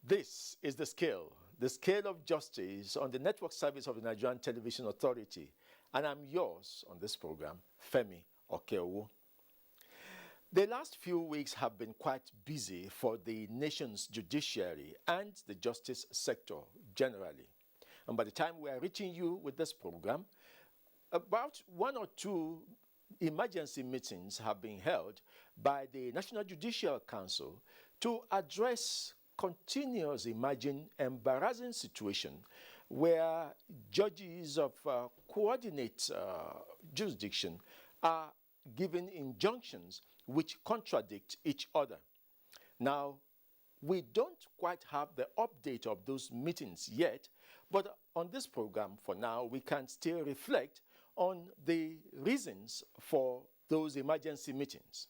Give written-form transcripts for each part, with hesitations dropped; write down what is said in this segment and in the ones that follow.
This is the scale of justice on the network service of the Nigerian Television Authority, and I'm yours on this program, Femi Okeowo. The last few weeks have been quite busy for the nation's judiciary and the justice sector generally. And by the time we are reaching you with this program, about one or two emergency meetings have been held by the National Judicial Council to address continuous emerging embarrassing situation where judges of coordinate jurisdiction are given injunctions which contradict each other. Now, we don't quite have the update of those meetings yet, but on this program for now, we can still reflect on the reasons for those emergency meetings.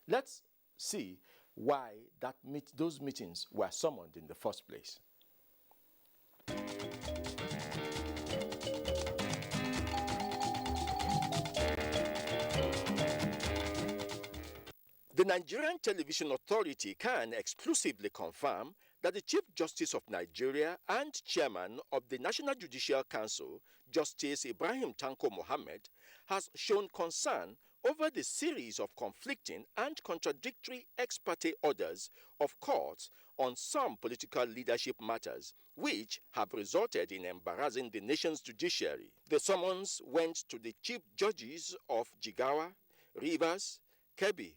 Let's see why those meetings were summoned in the first place. The Nigerian Television Authority can exclusively confirm that the Chief Justice of Nigeria and Chairman of the National Judicial Council, Justice Ibrahim Tanko Mohammed, has shown concern over the series of conflicting and contradictory ex parte orders of courts on some political leadership matters, which have resulted in embarrassing the nation's judiciary. The summons went to the chief judges of Jigawa, Rivers, Kebbi,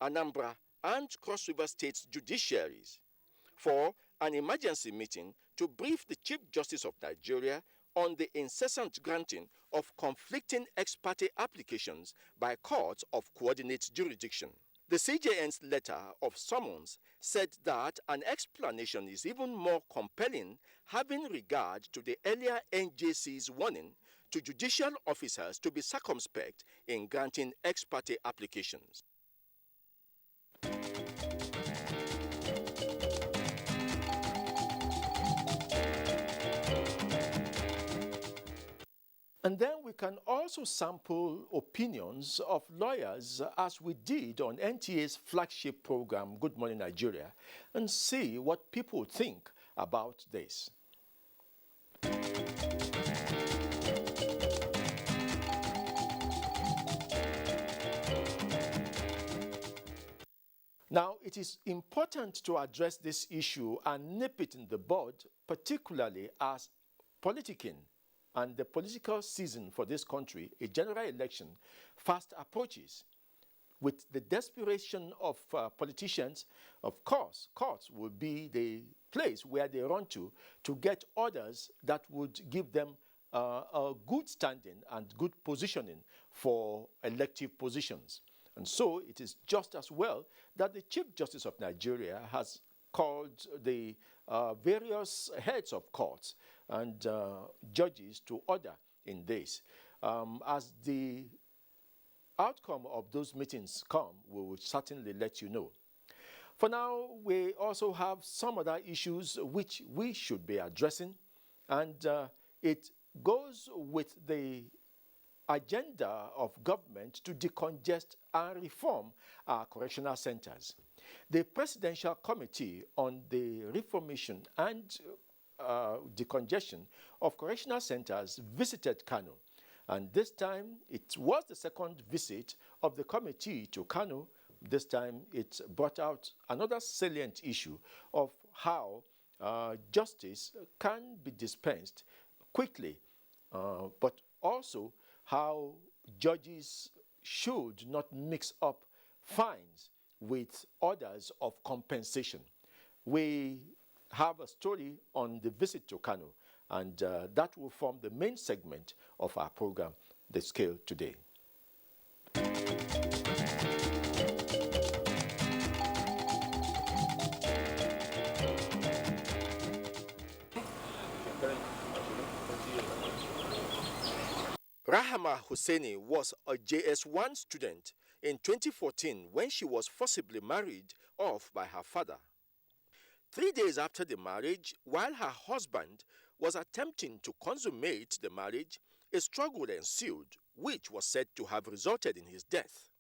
Anambra, and Cross River States judiciaries for an emergency meeting to brief the Chief Justice of Nigeria on the incessant granting of conflicting ex parte applications by courts of coordinate jurisdiction. The CJN's letter of summons said that an explanation is even more compelling having regard to the earlier NJC's warning to judicial officers to be circumspect in granting ex parte applications. And then we can also sample opinions of lawyers as we did on NTA's flagship program, Good Morning Nigeria, and see what people think about this. Now, it is important to address this issue and nip it in the bud, particularly as politicking and the political season for this country, a general election, fast approaches. With the desperation of politicians, of course, courts will be the place where they run to get orders that would give them a good standing and good positioning for elective positions. And so it is just as well that the Chief Justice of Nigeria has called the various heads of courts and judges to order in this. As the outcome of those meetings come, we will certainly let you know. For now, we also have some other issues which we should be addressing, and it goes with the agenda of government to decongest and reform our correctional centers. The Presidential Committee on the Reformation and Decongestion of Correctional Centers visited Kano, and this time it was the second visit of the committee to Kano. This time it brought out another salient issue of how justice can be dispensed quickly, but also how judges should not mix up fines with orders of compensation. We have a story on the visit to Kano, and that will form the main segment of our program, The Scale Today. Rahama Hussaini was a JS1 student in 2014 when she was forcibly married off by her father. 3 days after the marriage, while her husband was attempting to consummate the marriage, a struggle ensued, which was said to have resulted in his death.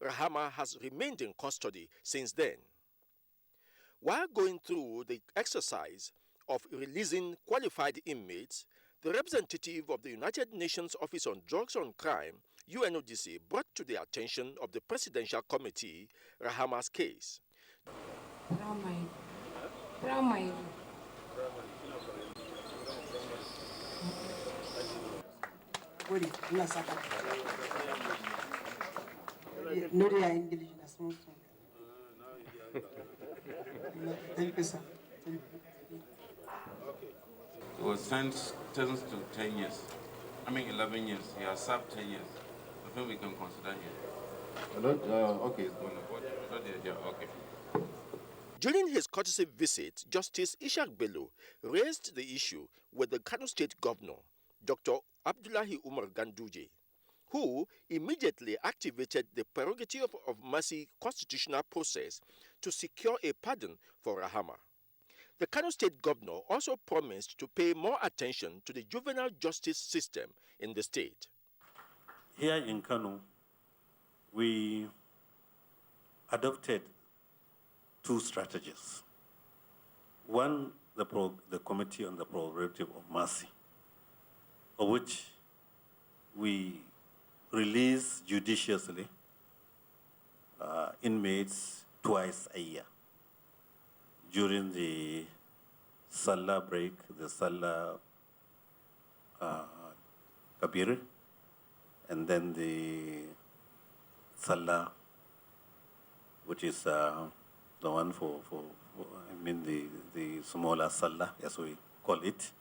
Rahama has remained in custody since then. While going through the exercise of releasing qualified inmates, the representative of the United Nations Office on Drugs and Crime, UNODC, brought to the attention of the Presidential Committee Rahama's case. He was sentenced to 10 years. 11 years. He has served 10 years. I think we can consider him. Okay, it's going to okay. During his courtesy visit, Justice Ishaq Bello raised the issue with the Kano State Governor, Dr. Abdullahi Umar Ganduje, who immediately activated the prerogative of mercy constitutional process to secure a pardon for Rahama. The Kano State Governor also promised to pay more attention to the juvenile justice system in the state. Here in Kano, we adopted two strategies. One, the Committee on the Prerogative of Mercy, of which we release judiciously inmates twice a year during the Salah break, the Salah Kabir, and then the Salah, which is the one for the smaller Salah, as we call it,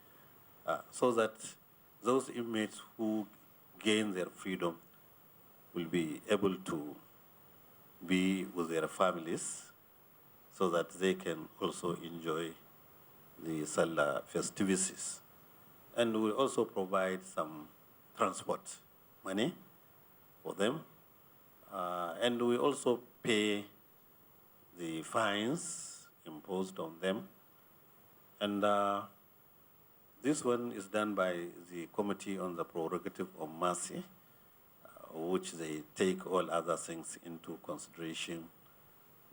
so that those inmates who gain their freedom will be able to be with their families so that they can also enjoy the Salah festivities. And we also provide some transport money for them. And we also pay the fines imposed on them. And this one is done by the Committee on the Prerogative of Mercy, which they take all other things into consideration.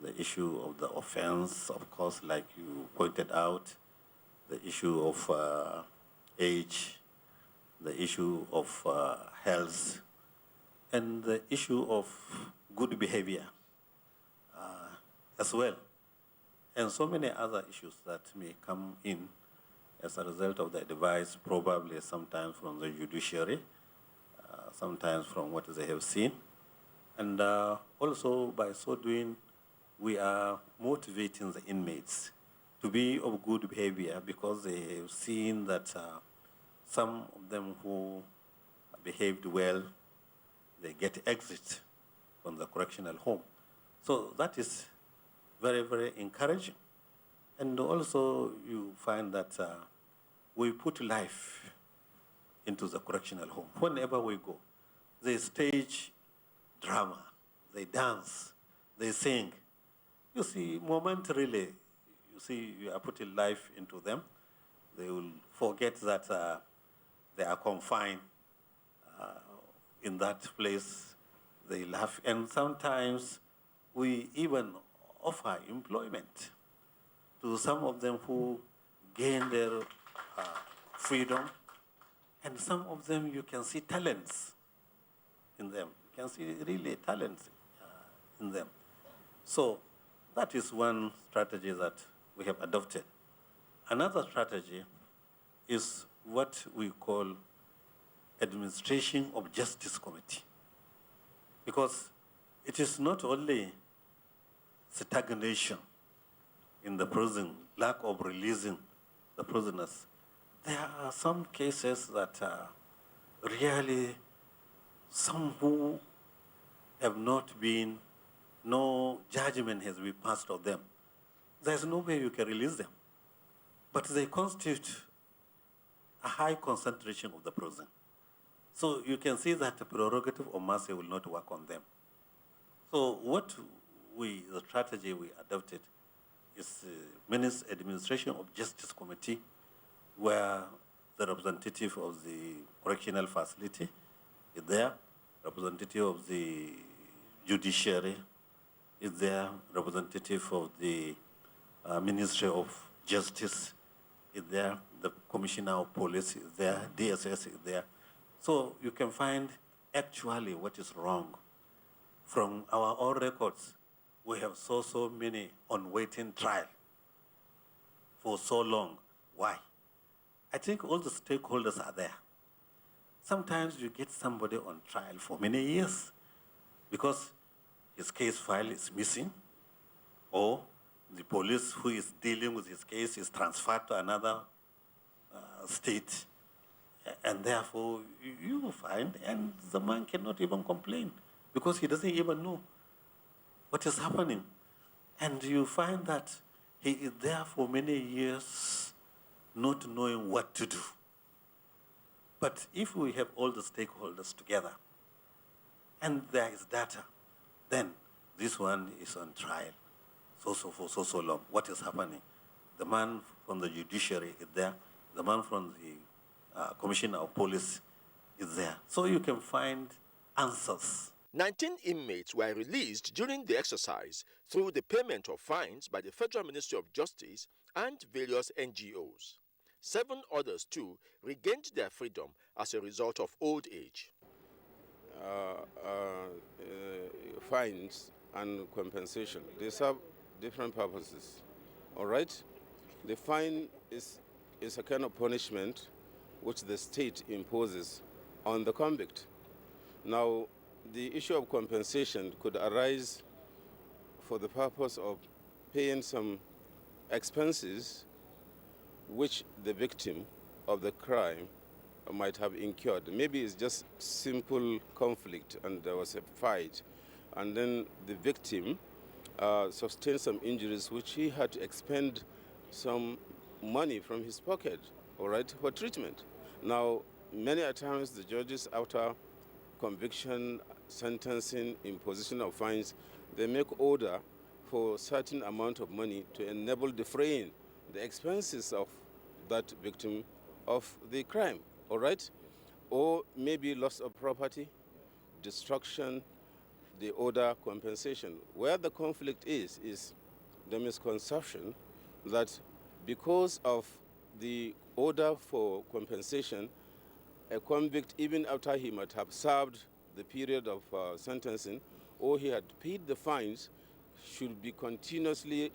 The issue of the offense, of course, like you pointed out, the issue of age, the issue of health, and the issue of good behavior as well, and so many other issues that may come in as a result of the advice, probably sometimes from the judiciary, sometimes from what they have seen. And also by so doing, we are motivating the inmates to be of good behavior because they have seen that some of them who behaved well, they get exit from the correctional home. So that is very, very encouraging. And also you find that we put life into the correctional home. Whenever we go, they stage drama, they dance, they sing. You see, momentarily, you see, you are putting life into them. They will forget that they are confined in that place. They laugh. And sometimes we even offer employment to some of them who gain their freedom. And some of them, you can see talents in them. You can see really talents in them. So that is one strategy that we have adopted. Another strategy is what we call Administration of Justice Committee. Because it is not only stagnation in the prison, lack of releasing the prisoners. There are some cases that really some who have not been, no judgment has been passed on them. There's no way you can release them. But they constitute a high concentration of the prison. So you can see that the prerogative of mercy will not work on them. So the strategy we adopted is the Administration of Justice Committee, where the representative of the correctional facility is there, representative of the judiciary is there, representative of the Ministry of Justice is there, the Commissioner of Police is there, DSS is there. So you can find actually what is wrong. From our own records, we have so many on waiting trial for so long. Why? I think all the stakeholders are there. Sometimes you get somebody on trial for many years because his case file is missing, or the police who is dealing with his case is transferred to another state, and therefore you find, and the man cannot even complain because he doesn't even know what is happening. And you find that he is there for many years not knowing what to do. But if we have all the stakeholders together and there is data, then this one is on trial for so long. What is happening? The man from the judiciary is there. The man from the Commissioner of Police is there. So you can find answers. 19 inmates were released during the exercise through the payment of fines by the Federal Ministry of Justice and various NGOs. 7 others, too, regained their freedom as a result of old age. Fines and compensation, they serve different purposes, all right? The fine is a kind of punishment which the state imposes on the convict. Now, the issue of compensation could arise for the purpose of paying some expenses which the victim of the crime might have incurred. Maybe it's just simple conflict and there was a fight, and then the victim sustained some injuries which he had to expend some money from his pocket, all right, for treatment. Now, many a times the judges, after conviction, sentencing, imposition of fines, they make order for a certain amount of money to enable defraying the expenses of that victim of the crime, all right? Or maybe loss of property, destruction, the order compensation. Where the conflict is the misconception that because of the order for compensation, a convict, even after he might have served the period of sentencing, or he had paid the fines, should be continuously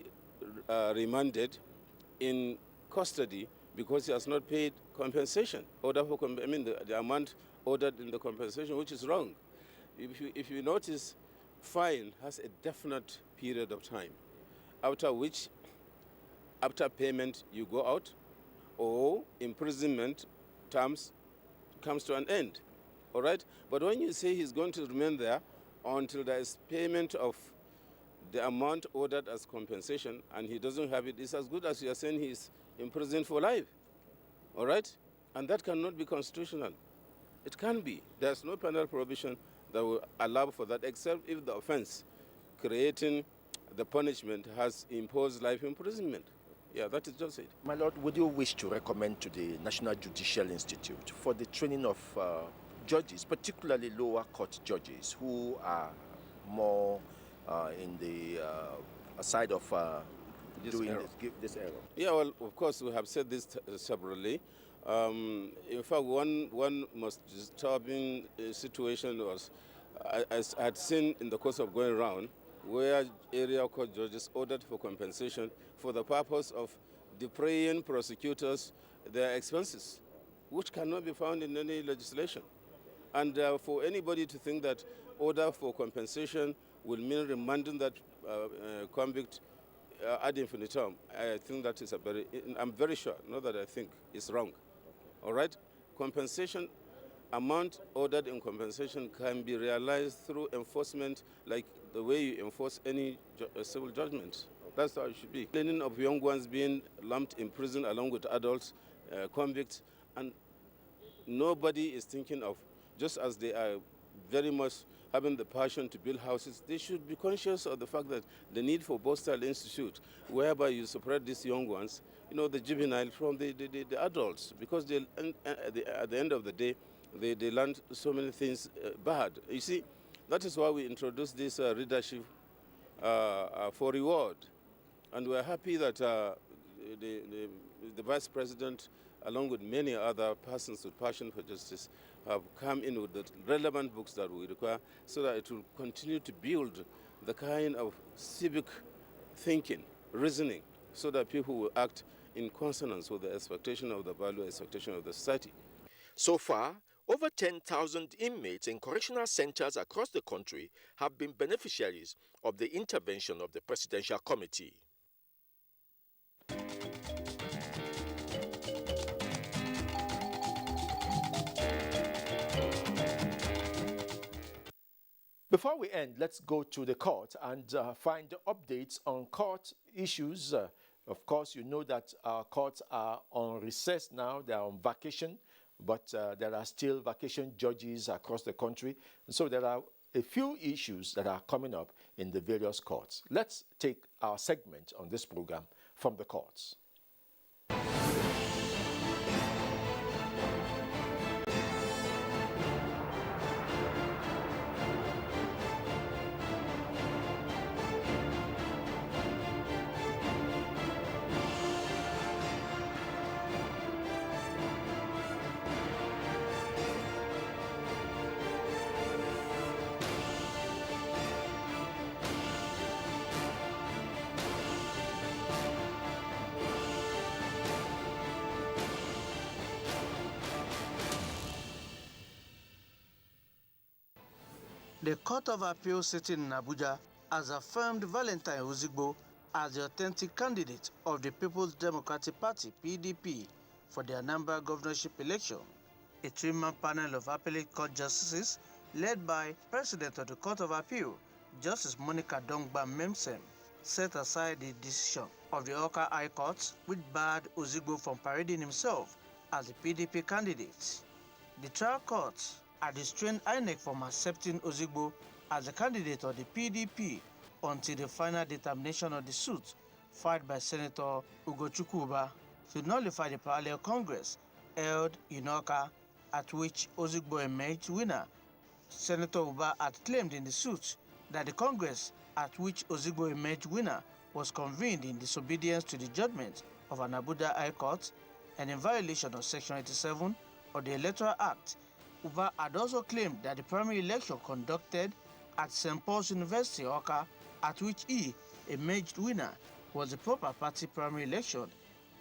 remanded in custody because he has not paid compensation. The amount ordered in the compensation, which is wrong. If you notice, fine has a definite period of time, after which, after payment, you go out, or imprisonment terms comes to an end, all right? But when you say he's going to remain there until there is payment of the amount ordered as compensation and he doesn't have it, it's as good as you are saying he's imprisoned for life, all right? And that cannot be constitutional. It can be. There's no penal provision that will allow for that, except if the offense creating the punishment has imposed life imprisonment. Yeah, that is just it. My Lord, would you wish to recommend to the National Judicial Institute for the training of judges, particularly lower court judges, who are more in the side of doing this error? Yeah, well, of course, we have said this separately. In fact, one most disturbing situation was, I had seen in the course of going around, where area court judges ordered for compensation for the purpose of defraying prosecutors their expenses, which cannot be found in any legislation. And for anybody to think that order for compensation will mean remanding that convict ad infinitum, I think that is I'm very sure, not that I think, it's wrong. All right? Compensation, amount ordered in compensation can be realized through enforcement, like the way you enforce any civil judgment. That's how it should be. Cleaning of young ones being lumped in prison along with adults, convicts, and nobody is thinking of, just as they are very much having the passion to build houses, they should be conscious of the fact that the need for Bostal Institute, whereby you separate these young ones, the juvenile from the adults, because at the end of the day, they learn so many things bad. You see, that is why we introduced this readership for reward. And we're happy that the Vice President, along with many other persons with passion for justice, have come in with the relevant books that we require so that it will continue to build the kind of civic thinking, reasoning, so that people will act in consonance with the expectation of the value, expectation of the society. So far, over 10,000 inmates in correctional centers across the country have been beneficiaries of the intervention of the Presidential Committee. Before we end, let's go to the court and find updates on court issues. Of course, you know that our courts are on recess now. They are on vacation, but there are still vacation judges across the country. And so there are a few issues that are coming up in the various courts. Let's take our segment on this program from the courts. The Court of Appeal sitting in Abuja has affirmed Valentine Ozigbo as the authentic candidate of the People's Democratic Party (PDP) for the Anambra governorship election. A three-man panel of appellate court justices, led by President of the Court of Appeal, Justice Monica Dongba Memsem, set aside the decision of the Awka High Court, which barred Ozigbo from parading himself as the PDP candidate. The trial court had restrained INEC from accepting Ozigbo as the candidate of the PDP until the final determination of the suit filed by Senator Ugochukwu Uba to nullify the parallel Congress held in Awka, at which Ozigbo emerged winner. Senator Uba had claimed in the suit that the Congress at which Ozigbo emerged winner was convened in disobedience to the judgment of an Abuja High Court and in violation of Section 87 of the Electoral Act. Uba had also claimed that the primary election conducted at St. Paul's University, Awka, at which he emerged winner, was the proper party primary election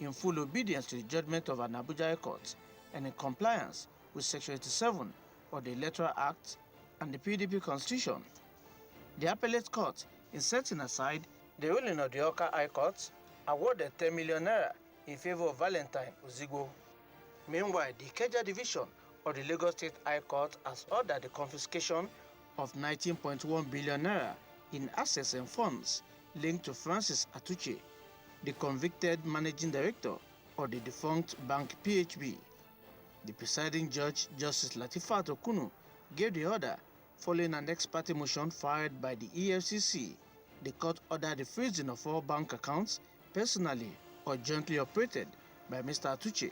in full obedience to the judgment of an Abuja High Court and in compliance with Section 87 of the Electoral Act and the PDP Constitution. The Appellate Court, in setting aside the ruling of the Awka High Court, awarded 10 million naira in favor of Valentine Ozigbo. Meanwhile, the Ikeja Division of the Lagos State High Court has ordered the confiscation of 19.1 billion naira in assets and funds linked to Francis Atuche, the convicted managing director of the defunct bank PHB. The presiding judge, Justice Latifat Okunu, gave the order following an ex parte motion filed by the EFCC. The court ordered the freezing of all bank accounts personally or jointly operated by Mr. Atuche.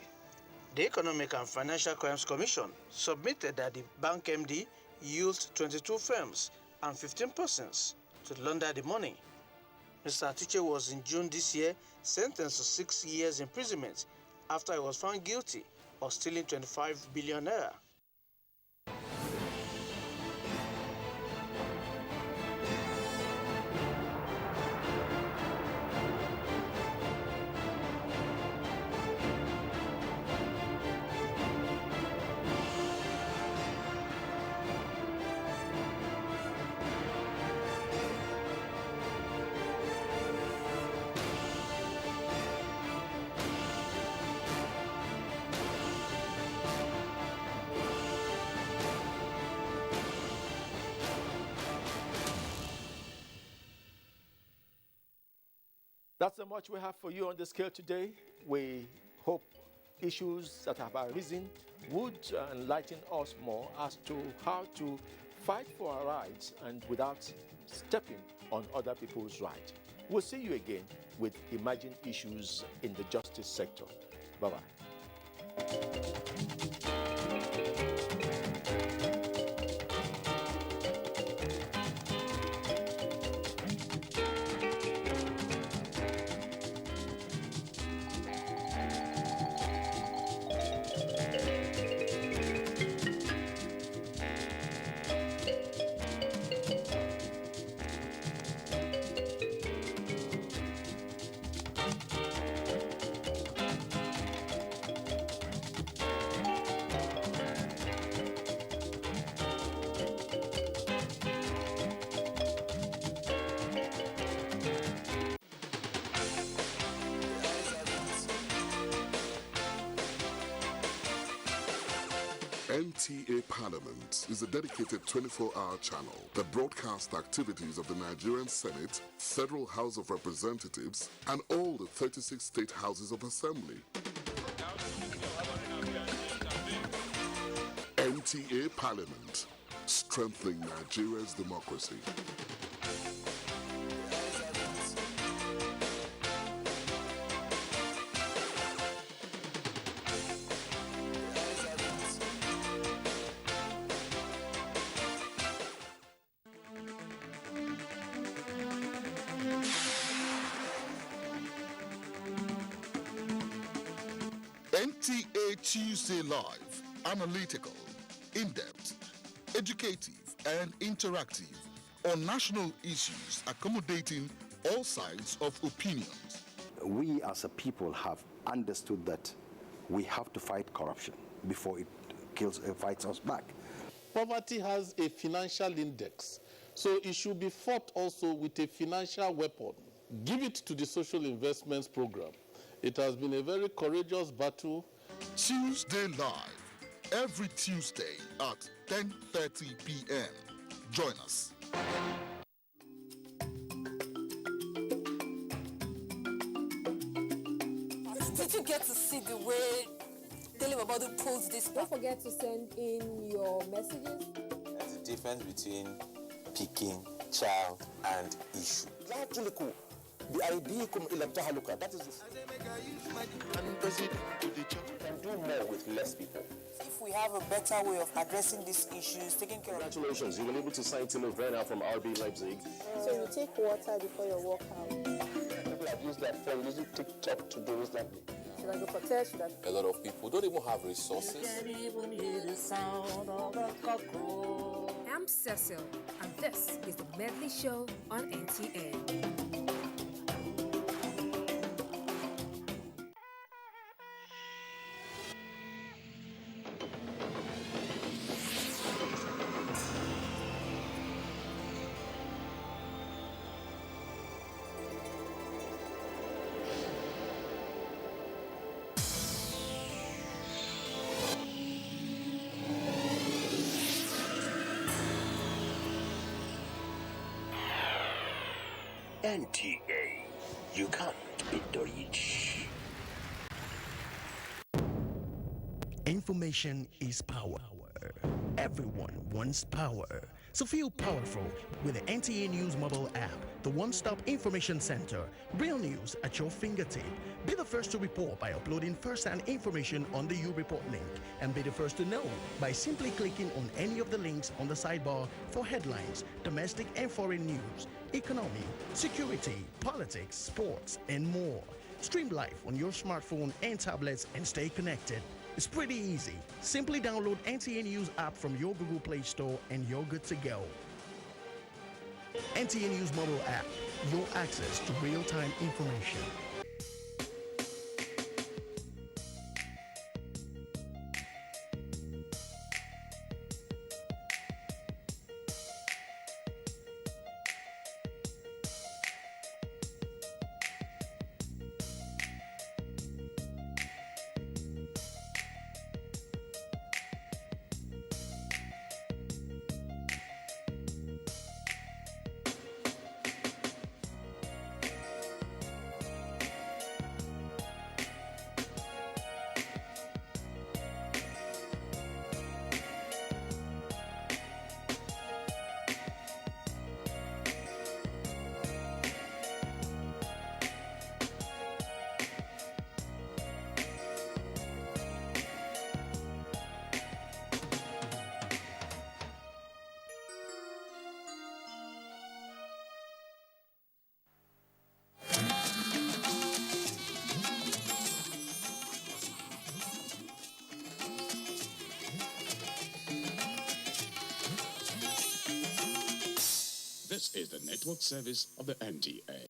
The Economic and Financial Crimes Commission submitted that the bank MD used 22 firms and 15 persons to launder the money. Mr. Atuche was in June this year sentenced to 6 years imprisonment after he was found guilty of stealing 25 billion naira. That's how much we have for you on the scale today. We hope issues that have arisen would enlighten us more as to how to fight for our rights and without stepping on other people's rights. We'll see you again with emerging issues in the justice sector. Bye-bye. NTA Parliament is a dedicated 24-hour channel that broadcasts activities of the Nigerian Senate, Federal House of Representatives, and all the 36 state houses of assembly. NTA Parliament, strengthening Nigeria's democracy. NTA Tuesday Live, analytical, in-depth, educative and interactive on national issues accommodating all sides of opinions. We as a people have understood that we have to fight corruption before it fights us back. Poverty has a financial index, so it should be fought also with a financial weapon. Give it to the social investments program. It has been a very courageous battle. Tuesday Live, every Tuesday at 10:30 p.m. Join us. Did you get to see the way Tell him about the polls this Don't forget to send in your messages. There's a difference between picking, child, and issue. That is can do more with less people. If we have a better way of addressing these issues, taking care of... Congratulations, you were able to sign Timo Werner from RB Leipzig. So you take water before your workout. People have used their phone, using TikTok to do this like Should I go for test? A lot of people don't even have resources. I'm Cecil, and this is the Medley Show on NTA. NTA, you can't beat the rich. Information is power. Everyone wants power. So feel powerful with the NTA News mobile app, the one-stop information center. Real news at your fingertip. Be the first to report by uploading first-hand information on the U-Report link, and be the first to know by simply clicking on any of the links on the sidebar for headlines, domestic and foreign news, economy, security, politics, sports, and more. Stream live on your smartphone and tablets and stay connected. It's pretty easy. Simply download NTA News app from your Google Play Store and you're good to go. NTA News mobile app, your access to real-time information. This is the network service of the NTA.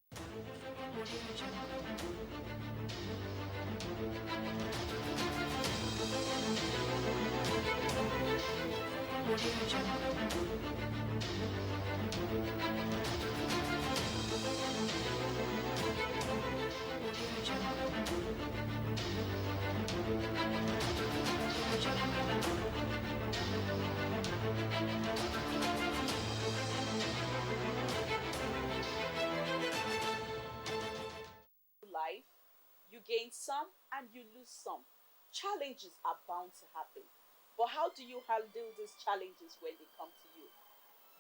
win some and you lose some. Challenges are bound to happen. But how do you handle these challenges when they come to you?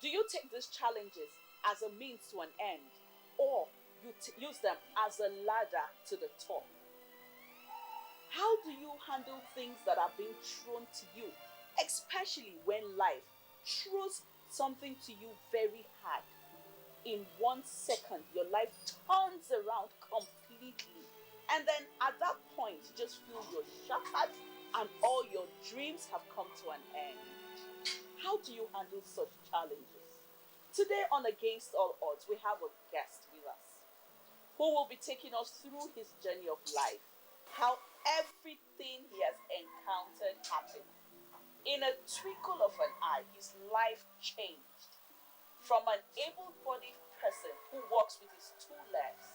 Do you take these challenges as a means to an end, or you use them as a ladder to the top? How do you handle things that are being thrown to you, especially when life throws something to you very hard? In 1 second, your life turns around completely. And then at that point, you just feel you're shattered and all your dreams have come to an end. How do you handle such challenges? Today on Against All Odds, we have a guest with us who will be taking us through his journey of life, how everything he has encountered happened. In a twinkle of an eye, his life changed from an able-bodied person who walks with his 2 legs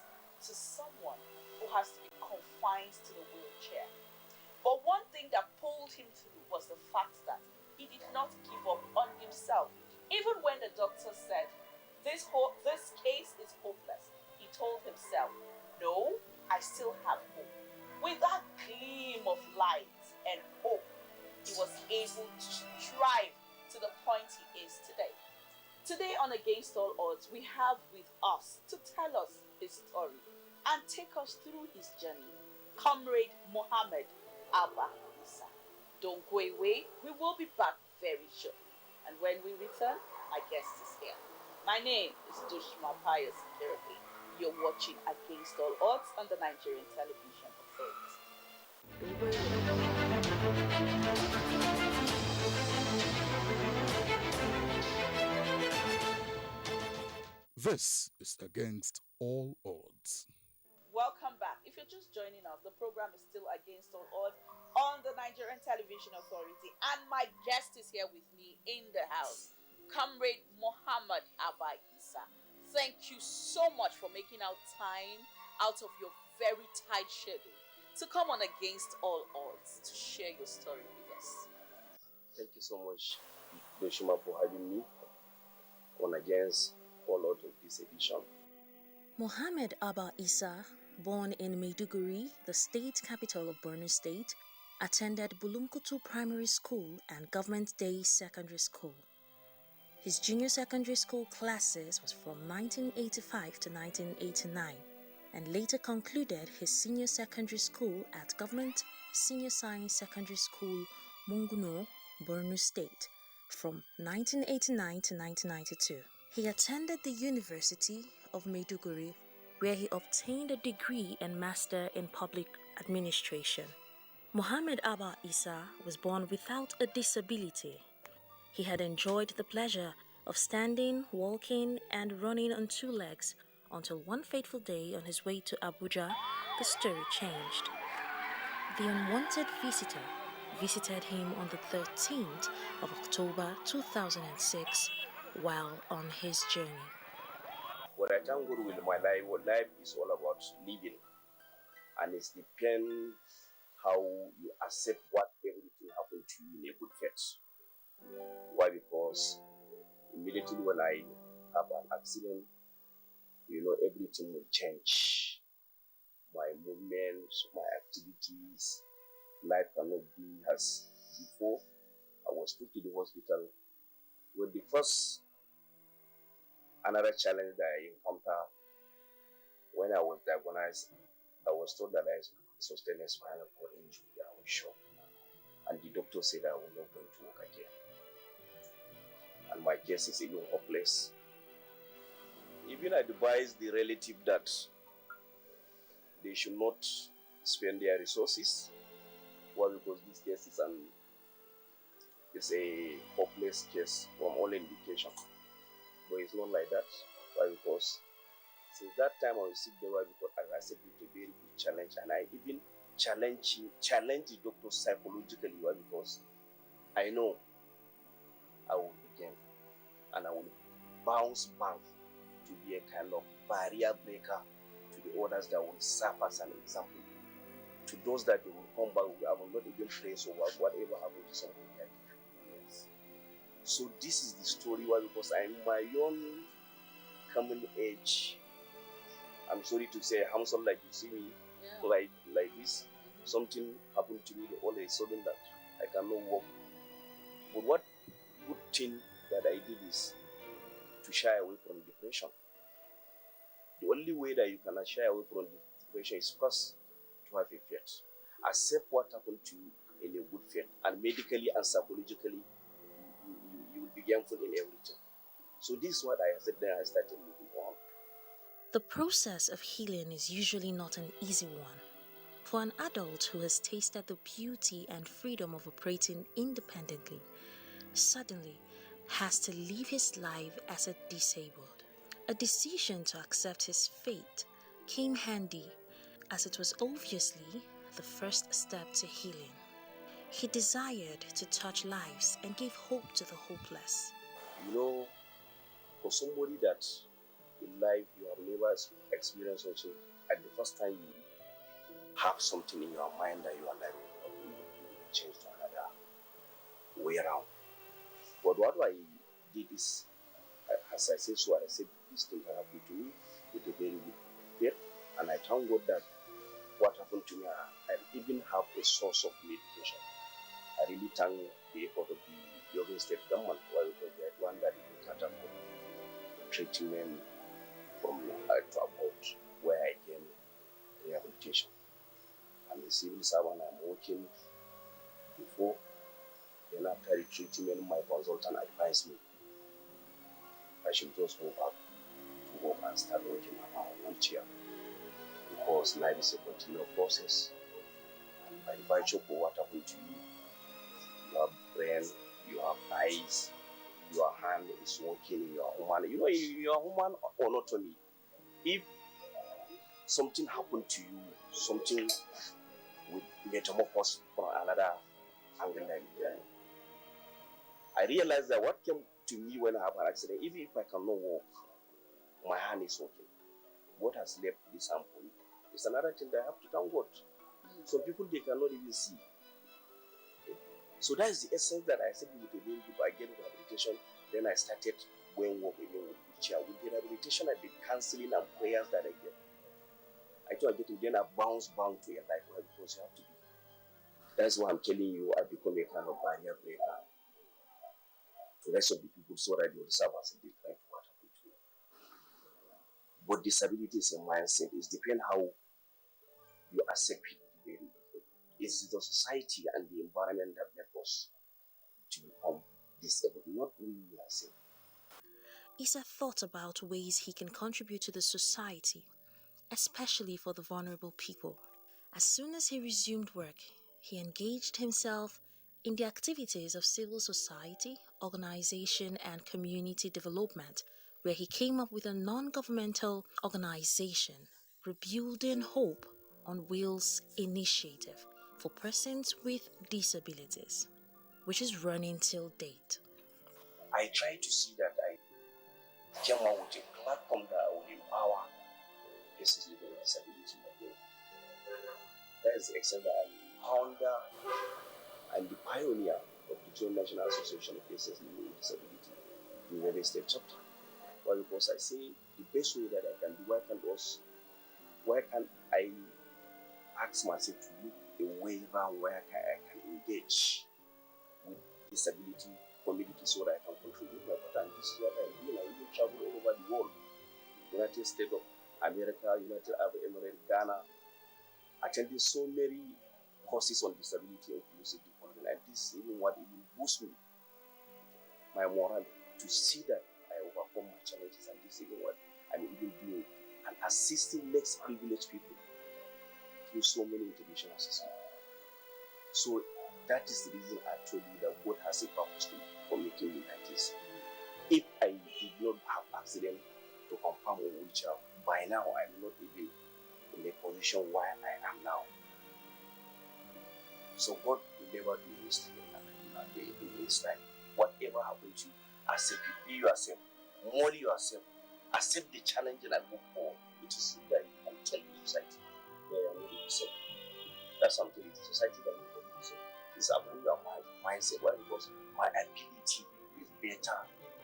to someone who has to be confined to the wheelchair. But one thing that pulled him through was the fact that he did not give up on himself. Even when the doctor said, this case is hopeless, he told himself, no, I still have hope. With that gleam of light and hope, he was able to strive to the point he is today. Today on Against All Odds, we have with us to tell us his story and take us through his journey, Comrade Mohammed Abba Issa. Don't go away, we will be back very shortly. And when we return, my guest is here. My name is Dushma Pius Therapy. You're watching Against All Odds on the Nigerian Television Authority. This is Against All Odds. Welcome back. If you're just joining us, the program is still Against All Odds on the Nigerian Television Authority, and my guest is here with me in the house, Comrade Mohammed Abba Issa. Thank you so much for making time out of your very tight schedule to come on Against All Odds to share your story with us. Thank you so much, Doshima, for having me on Against All Odds of this edition. Mohammed Abba Issa, born in Maiduguri, the state capital of Borno State, attended Bulumkutu Primary School and Government Day Secondary School. His junior secondary school classes was from 1985 to 1989, and later concluded his senior secondary school at Government Senior Science Secondary School, Munguno, Borno State, from 1989 to 1992. He attended the University of Maiduguri, where he obtained a degree and master in public administration. Mohammed Abba Issa was born without a disability. He had enjoyed the pleasure of standing, walking, and running on 2 legs until one fateful day on his way to Abuja, the story changed. The unwanted visitor visited him on the 13th of October 2006 while on his journey. What I thank God with my life, what life is all about living. And it depends how you accept what everything happened to you in a good faith. Why? Because immediately when I have an accident, everything will change. My movements, my activities, life cannot be as before. I was put to the hospital with the first another challenge that I encountered when I was diagnosed. I was told that I sustained a spinal cord injury. I was shocked, and the doctor said I was not going to work again, and my case is even hopeless. Even I advised the relative that they should not spend their resources. Why? Because this case is a hopeless case from all indication. But it's not like that. Why? Because since that time I was sick there, because I accepted it a very big challenge, and I even challenge the doctor psychologically. Why? Because I know I will begin and I will bounce back to be a kind of barrier breaker to the others that will serve as an example. To those that they will come back, I will not even trace over whatever happened to someone like yes. So this is the story. Why? Because I'm my own coming age. I'm sorry to say, handsome like you see me. like this. Something happened to me all of a sudden that I cannot walk. But what good thing that I did is to shy away from depression. The only way that you cannot shy away from depression is first to have a faith. Accept what happened to you in a good faith, and medically and psychologically, you will be gainful in everything. So this is what I said. Then I started moving on. The process of healing is usually not an easy one. For an adult who has tasted the beauty and freedom of operating independently, suddenly has to live his life as a disabled. A decision to accept his fate came handy, as it was obviously the first step to healing. He desired to touch lives and give hope to the hopeless. You know, for somebody that in life you have never experienced something, at the first time you have something in your mind that your life will change to another way around. But what I did is, as I said, so I said this thing that happened to me with a very good faith, and I thank God that what happened to me, I even have a source of medication. I really thank the effort of the Yoga State government, because they are one that is started treatment from to about where I came rehabilitation. And the civil servant I'm working before, then after the treatment, my consultant advised me I should just go back to work and start working on my wheelchair, because life is a continual process. And by the virtue of what happened to you, your brain, your eyes, your hand is working in your human. You know, your human anatomy. If something happened to you, something with metamorphosis from another angle, I realized that what came to me when I have an accident, even if I cannot walk, my hand is working. What has left this hand for me? It's another thing that I have to thank God. Some people, they cannot even see. So that is the essence that I said with the main group. I get rehabilitation, then I started going work again with wheelchair. With the rehabilitation and the counseling and prayers that I get, I thought I get it, then I bounce back to a life because you have to be. That's why I'm telling you, I become a kind of barrier breaker to the rest of the people, so that they will serve as a different what happened to me. But disability is a mindset. It depends how you accept it. It's the society and the environment that make us to become disabled, not we ourselves. Issa thought about ways he can contribute to the society, especially for the vulnerable people. As soon as he resumed work, he engaged himself in the activities of civil society, organization, and community development, where he came up with a non-governmental organization, Rebuilding Hope on Wheels Initiative for persons with disabilities, which is running till date. I try to see that I came out with a platform that would empower persons living with disability. That is the extent that I'm founder and the pioneer of the Joint National Association of Persons Living with Disability in the State chapter. Well, because I say the best way that I can do, why can I ask myself to look a way around where I can engage with disability community so that I can contribute my part. And this is what I'm doing. I even travel all over the world. United States of America, United Arab Emirates, Ghana, attending so many courses on disability and inclusive development. And this is even what even boosts me, my moral, to see that I overcome my challenges. And this is even what I'm even doing and assisting less privileged people through so many international assistance. So that is the reason I told you that God has a purpose for making me like this. If I did not have accident to confirm a wheelchair, by now I'm not even in a position where I am now. So God will never do this in his time. Whatever happens to you, accept it. Be yourself, mold yourself, accept the challenge and move forward. It is that you can tell the society where you are not yourself. That's something in the society that you can do. It's about your mindset. Why? Because my ability is better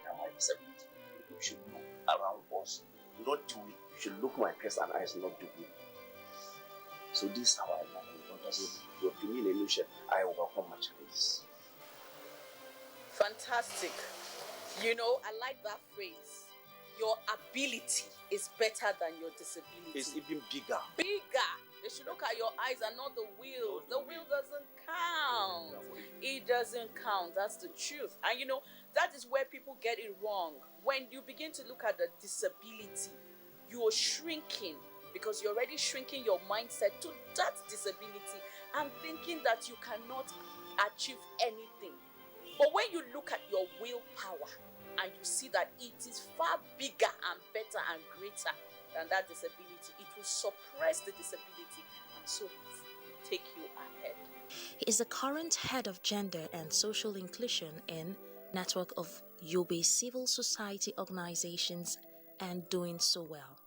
than my disability. You should look around us, not do it. You should look my face and eyes, not do it. So this is how I encounter. So to me, in a nutshell, I overcome my challenges. Fantastic. You know, I like that phrase. Your ability is better than your disability. It's even bigger. Bigger. They should look at your eyes and not the wheel. The wheel doesn't count. It doesn't count. That's the truth. And you know, that is where people get it wrong. When you begin to look at the disability, you're shrinking because you're already shrinking your mindset to that disability and thinking that you cannot achieve anything. But when you look at your willpower and you see that it is far bigger and better and greater than that disability, it will suppress the disability and so take you ahead. He is the current head of gender and social inclusion in network of Yobe civil society organizations and doing so well.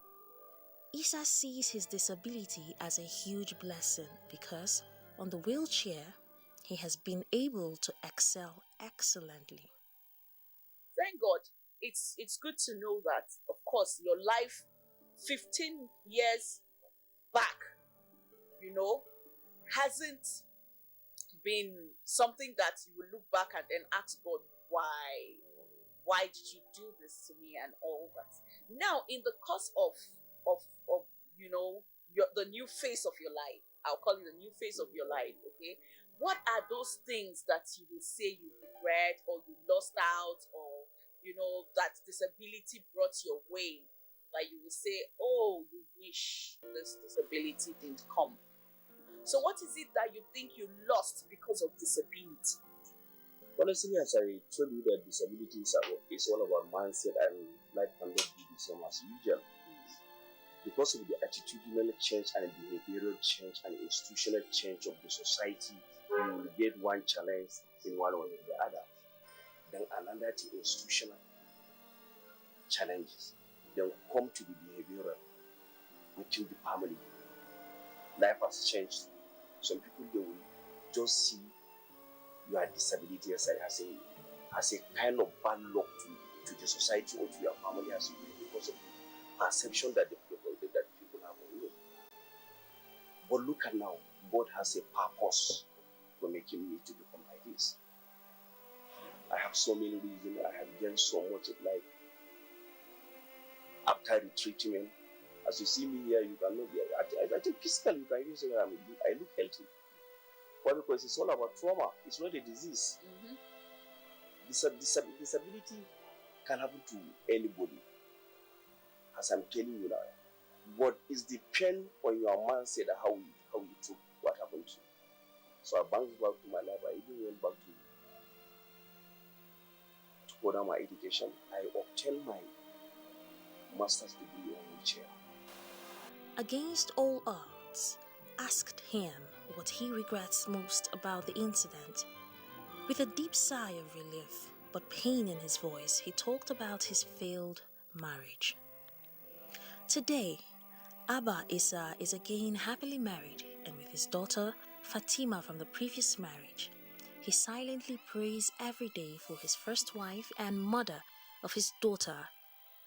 Issa sees his disability as a huge blessing because on the wheelchair, he has been able to excel excellently. Thank God. It's good to know that, of course, your life 15 years back, you know, hasn't been something that you will look back and then ask God, why did you do this to me and all that. Now, in the course of you know, the new phase of your life, I'll call it the new phase of your life, okay? What are those things that you will say you regret or you lost out or, you know, that disability brought your way? That you will say, oh, you wish this disability didn't come. So what is it that you think you lost because of disability? Honestly, as I told you, that disability is all about mindset and life cannot be the same as usual. Because of the attitudinal change and behavioral change and institutional change of the society, you will get one challenge in one way or the other. Then another to institutional challenges. Then come to the behavioral within the family. Life has changed. Some people, they will just see your disability as a kind of bad luck to the society or to your family as you do because of the perception that the people have on you. But look at now, God has a purpose for making me to become like this. I have so many reasons. I have gained so much in life. After the treatment, as you see me here, you cannot be. I think physically you can even say I look healthy. Why? Because it's all about trauma. It's not a disease. Mm-hmm. Disability can happen to anybody, as I'm telling you now. But it's depend on your mindset how you took what happened to you. So I bounced back to my life. I even went back to further my education. I obtained my master's degree in wheelchair. Against all odds, asked him what he regrets most about the incident. With a deep sigh of relief but pain in his voice, he talked about his failed marriage. Today, Abba Issa is again happily married and with his daughter Fatima from the previous marriage. He silently prays every day for his first wife and mother of his daughter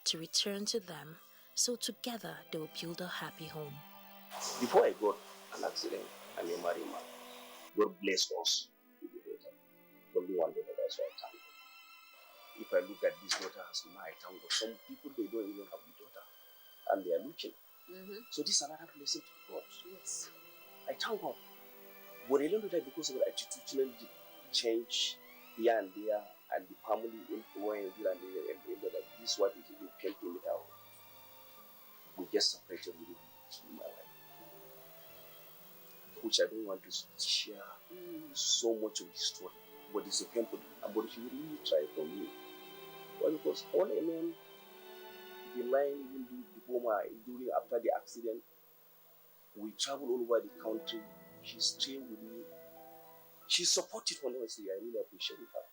to return to them, so together they will build a happy home. Before I got an accident, I'm a married man. God bless us with a daughter. Only one daughter, that's why I thank God. If I look at this daughter as my thank God. Some people, they don't even have the daughter and they are looking. Mm-hmm. So this is another blessing to God. Yes. I thank God. But I don't do that because of the attitudinal change here and there and the family influence here and there and that this is what it is, came to me out. We just separated with my wife. Which I don't want to share so much of the story. But it's a painful. But if you really try for me, well, because all alone, the line even during after the accident, we traveled all over the country. She stayed with me. She supported honestly. I really appreciate her.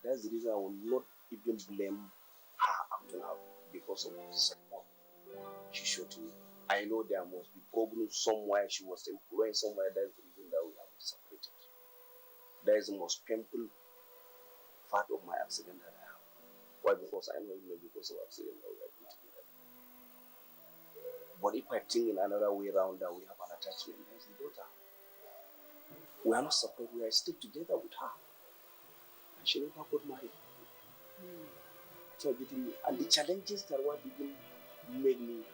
That's the reason I will not even blame her up to now because of the support she showed to me. I know there must be problems somewhere. She was employed somewhere. That's the reason that we have been separated. That is the most painful part of my accident that I have. Why? Because I know even because of accident that we have been together. But if I think in another way around that we have an attachment, there's the daughter. We are not separate, we are still together with her. And she never got married. And the challenges that were even made me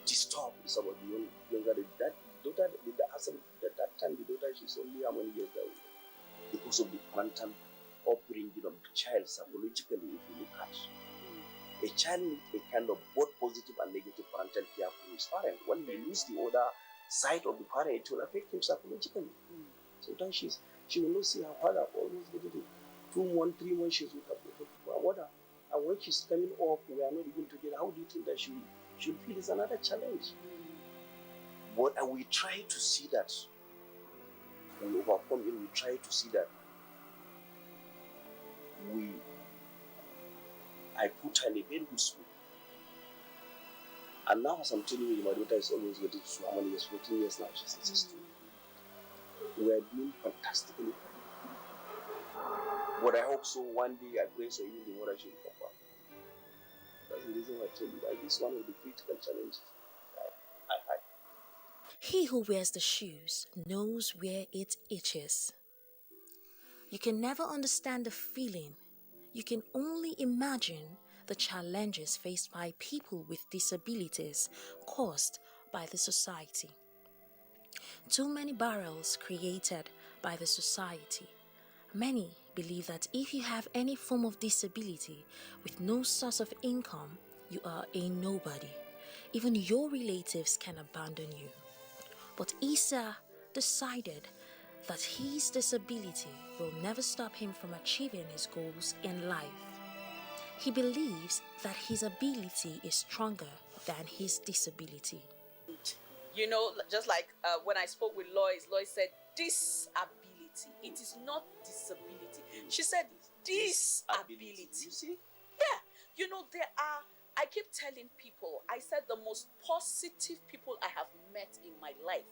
disturbed is about the younger that daughter, at that time the daughter, she's only how many years old? Because of the parental upbringing of the child psychologically, if you look at a child needs a kind of both positive and negative parental care from his parent. When he loses the other side of the parent, it will affect him psychologically. Sometimes she will not see her father almost getting 2 months, 3 months she's with her mother. And when she's coming up, we are not even together. How do you think that she should feel? It's another challenge. But we try to see that. We overcome it, we try to see that I put her in a very good school. And now, as I'm telling you, my daughter is always getting to how many years? 14 years now, she's in school. We are doing fantastically. But I hope so one day I pray so even the mother should come back. That's the reason why I tell you that this is one of the critical challenges I had. He who wears the shoes knows where it itches. You can never understand the feeling. You can only imagine the challenges faced by people with disabilities caused by the society. Too many barrels created by the society. Many believe that if you have any form of disability with no source of income, you are a nobody. Even your relatives can abandon you. But Issa decided that his disability will never stop him from achieving his goals in life. He believes that his ability is stronger than his disability. You know, just like when I spoke with Lois said disability. It is not disability. She said disability. You see? Yeah. You know, I keep telling people, I said the most positive people I have met in my life.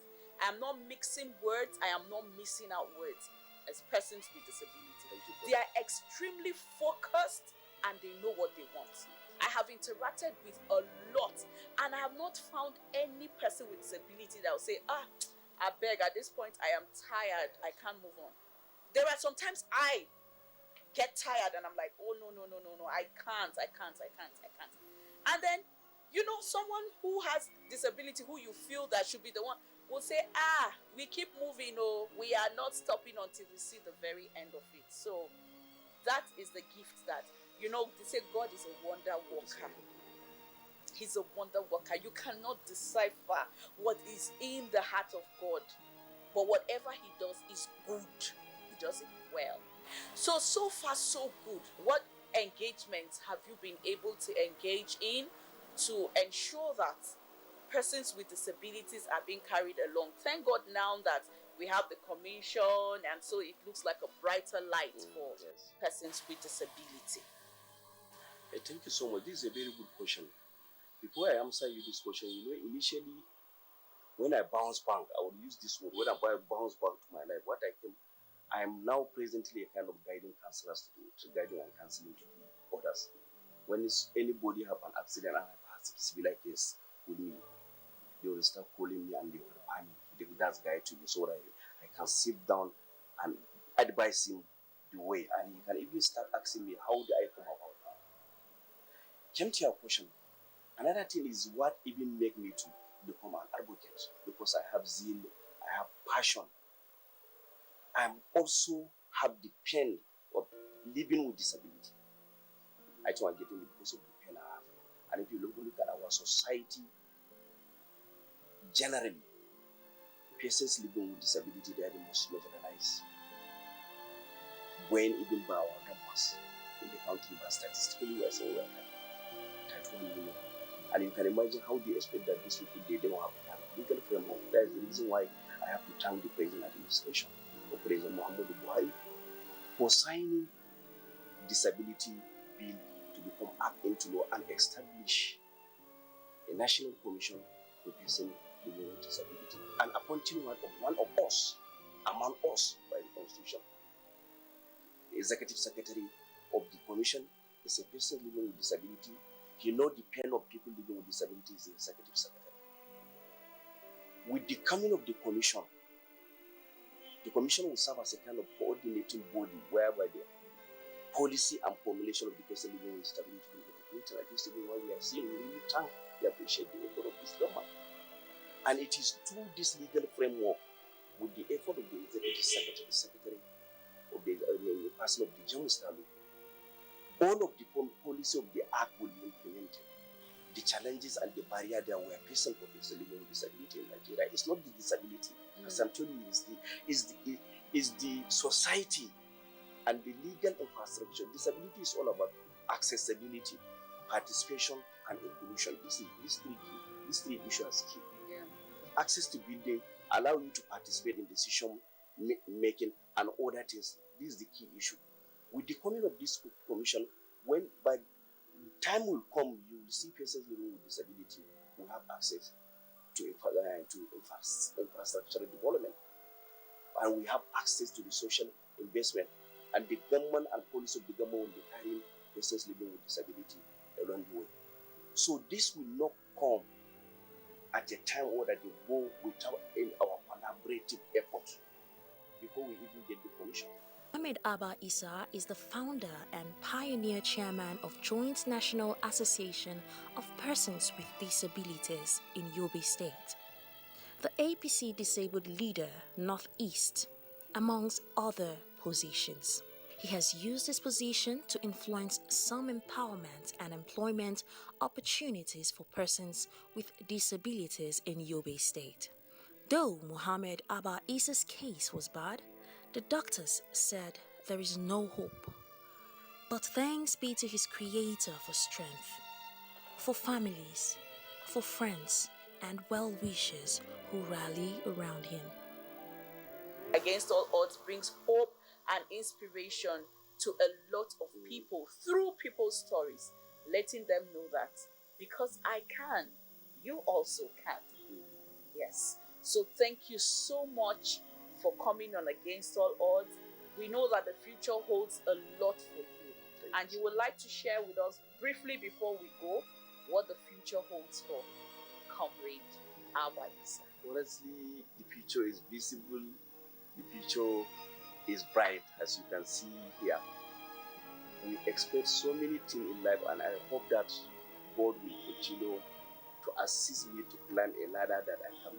I am not mixing words. I am not missing out words as persons with disability. They are extremely focused and they know what they want. I have interacted with a lot and I have not found any person with disability that will say, I beg, at this point I am tired. I can't move on. There are sometimes I get tired and I'm like, oh no, I can't. And then, you know, someone who has disability, who you feel that should be the one, will say, we keep moving, we are not stopping until we see the very end of it. So that is the gift that, you know, they say God is a wonder worker. He's a wonder worker. You cannot decipher what is in the heart of God. But whatever he does is good. He does it well. So far, so good. What engagements have you been able to engage in to ensure that persons with disabilities are being carried along? Thank God now that we have the commission, and so it looks like a brighter light for persons with disability. Thank you so much. This is a very good question. Before I answer you this question, you know, initially, when I bounce back, I would use this word. When I bounce back to my life, I am now presently a kind of guiding counselor to guiding and counseling to others. When anybody have an accident and has a civil case with me, they will start calling me and they will refer me. That's guide to me so that I can sit down and advise him the way. And he can even start asking me, how do I come about that? Came to your question. Another thing is what even make me to become an advocate, because I have zeal, I have passion. I also have the pain of living with disability. I think I'm getting it because of the pain I have. And if you look at our society, generally, persons living with disability, they are the most marginalized. When even by our numbers in the country, but statistically, we are saying we are 31 million. And you can imagine how they expect that these people, they don't have a legal framework. That is the reason why I have to thank the present administration, or President Muhammadu Buhari, for signing disability bill to become up into law and establish a national commission for persons living with disability, and appointing one of us, among us, by the constitution. The executive secretary of the commission is a person living with disability. He knows the pain of people living with disabilities, the executive secretary. With the coming of the commission will serve as a kind of coordinating body whereby the policy and formulation of the person living with disability will be completed. And this is what we are seeing. We really thank, we appreciate the effort of this government. And it is through this legal framework, with the effort of the executive secretary of the person of the General Staff, all of the policy of the act will be implemented. The challenges and the barrier there were present for people living with disability in Nigeria. It's not the disability, as I'm telling you, it's the society and the legal infrastructure. Disability is all about accessibility, participation, and inclusion. These three issues are key. Yeah. Access to building, allow you to participate in decision making and other things. This is the key issue. With the coming of this commission, when by time will come, you will see persons living with disability who have access to infrastructure development, and we have access to the social investment, and the government and policy of the government will be carrying persons living with disability along the way. So this will not come at a time where they go without our collaborative effort before we even get the commission. Mohamed Abba Issa is the founder and pioneer chairman of Joint National Association of Persons with Disabilities in Yobe State, the APC Disabled Leader Northeast, amongst other positions. He has used his position to influence some empowerment and employment opportunities for persons with disabilities in Yobe State. Though Mohamed Abba Issa's case was bad, the doctors said there is no hope. But thanks be to his Creator for strength, for families, for friends, and well-wishers who rally around him. Against All Odds brings hope and inspiration to a lot of people through people's stories, letting them know that because I can, you also can. Yes. So thank you so much for coming on Against All Odds. We know that the future holds a lot for you, and you would like to share with us briefly before we go what the future holds for Comrade Abba Issa. Honestly, the future is visible, the future is bright, as you can see here. We expect so many things in life, and I hope that God will continue to assist me to climb a ladder that I can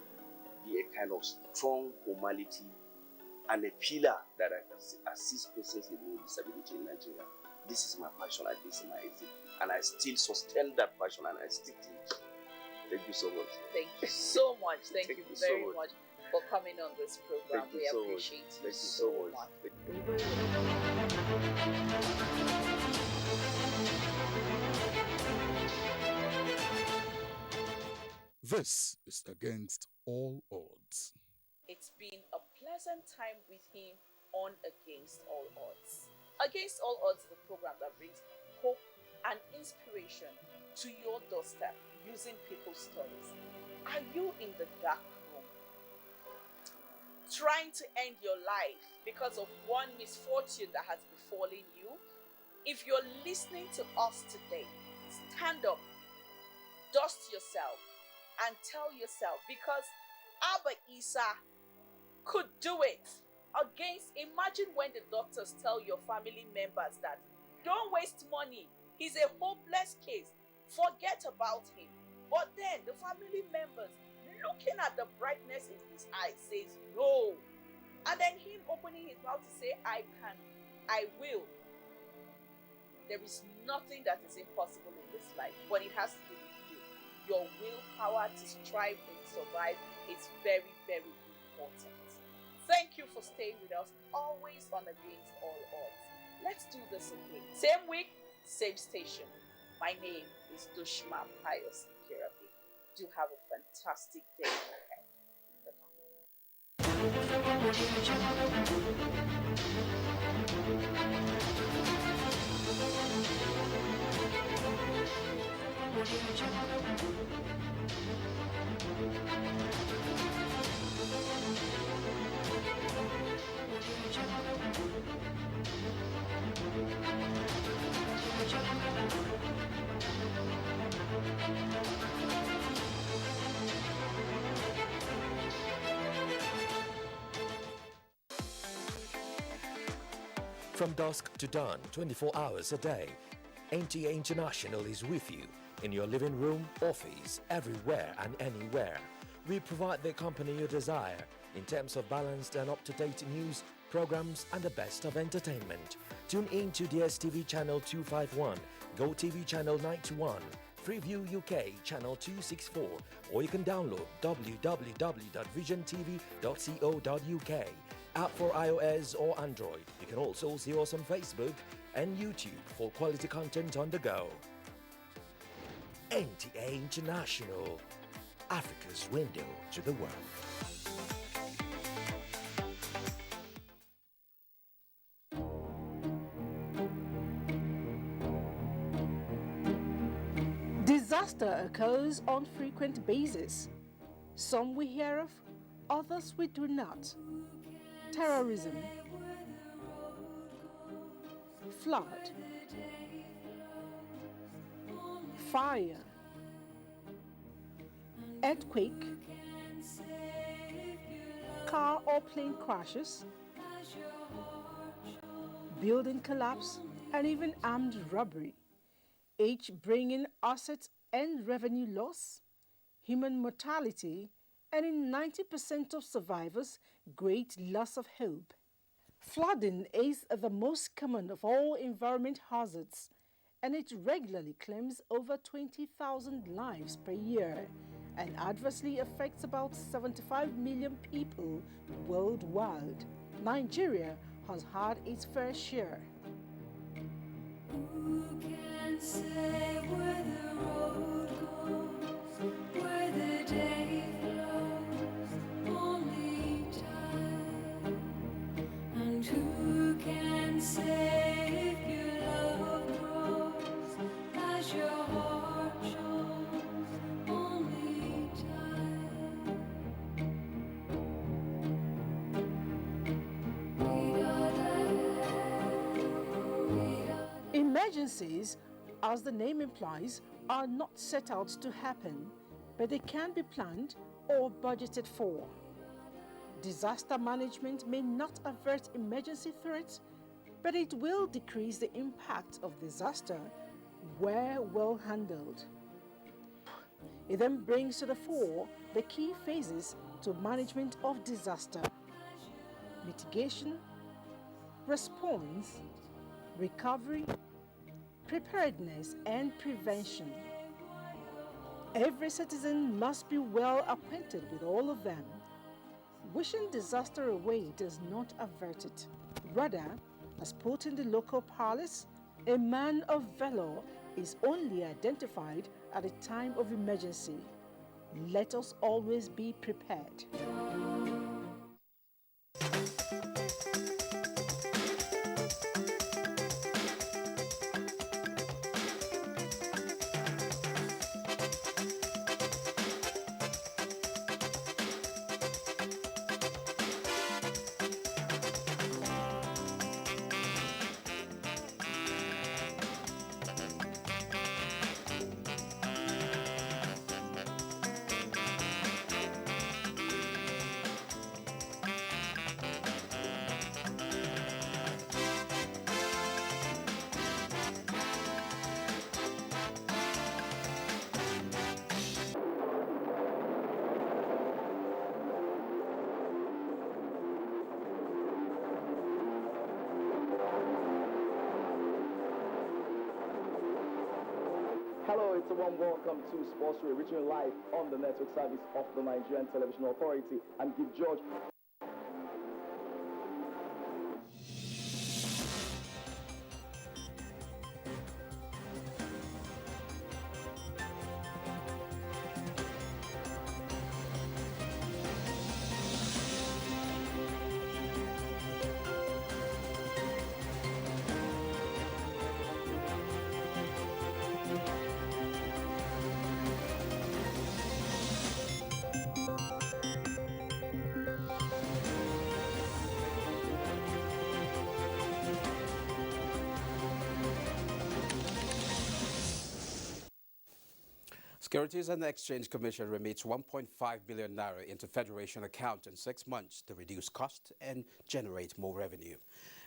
be a kind of strong humanity and a pillar that I can assist persons living with disability in Nigeria. This is my passion and this is my aim. And I still sustain that passion and I stick to it. Thank you so much. Thank you so much. Thank you very much for coming on this program. We appreciate you so much. This is Against All Odds. It's been a pleasant time with him on Against All Odds. Against All Odds is a program that brings hope and inspiration to your doorstep using people's stories. Are you in the dark room, trying to end your life because of one misfortune that has befallen you? If you're listening to us today, stand up, dust yourself, and tell yourself, because Abba Issa could do it. Imagine when the doctors tell your family members that don't waste money, he's a hopeless case, forget about him. But then the family members, looking at the brightness in his eyes, says no. And then him opening his mouth to say, I can, I will. There is nothing that is impossible in this life, but it has to do with you. Your willpower to strive and survive is very, very important. Thank you for staying with us, always on Against All Odds. Let's do this again. Same week, same station. My name is Dushma Pius Kirabi. Do have a fantastic day ahead. Bye. From dusk to dawn, 24 hours a day, NTA International is with you in your living room, office, everywhere and anywhere. We provide the company you desire in terms of balanced and up-to-date news, programs and the best of entertainment. Tune in to DSTV channel 251, GoTV channel 91, Freeview UK channel 264, or you can download www.visiontv.co.uk. App for iOS or Android. You can also see us on Facebook and YouTube for quality content on the go. NTA International, Africa's window to the world. Disaster occurs on frequent basis. Some we hear of, others we do not. Terrorism, flood, fire, earthquake, car or plane crashes, building collapse, and even armed robbery, each bringing assets and revenue loss, human mortality, and in 90% of survivors, great loss of hope. Flooding is the most common of all environment hazards, and it regularly claims over 20,000 lives per year and adversely affects about 75 million people worldwide. Nigeria has had its fair share. Who can say where the road goes, where the day flows, only time. And who can say if your love grows as your heart shows, only time. Emergencies, as the name implies, are not set out to happen, but they can be planned or budgeted for. Disaster management may not avert emergency threats, but it will decrease the impact of disaster where well handled. It then brings to the fore the key phases to management of disaster: mitigation, response, recovery, preparedness, and prevention. Every citizen must be well acquainted with all of them. Wishing disaster away does not avert it. Rather, as put in the local parlance, a man of valor is only identified at a time of emergency. Let us always be prepared. Hello, it's a warm welcome to Sports Ray, reaching you live on the network service of the Nigerian Television Authority. I'm Give George. Securities and Exchange Commission remits 1.5 billion naira into Federation account in 6 months to reduce costs and generate more revenue.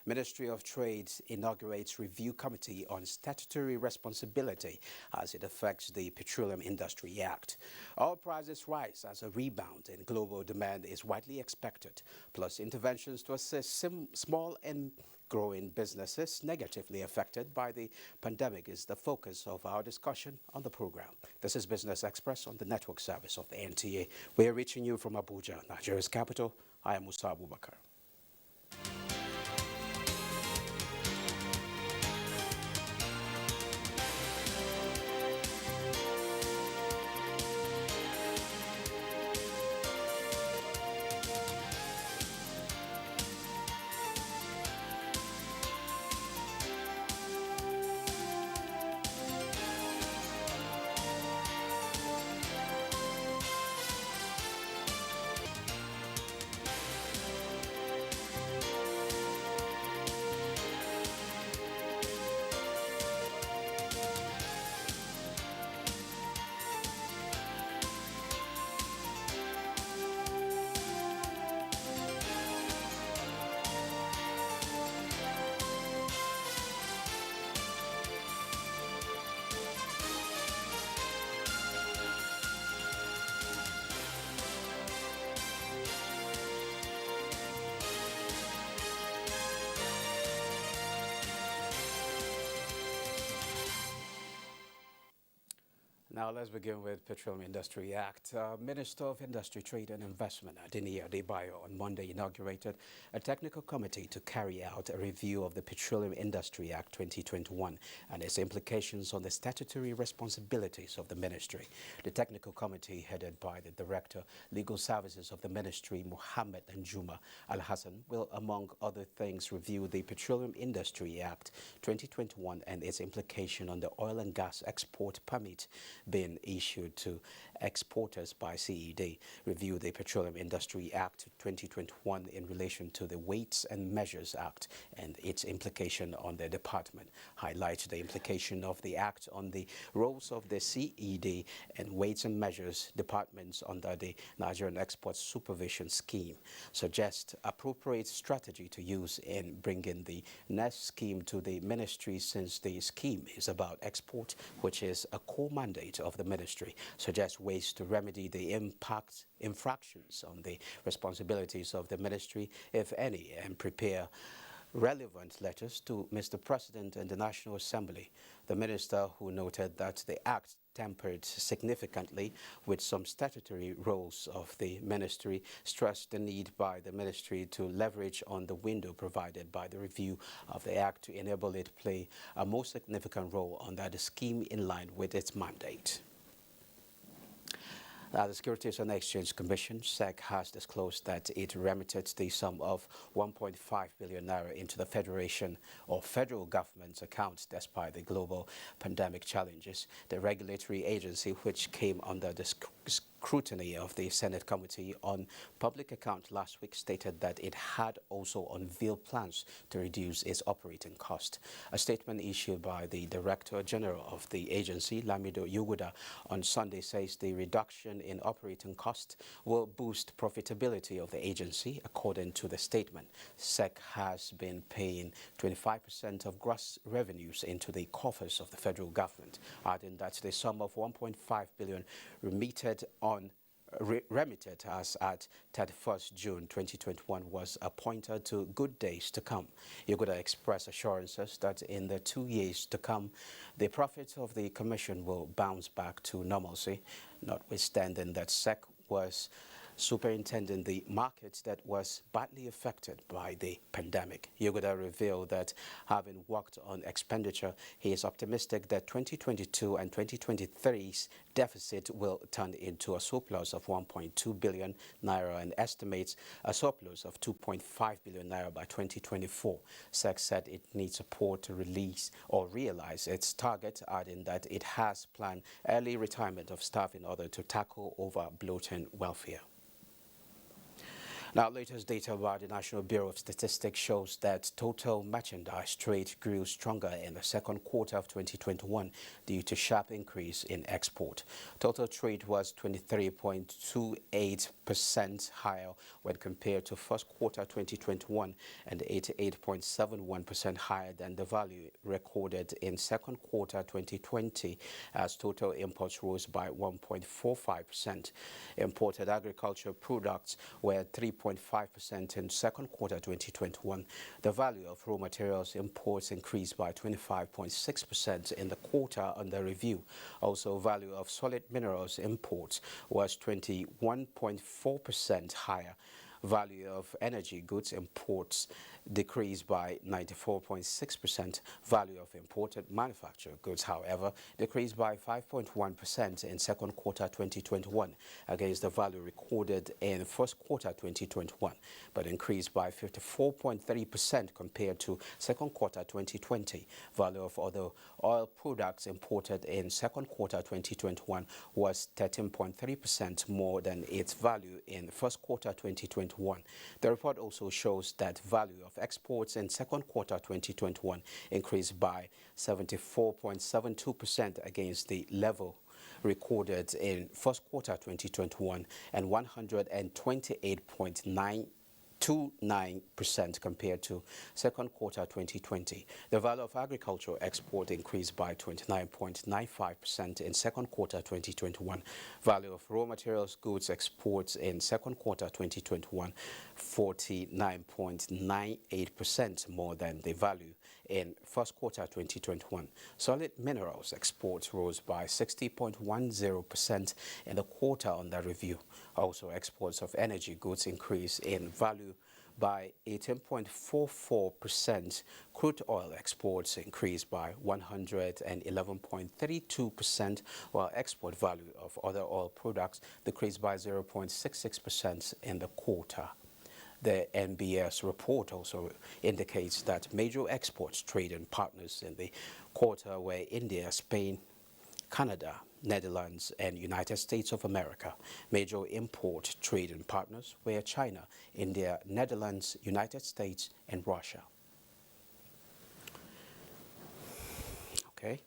Ministry of Trade inaugurates review committee on statutory responsibility as it affects the Petroleum Industry Act. Oil prices rise as a rebound in global demand is widely expected, plus interventions to assist small and growing businesses negatively affected by the pandemic is the focus of our discussion on the program. This is Business Express on the network service of the NTA. We are reaching you from Abuja, Nigeria's capital. I am Musa Abubakar. Now let's begin with Petroleum Industry Act. Minister of Industry, Trade and Investment, Guinea on Monday inaugurated a technical committee to carry out a review of the Petroleum Industry Act 2021 and its implications on the statutory responsibilities of the ministry. The technical committee, headed by the Director, Legal Services of the Ministry, Mohammed Njuma Al-Hassan, will, among other things, review the Petroleum Industry Act 2021 and its implication on the oil and gas export permit being issued to exporters by CED, review the Petroleum Industry Act 2021 in relation to the Weights and Measures Act and its implication on the department, highlight the implication of the Act on the roles of the CED and Weights and Measures departments under the Nigerian Export Supervision Scheme, suggest appropriate strategy to use in bringing the next scheme to the ministry, since the scheme is about export, which is a core mandate of the ministry, suggest ways to remedy the infractions on the responsibilities of the ministry, if any, and prepare relevant letters to Mr. President and the National Assembly. The minister, who noted that the act tempered significantly with some statutory roles of the ministry, stressed the need by the ministry to leverage on the window provided by the review of the act to enable it to play a more significant role under the scheme in line with its mandate. The Securities and Exchange Commission, SEC, has disclosed that it remitted the sum of 1.5 billion naira into the Federation or federal government's accounts despite the global pandemic challenges. The regulatory agency, which came under the scrutiny of the Senate Committee on Public Account last week, stated that it had also unveiled plans to reduce its operating cost. A statement issued by the Director General of the agency, Lamido Yuguda, on Sunday says the reduction in operating cost will boost profitability of the agency. According to the statement, SEC has been paying 25% of gross revenues into the coffers of the federal government, adding that the sum of 1.5 billion remitted as at 31st June 2021 was pointed to good days to come. Yuguda expressed assurances that in the 2 years to come, the profits of the Commission will bounce back to normalcy, notwithstanding that SEC was superintending the markets that was badly affected by the pandemic. Yuguda revealed that, having worked on expenditure, he is optimistic that 2022 and 2023's deficit will turn into a surplus of 1.2 billion naira and estimates a surplus of 2.5 billion naira by 2024. SEC said it needs support to release or realize its target, adding that it has planned early retirement of staff in order to tackle over bloating welfare. Now, latest data by the National Bureau of Statistics shows that total merchandise trade grew stronger in the second quarter of 2021 due to sharp increase in export. Total trade was 23.28% higher when compared to first quarter 2021 and 88.71% higher than the value recorded in second quarter 2020, as total imports rose by 1.45%. Imported agricultural products were 3.5% in second quarter 2021. The value of raw materials imports increased by 25.6% in the quarter under review. Also, value of solid minerals imports was 21.4% higher. Value of energy goods imports decreased by 94.6%. Value of imported manufactured goods, however, decreased by 5.1% in second quarter 2021 against the value recorded in first quarter 2021, but increased by 54.3% compared to second quarter 2020. Value of other oil products imported in second quarter 2021 was 13.3% more than its value in first quarter 2021. The report also shows that value of exports in second quarter 2021 increased by 74.72% against the level recorded in first quarter 2021 and 128.29% compared to second quarter 2020. The value of agricultural export increased by 29.95% in second quarter 2021. Value of raw materials goods exports in second quarter 2021, 49.98% more than the value in first quarter 2021. Solid minerals exports rose by 60.10% in the quarter under review. Also, exports of energy goods increased in value by 18.44%. Crude oil exports increased by 111.32%, while export value of other oil products decreased by 0.66% in the quarter. The NBS report also indicates that major exports trading partners in the quarter were India, Spain, Canada, Netherlands, and United States of America. Major import trading partners were China, India, Netherlands, United States, and Russia. Okay.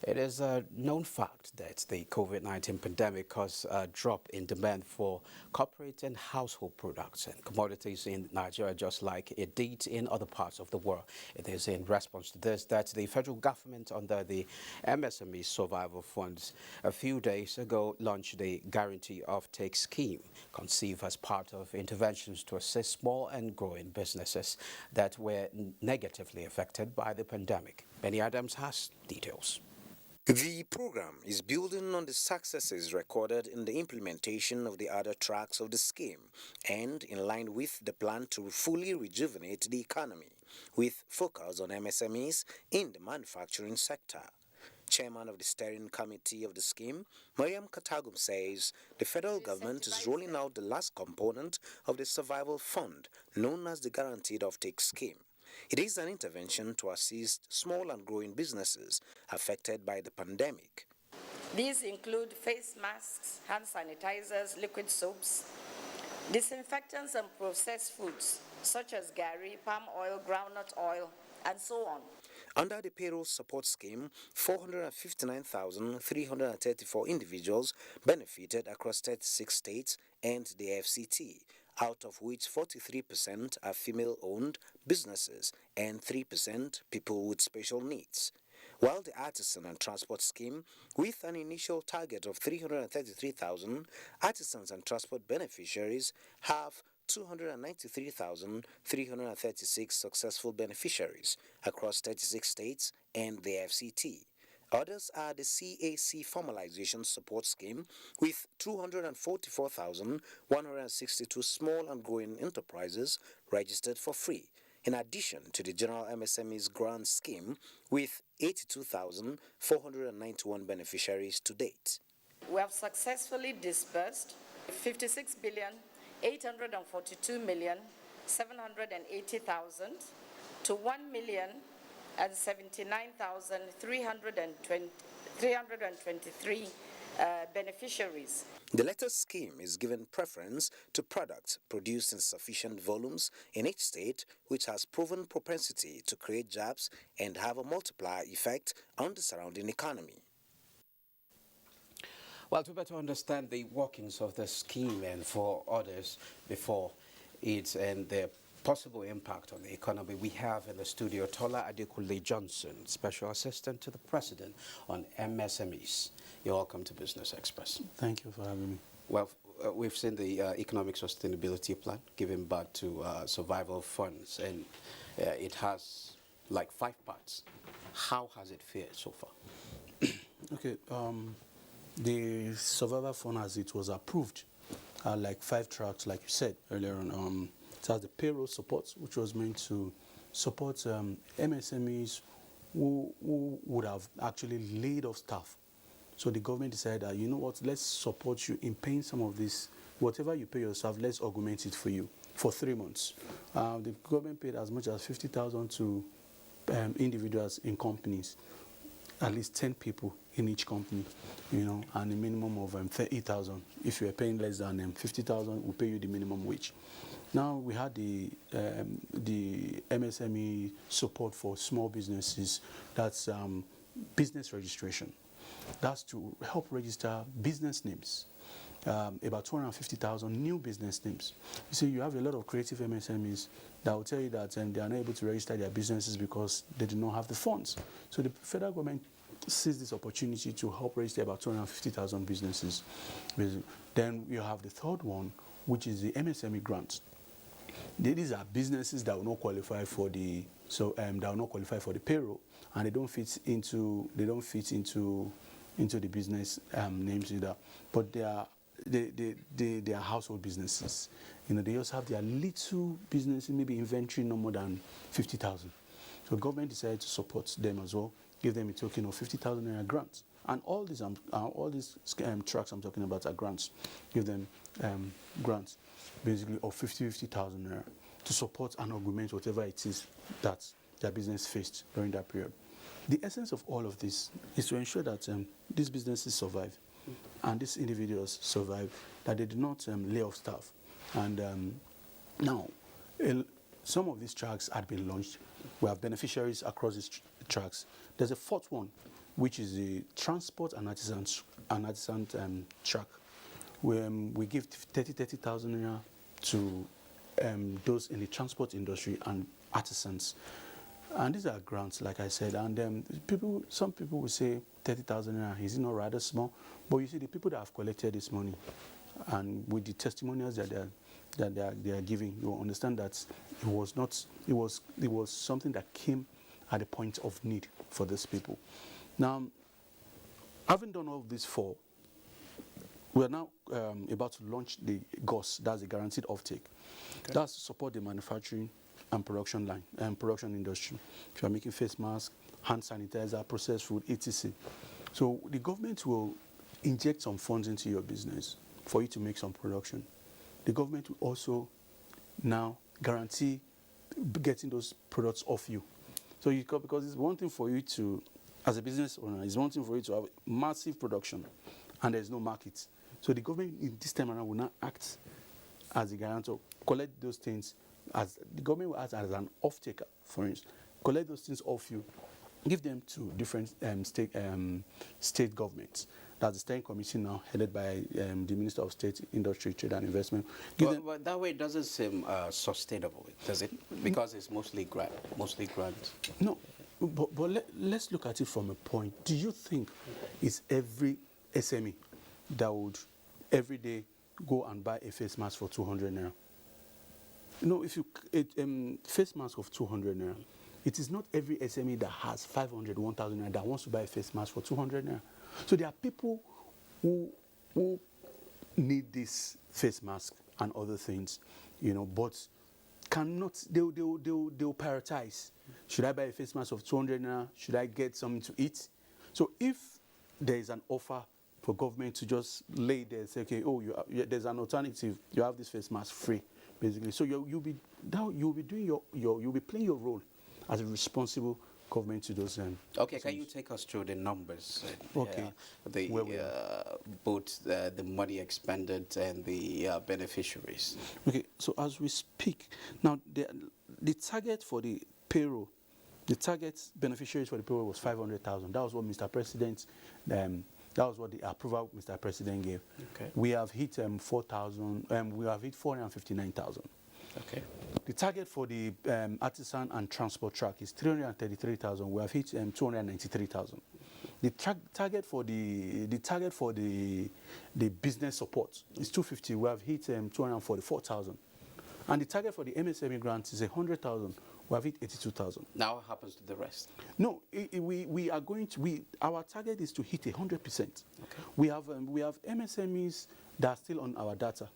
It is a known fact that the COVID-19 pandemic caused a drop in demand for corporate and household products and commodities in Nigeria, just like it did in other parts of the world. It is in response to this that the federal government, under the MSME Survival Funds, a few days ago launched the Guarantee Offtake Scheme, conceived as part of interventions to assist small and growing businesses that were negatively affected by the pandemic. Benny Adams has details. The program is building on the successes recorded in the implementation of the other tracks of the scheme and in line with the plan to fully rejuvenate the economy, with focus on MSMEs in the manufacturing sector. Chairman of the steering committee of the scheme, Mariam Katagum, says the federal government is rolling out the last component of the survival fund, known as the Guaranteed Offtake Scheme. It is an intervention to assist small and growing businesses affected by the pandemic. These include face masks, hand sanitizers, liquid soaps, disinfectants and processed foods such as gari, palm oil, groundnut oil, and so on. Under the payroll support scheme, 459,334 individuals benefited across 36 states and the FCT, out of which 43% are female-owned businesses and 3% people with special needs. While the Artisan and Transport Scheme, with an initial target of 333,000, artisans and transport beneficiaries have 293,336 successful beneficiaries across 36 states and the FCT. Others are the CAC Formalization Support Scheme, with 244,162 small and growing enterprises registered for free, in addition to the General MSMEs Grant Scheme, with 82,491 beneficiaries to date. We have successfully disbursed 56,842,780,000 to 1,079,323 beneficiaries. The latter scheme is giving preference to products produced in sufficient volumes in each state, which has proven propensity to create jobs and have a multiplier effect on the surrounding economy. Well, to better understand the workings of the scheme and for others before it and the possible impact on the economy, we have in the studio Tola Adekunle Johnson, Special Assistant to the President on MSMEs. You're welcome to Business Express. Thank you for having me. Well, we've seen the Economic Sustainability Plan giving back to survival funds, and it has like 5 parts. How has it fared so far? Okay, the survival fund, as it was approved, like 5 tracks, like you said earlier on. It has the payroll support, which was meant to support MSMEs who would have actually laid off staff. So the government decided that, you know what, let's support you in paying some of this. Whatever you pay yourself, let's augment it for you for 3 months. The government paid as much as 50,000 to individuals in companies, at least 10 people in each company, you know, and a minimum of 30,000. If you are paying less than 50,000, we'll pay you the minimum wage. Now we had the MSME support for small businesses. That's business registration. That's to help register business names. About 250,000 new business names. You see, you have a lot of creative MSMEs that will tell you that they are not able to register their businesses because they do not have the funds. So the federal government seized this opportunity to help register about 250,000 businesses. Then you have the third one, which is the MSME grant. These are businesses that will not qualify for the payroll, and they don't fit into the business names either. But they are household businesses. You know, they also have their little businesses, maybe inventory no more than 50,000. So the government decided to support them as well, give them a token of 50,000 naira grants. And all these tracks I'm talking about are grants. Give them grants, basically of 50,000 naira to support and augment whatever it is that their business faced during that period. The essence of all of this is to ensure that these businesses survive and these individuals survive, that they do not lay off staff. And now, some of these tracks had been launched. We have beneficiaries across these tracks. There's a fourth one, which is the transport and artisan track, where we give 30,000 naira to those in the transport industry and artisans. And these are grants, like I said, and some people will say 30,000 naira is not rather small, but you see the people that have collected this money, and with the testimonials that they are giving, you will understand that it was something that came at a point of need for these people. Now, having done all this for, we are now about to launch the GOS, that's the guaranteed offtake. Okay. That's to support the manufacturing and production line and production industry. If you are making face masks, hand sanitizer, processed food, etc. So the government will inject some funds into your business for you to make some production. The government will also now guarantee getting those products off you. So because it's one thing for you to, as a business owner, it's one thing for you to have massive production and there's no market. So the government in this time around will not act as a guarantor, collect those things, as the government will act as an off-taker, for instance, collect those things off you, give them to different state governments. That's the steering committee now, headed by the Minister of State, Industry, Trade and Investment. But that way it doesn't seem sustainable, does it? Because it's mostly grant. No, but let's look at it from a point. Do you think it's every SME that would every day go and buy a face mask for 200 naira? No, if you face mask of 200 naira, it is not every SME that has 500, 1,000 naira that wants to buy a face mask for 200 naira. So there are people who need this face mask and other things, you know, but cannot. They'll prioritize. Should I buy a face mask of 200 naira? Should I get something to eat? So if there is an offer for government to just lay there and say, okay, there's an alternative. You have this face mask free, basically. So you'll be playing your role as a responsible government to those. Okay, can you take us through the numbers? Okay. Both the money expended and the beneficiaries. Okay, so as we speak now, the target for the payroll, the target beneficiaries for the payroll was 500,000. That was what Mr. President, that was what the approval Mr. President gave. Okay. We have hit 4,000. We have hit 459,000. Okay. The target for the artisan and transport track is 333,000. We have hit 293,000. The target for the business support is 250. We have hit 244,000. And the target for the MSME grant is 100,000. We have hit 82,000. Now what happens to the rest? No, we are going to. Our target is to hit 100%. Okay. We have MSMEs that are still on our data.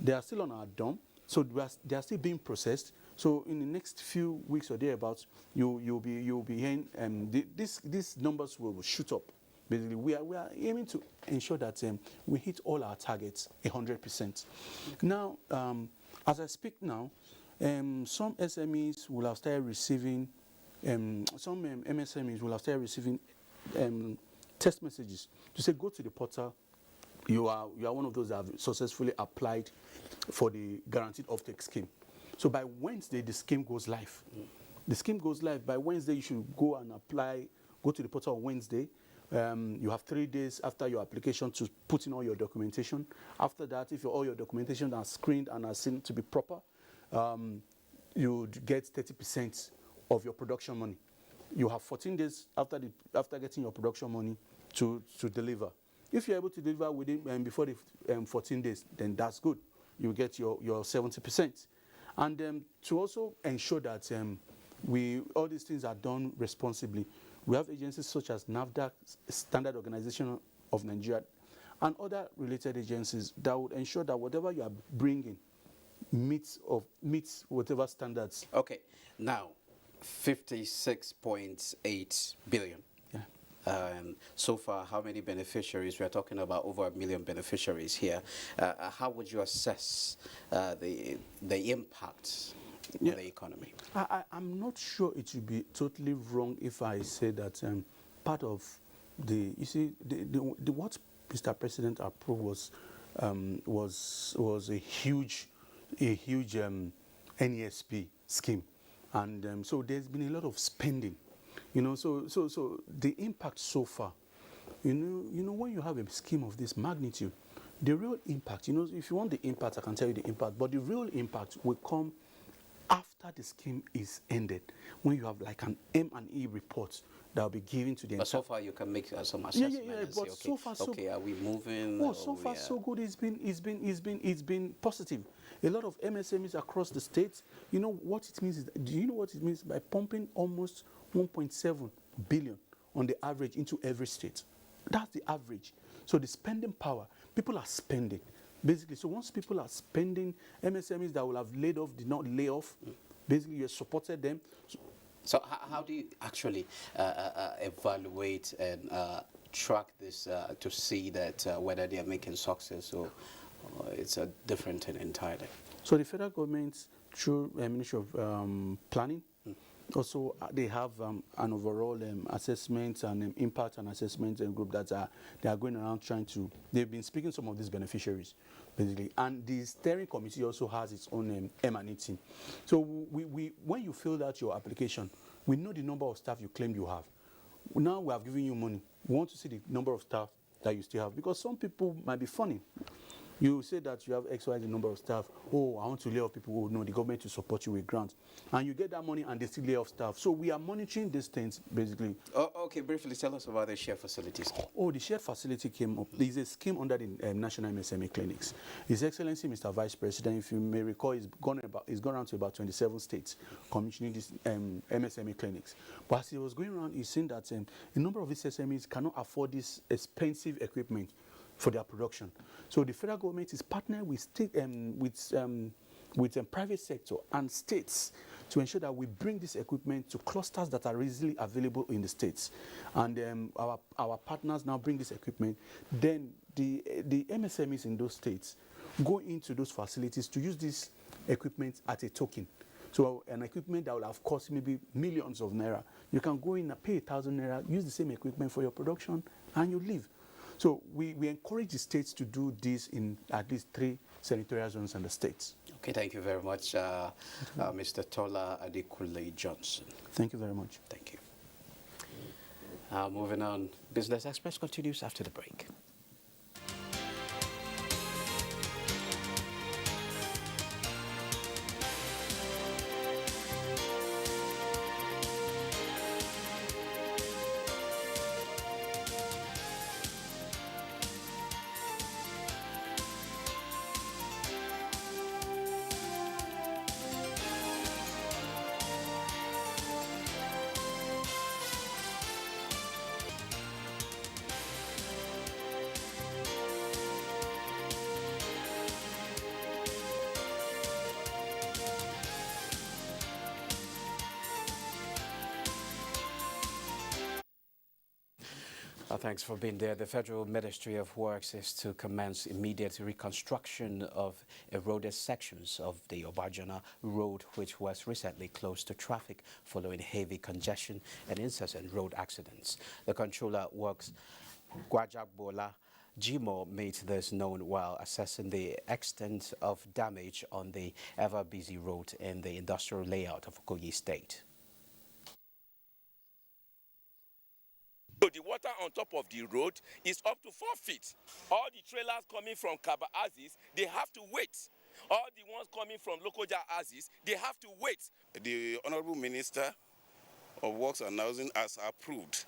They are still on our DOM. So they are still being processed. So in the next few weeks or thereabouts, you'll be hearing these numbers will shoot up. Basically, we are aiming to ensure that we hit all our targets 100%. Now, as I speak now, some SMEs will have started receiving MSMEs will have started receiving text messages to say go to the portal. You are one of those that have successfully applied for the guaranteed offtake scheme. So by Wednesday, the scheme goes live. The scheme goes live. By Wednesday, you should go and apply, go to the portal on Wednesday. You have 3 days after your application to put in all your documentation. After that, if all your documentation are screened and are seen to be proper, you get 30% of your production money. You have 14 days after getting your production money to deliver. If you're able to deliver within before the 14 days, then that's good. You get your 70%. And to also ensure that all these things are done responsibly, we have agencies such as NAFDAC, Standard Organization of Nigeria, and other related agencies that would ensure that whatever you are bringing meets whatever standards. Okay, now 56.8 billion. So far, how many beneficiaries? We are talking about over 1 million beneficiaries here. How would you assess the impact on the economy? I'm not sure it would be totally wrong if I say that part of the what Mr. President approved was a huge NESP scheme, and so there's been a lot of spending. So the impact so far, when you have a scheme of this magnitude, the real impact, if you want the impact, I can tell you the impact, but the real impact will come after the scheme is ended, when you have like an M&E report that will be given to the. But so far, you can make some assessment. And but say, so far, okay, are we moving? Oh, so far so good. It's been positive. A lot of MSMEs across the states. You know what it means? Do you know what it means by pumping almost 1.7 billion on the average into every state? That's the average. So the spending power, people are spending. Basically, so once people are spending, MSMEs that will have laid off did not lay off. Basically, you supported them. So how do you actually evaluate and track this to see that whether they are making success or it's a different thing entirely? So the federal government, through Ministry of Planning, also they have an overall assessment and impact and assessment group that they are going around trying to. They've been speaking to some of these beneficiaries, basically, and the steering committee also has its own M&E team. So we when you filled out your application, we know the number of staff you claim you have. Now we have given you money. We want to see the number of staff that you still have, because some people might be funny. You say that you have X, Y, the number of staff. Oh, I want to lay off people. Oh, no, the government to support you with grants. And you get that money and they still lay off staff. So we are monitoring these things, basically. Oh, okay, briefly tell us about the shared facilities. Oh, the shared facility came up. There is a scheme under the National MSME Clinics. His Excellency, Mr. Vice President, if you may recall, he's gone around to about 27 states commissioning these MSME clinics. But as he was going around, he's seen that a number of these SMEs cannot afford this expensive equipment for their production. So the federal government is partnering with private sector and states to ensure that we bring this equipment to clusters that are easily available in the states. And our partners now bring this equipment. Then the MSMEs in those states go into those facilities to use this equipment at a token. So an equipment that would have cost maybe millions of naira, you can go in and pay 1,000 naira, use the same equipment for your production, and you leave. So we encourage the states to do this in at least 3 senatorial zones in the states. Okay, thank you very much, Mr. Tola Adekunle Johnson. Thank you very much. Thank you. Moving on, Business Express continues after the break. Thanks for being there. The Federal Ministry of Works is to commence immediate reconstruction of eroded sections of the Abuja road, which was recently closed to traffic following heavy congestion and incessant road accidents. The Controller Works, Gwajagbola Jimo, made this known while assessing the extent of damage on the ever-busy road in the industrial layout of Kogi State. So the water on top of the road is up to 4 feet. All the trailers coming from Kaba Aziz, they have to wait. All the ones coming from Lokoja Aziz, they have to wait. The Honorable Minister of Works and Housing has approved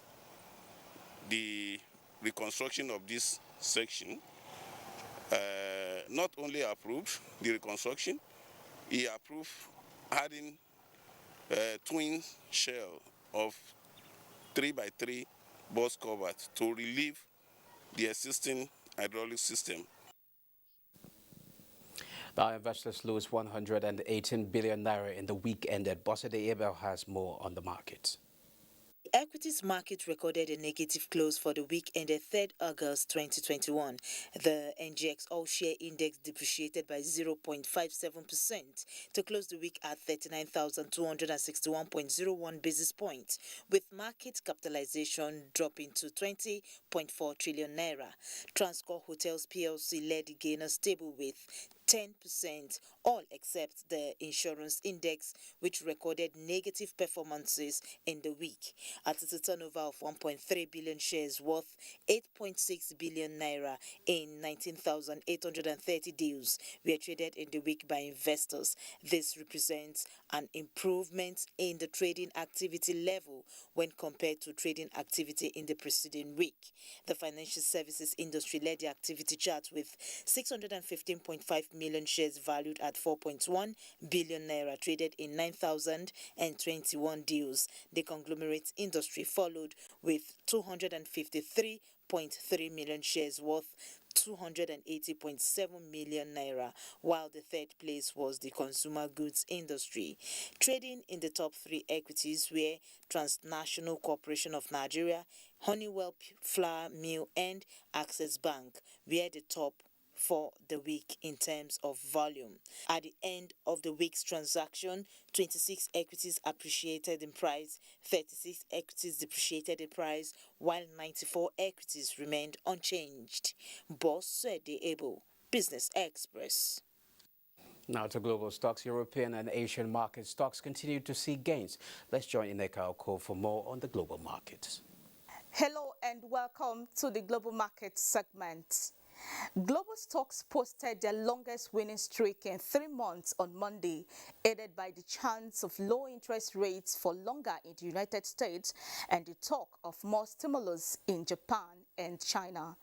the reconstruction of this section. Not only approved the reconstruction, he approved adding a twin shell of 3x3 bus covers to relieve the existing hydraulic system. Now, investors lose 118 billion naira in the week ended. Bosede Abel has more on the market. The equities market recorded a negative close for the week ended 3rd August 2021. The NGX All-Share Index depreciated by 0.57% to close the week at 39,261.01 basis points, with market capitalization dropping to 20.4 trillion naira. Transcorp Hotels PLC led the gainer stable with 10%, all except the insurance index, which recorded negative performances in the week. At a turnover of 1.3 billion shares worth 8.6 billion naira in 19,830 deals were traded in the week by investors. This represents an improvement in the trading activity level when compared to trading activity in the preceding week. The financial services industry led the activity chart with 615.5 million shares valued at 4.1 billion naira traded in 9,021 deals. The conglomerate industry followed with 253.3 million shares worth 280.7 million naira, while the third place was the consumer goods industry. Trading in the top 3 equities were Transnational Corporation of Nigeria, Honeywell Flour Mill and Access Bank, were the top for the week in terms of volume. At the end of the week's transaction, 26 equities appreciated in price, 36 equities depreciated in price, while 94 equities remained unchanged. Boss said the able Business Express. Now to global stocks. European and Asian market stocks continue to see gains. Let's join Ineka Oko for more on the global markets. Hello and welcome to the global market segment. Global stocks posted their longest winning streak in 3 months on Monday, aided by the chance of low interest rates for longer in the United States and the talk of more stimulus in Japan and China.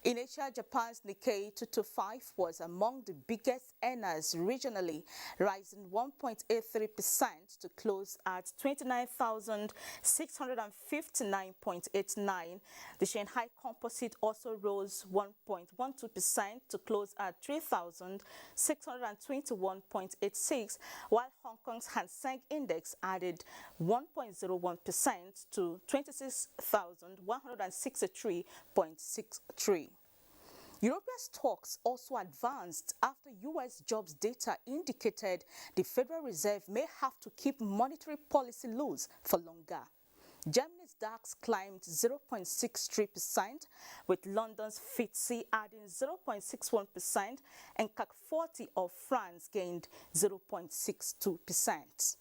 In Asia, Japan's Nikkei 225 was among the biggest earners regionally, rising 1.83% to close at 29,659.89. The Shanghai Composite also rose 1.12% to close at 3,621.86, while Hong Kong's Hang Seng Index added 1.01% to 26,163.63. European stocks also advanced after U.S. jobs data indicated the Federal Reserve may have to keep monetary policy loose for longer. Germany's DAX climbed 0.63%, with London's FTSE adding 0.61%, and CAC 40 of France gained 0.62%.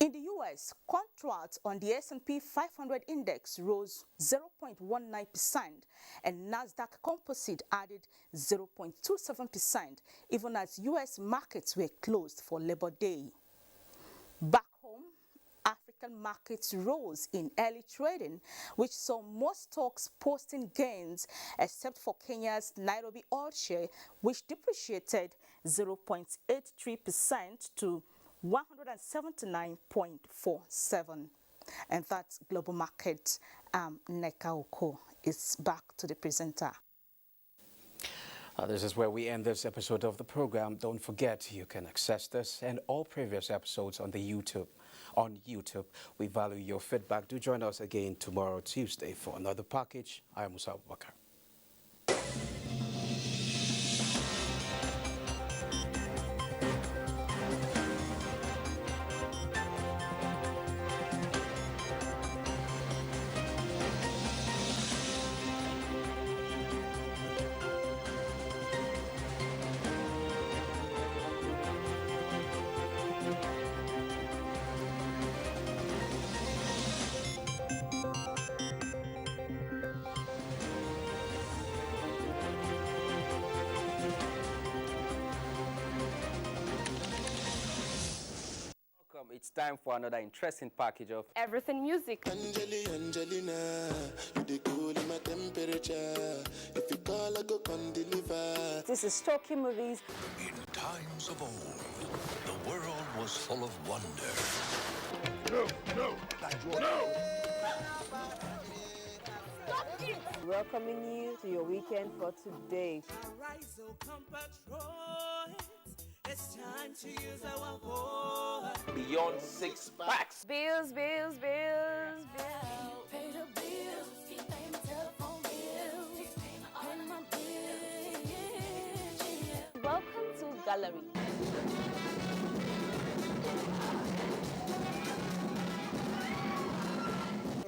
In the U.S., contracts on the S&P 500 index rose 0.19%, and Nasdaq Composite added 0.27%, even as U.S. markets were closed for Labor Day. Back home, African markets rose in early trading, which saw most stocks posting gains, except for Kenya's Nairobi oil share, which depreciated 0.83% to 179.47. And that's Global Market. Neka Oko is back to the presenter. This is where we end this episode of the program. Don't forget, you can access this and all previous episodes on YouTube. We value your feedback. Do join us again tomorrow, Tuesday, for another package. I am Musa Abubakar. It's time for another interesting package of Everything Music. Angelina, you the cool in my temperature. If you call, I go come deliver. This is Stocky Movies. In times of old, the world was full of wonder. No! Welcoming you to your weekend for today. Arise, O compatriots. It's time to use our voice. Beyond 6 packs. Bills. Pay the bills. Keep paying telephone bills. Pay my bills. Welcome to Gallery.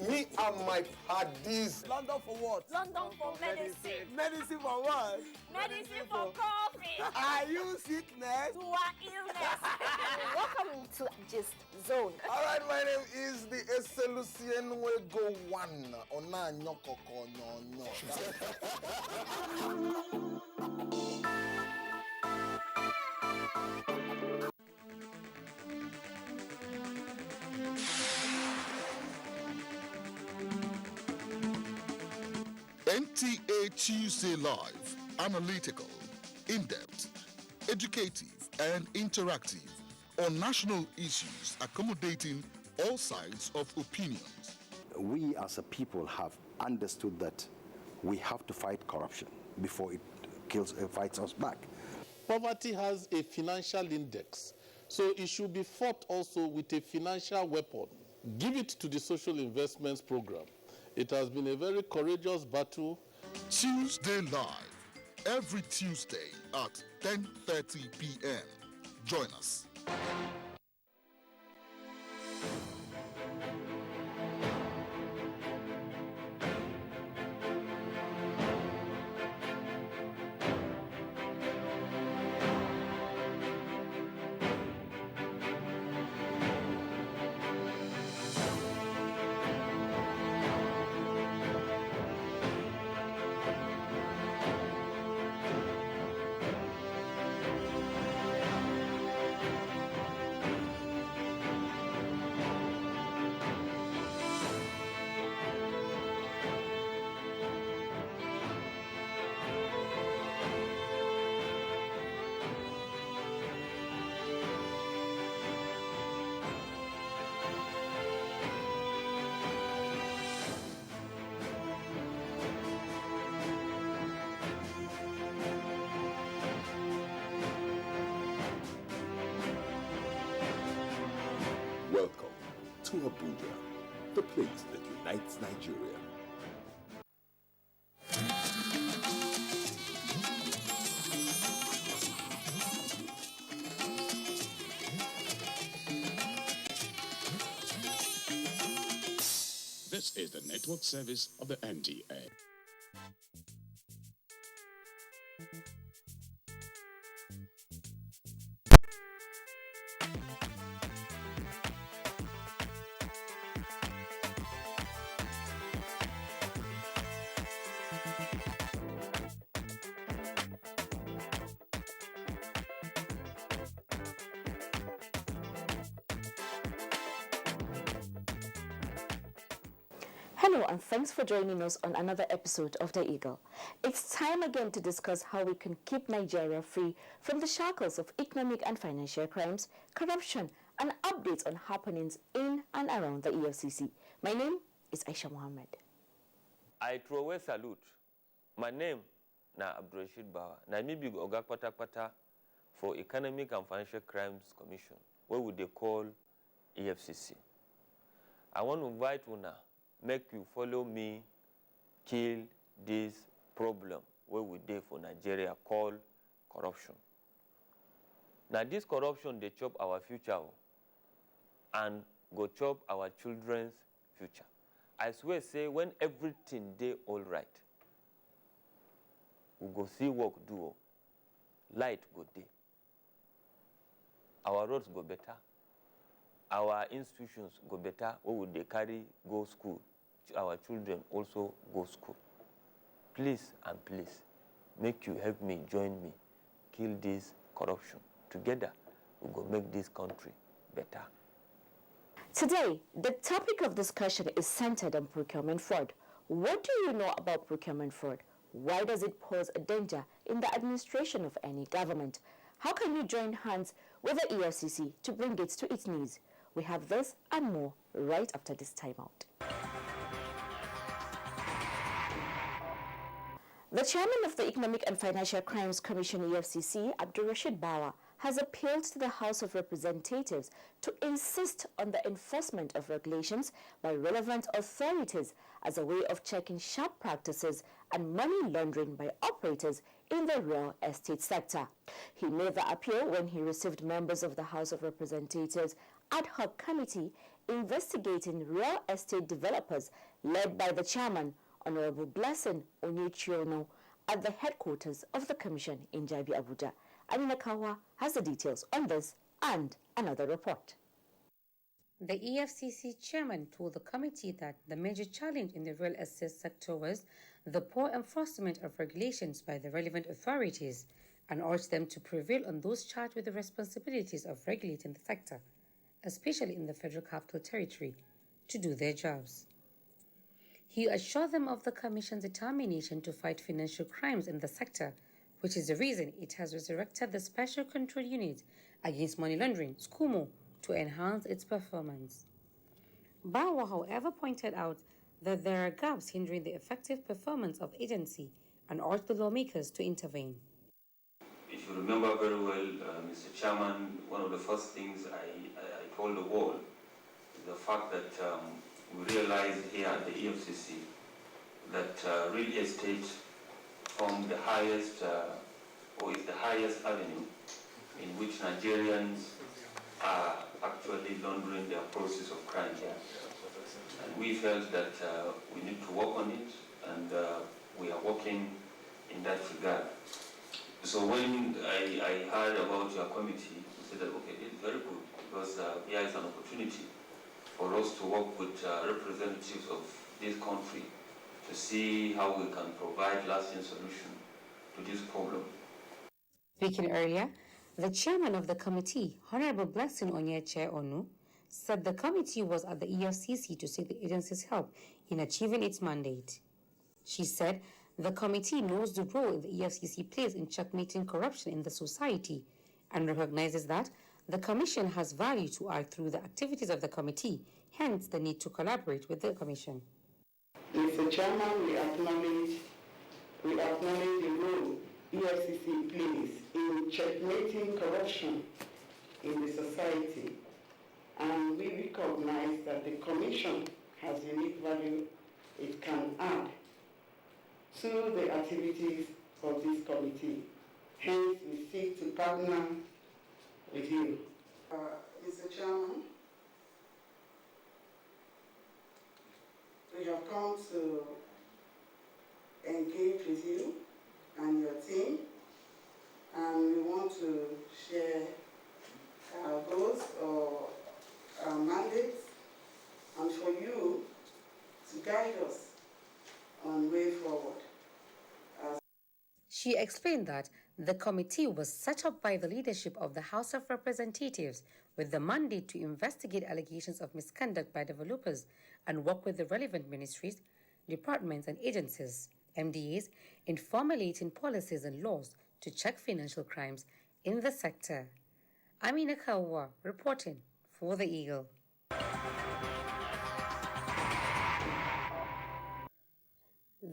Me and my paddies. London for what? London for medicine. Medicine for what? Medicine for coffee. Are you sickness? To our illness. Welcome to Gist Zone. All right, my name is the Eselucien Wego One. Ona nyokoko no. NTA Tuesday Live, analytical, in-depth, educative and interactive on national issues accommodating all sides of opinions. We as a people have understood that we have to fight corruption before it fights us back. Poverty has a financial index, so it should be fought also with a financial weapon. Give it to the social investments program. It has been a very courageous battle. Tuesday Live, every Tuesday at 10:30 p.m. Join us. Welcome to Abuja, the place that unites Nigeria. This is the network service of the NTA. Hello and thanks for joining us on another episode of The Eagle. It's time again to discuss how we can keep Nigeria free from the shackles of economic and financial crimes, corruption, and updates on happenings in and around the EFCC. My name is Aisha Mohammed. I throw a salute. My name na Abdurrashid Bawa. Na me big oga pata for Economic and Financial Crimes Commission, what would they call EFCC. I want to invite una make you follow me kill this problem where we dey for Nigeria called corruption. Now this corruption they chop our future and go chop our children's future. I swear say when everything dey all right, we go see work do, light go dey, our roads go better, our institutions go better, where would they carry go school, our children also go school. Please and please, make you help me, join me, kill this corruption. Together, we go make this country better. Today, the topic of discussion is centered on procurement fraud. What do you know about procurement fraud? Why does it pose a danger in the administration of any government? How can you join hands with the EFCC to bring it to its knees? We have this and more right after this timeout. The chairman of the Economic and Financial Crimes Commission, EFCC, Abdurrashid Bawa, has appealed to the House of Representatives to insist on the enforcement of regulations by relevant authorities as a way of checking sharp practices and money laundering by operators in the real estate sector. He made the appeal when he received members of the House of Representatives ad hoc committee investigating real estate developers led by the chairman, Honorable Blessing Onyechiono, at the headquarters of the commission in Jabi, Abuja. Anina Kawa has the details on this and another report. The EFCC chairman told the committee that the major challenge in the real estate sector was the poor enforcement of regulations by the relevant authorities and urged them to prevail on those charged with the responsibilities of regulating the sector, especially in the Federal Capital Territory, to do their jobs. He assured them of the Commission's determination to fight financial crimes in the sector, which is the reason it has resurrected the Special Control Unit against Money Laundering, SCUMO, to enhance its performance. Bawa, however, pointed out that there are gaps hindering the effective performance of agency and urged the lawmakers to intervene. If you remember very well, Mr. Chairman, one of the first things I told the world is the fact that we realized here at the EFCC that real estate formed the highest, or is the highest avenue in which Nigerians are actually laundering their process of crime here. And we felt that we need to work on it, and we are working in that regard. So when I heard about your committee, we said that, okay, it's very good, because here is an opportunity for us to work with representatives of this country to see how we can provide lasting solution to this problem. Speaking earlier, the chairman of the committee, Honorable Blessing Onyechiono, said the committee was at the EFCC to seek the agency's help in achieving its mandate. She said the committee knows the role the EFCC plays in checkmating corruption in the society and recognizes that the Commission has value to add through the activities of the committee, hence the need to collaborate with the Commission. Mr. Chairman, we acknowledge the role EFCC plays in checkmating corruption in the society, and we recognize that the Commission has unique value it can add to the activities of this committee. Hence, we seek to partner with you. Mr. Chairman, we we have come to engage with you and your team, and we want to share our goals or our mandates, and for you to guide us on way forward. She explained that the committee was set up by the leadership of the House of Representatives with the mandate to investigate allegations of misconduct by developers and work with the relevant ministries, departments and agencies, MDAs, in formulating policies and laws to check financial crimes in the sector. Amina Kawa reporting for The Eagle.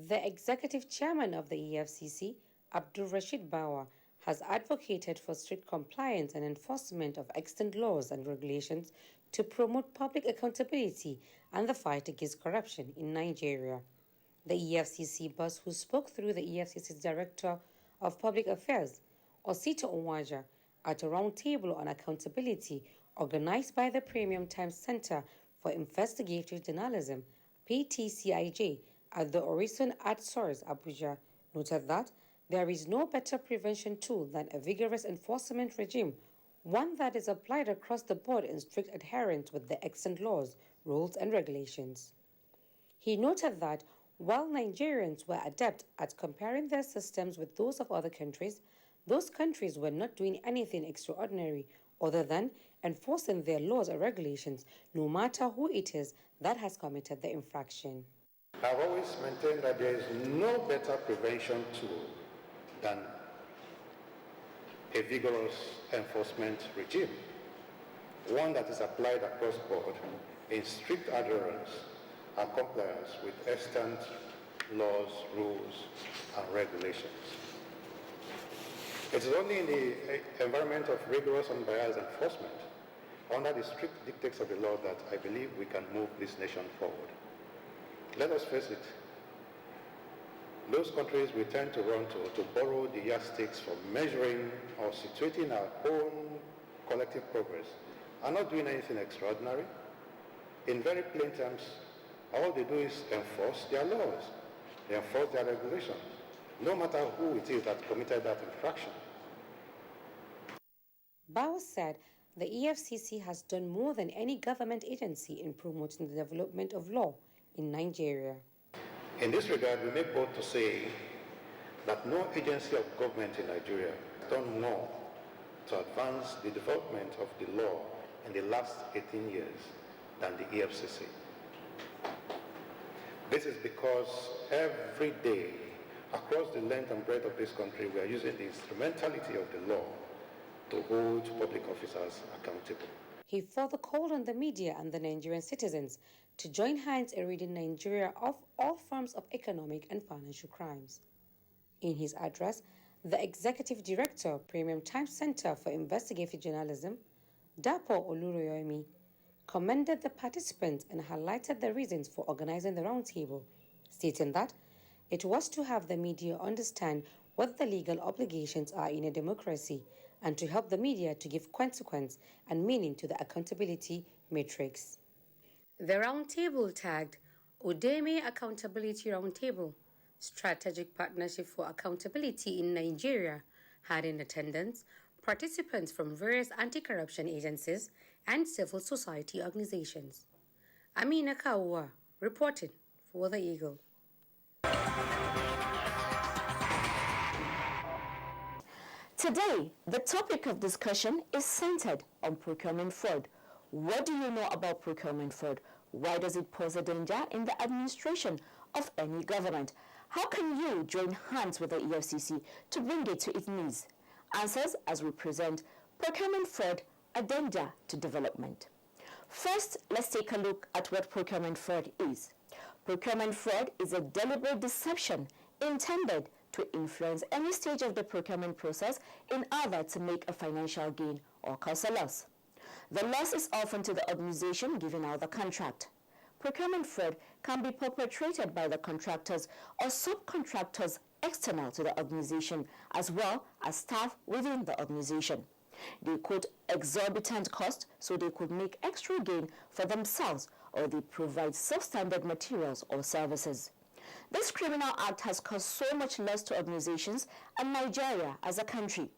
The executive chairman of the EFCC, Abdul Rashid Bawa, has advocated for strict compliance and enforcement of extant laws and regulations to promote public accountability and the fight against corruption in Nigeria. The EFCC boss, who spoke through the EFCC's Director of Public Affairs, Osita Onwaja, at a roundtable on accountability organized by the Premium Times Center for Investigative Journalism, PTCIJ, at the Orison Art Source, Abuja, noted that there is no better prevention tool than a vigorous enforcement regime, one that is applied across the board in strict adherence with the extant laws, rules, and regulations. He noted that while Nigerians were adept at comparing their systems with those of other countries, those countries were not doing anything extraordinary other than enforcing their laws or regulations, no matter who it is that has committed the infraction. I've always maintained that there is no better prevention tool than a vigorous enforcement regime, one that is applied across board in strict adherence and compliance with extant laws, rules, and regulations. It is only in the environment of rigorous and unbiased enforcement, under the strict dictates of the law, that I believe we can move this nation forward. Let us face it, those countries we tend to run to borrow the yardsticks for measuring or situating our own collective progress are not doing anything extraordinary. In very plain terms, all they do is enforce their laws, they enforce their regulations, no matter who it is that committed that infraction. Bao said the EFCC has done more than any government agency in promoting the development of law in Nigeria. In this regard, we make bold to say that no agency of government in Nigeria has done more to advance the development of the law in the last 18 years than the EFCC. This is because every day, across the length and breadth of this country, we are using the instrumentality of the law to hold public officers accountable. He further called on the media and the Nigerian citizens to join hands in ridding Nigeria of all forms of economic and financial crimes. In his address, the Executive Director, Premium Times Center for Investigative Journalism, Dapo Oluroyomi, commended the participants and highlighted the reasons for organizing the roundtable, stating that it was to have the media understand what the legal obligations are in a democracy and to help the media to give consequence and meaning to the accountability matrix. The roundtable, tagged Odeme Accountability Roundtable, Strategic Partnership for Accountability in Nigeria, had in attendance participants from various anti-corruption agencies and civil society organizations. Amina Kawa reported for The Eagle. Today, the topic of discussion is centered on procurement fraud. What do you know about procurement fraud? Why does it pose a danger in the administration of any government? How can you join hands with the EFCC to bring it to its knees? Answers as we present procurement fraud, a danger to development. First, let's take a look at what procurement fraud is. Procurement fraud is a deliberate deception intended to influence any stage of the procurement process in order to make a financial gain or cause a loss. The loss is often to the organization giving out the contract. Procurement fraud can be perpetrated by the contractors or subcontractors external to the organization, as well as staff within the organization. They quote exorbitant cost so they could make extra gain for themselves or they provide substandard materials or services. This criminal act has caused so much loss to organizations and Nigeria as a country.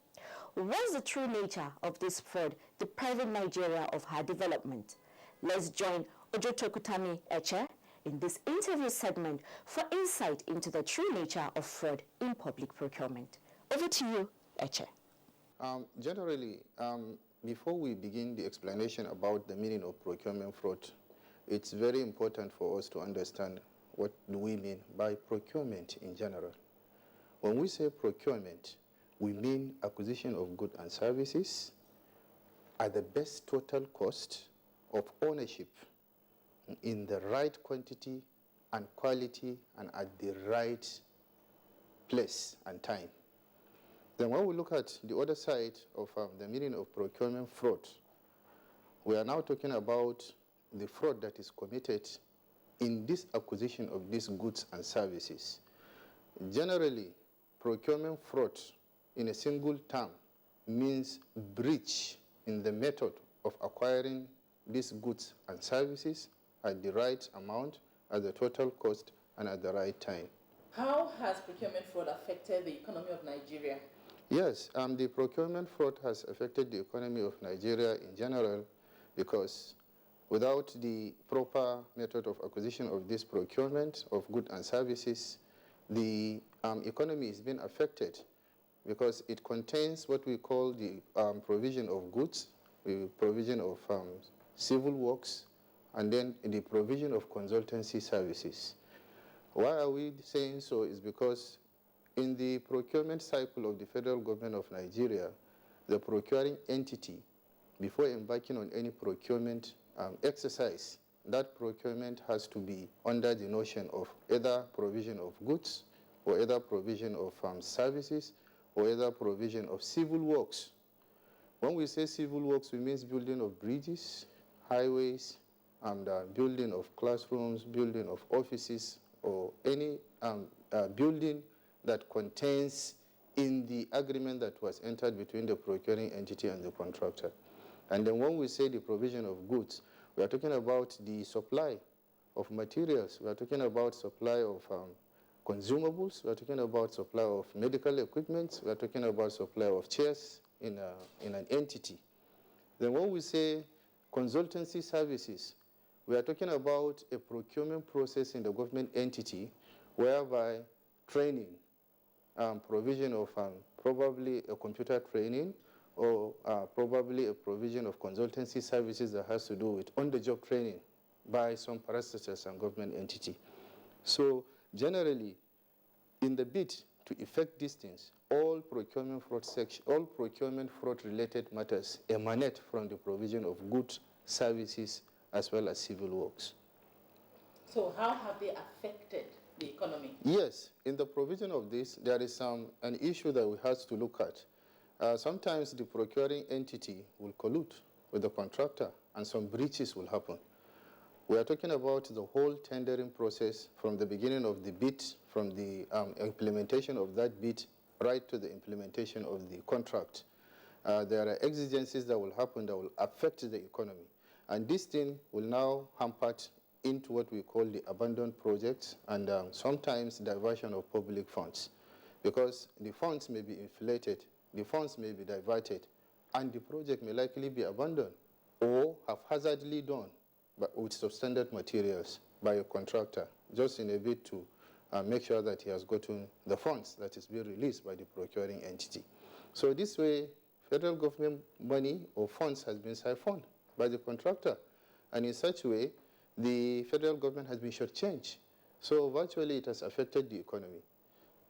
What's the true nature of this fraud depriving Nigeria of her development? Let's join Ojotokutami Eche in this interview segment for insight into the true nature of fraud in public procurement. Over to you, Eche. Generally, before we begin the explanation about the meaning of procurement fraud, it's very important for us to understand what do we mean by procurement in general. When we say procurement, we mean acquisition of goods and services at the best total cost of ownership in the right quantity and quality and at the right place and time. Then when we look at the other side of the meaning of procurement fraud, we are now talking about the fraud that is committed in this acquisition of these goods and services. Generally, procurement fraud in a single term means breach in the method of acquiring these goods and services at the right amount, at the total cost, and at the right time. How has procurement fraud affected the economy of Nigeria? Yes, the procurement fraud has affected the economy of Nigeria in general because without the proper method of acquisition of this procurement of goods and services, the economy is being affected because it contains what we call the provision of goods, the provision of civil works, and then the provision of consultancy services. Why are we saying so is because in the procurement cycle of the federal government of Nigeria, the procuring entity, before embarking on any procurement exercise, that procurement has to be under the notion of either provision of goods or either provision of services or either provision of civil works. When we say civil works, we mean building of bridges, highways, and building of classrooms, building of offices, or any building that contains in the agreement that was entered between the procuring entity and the contractor. And then when we say the provision of goods, we are talking about the supply of materials. We are talking about supply of consumables. We are talking about supply of medical equipment. We are talking about supply of chairs in an entity. Then when we say consultancy services, we are talking about a procurement process in the government entity whereby training, provision of probably a computer training or probably a provision of consultancy services that has to do with on-the-job training by some parastatals and government entity. So generally, in the bid to effect these things, all procurement fraud related matters emanate from the provision of goods, services, as well as civil works. So how have they affected the economy? Yes, in the provision of this, there is an issue that we have to look at. Sometimes the procuring entity will collude with the contractor and some breaches will happen. We are talking about the whole tendering process from the beginning of the bid, from the implementation of that bid, right to the implementation of the contract. There are exigencies that will happen that will affect the economy. And this thing will now hamper into what we call the abandoned projects and sometimes diversion of public funds, because the funds may be inflated, the funds may be diverted, and the project may likely be abandoned or haphazardly done but with substandard materials by a contractor, just in a bid to make sure that he has gotten the funds that is being released by the procuring entity. So this way, federal government money or funds has been siphoned by the contractor, and in such a way, the federal government has been shortchanged. So virtually it has affected the economy.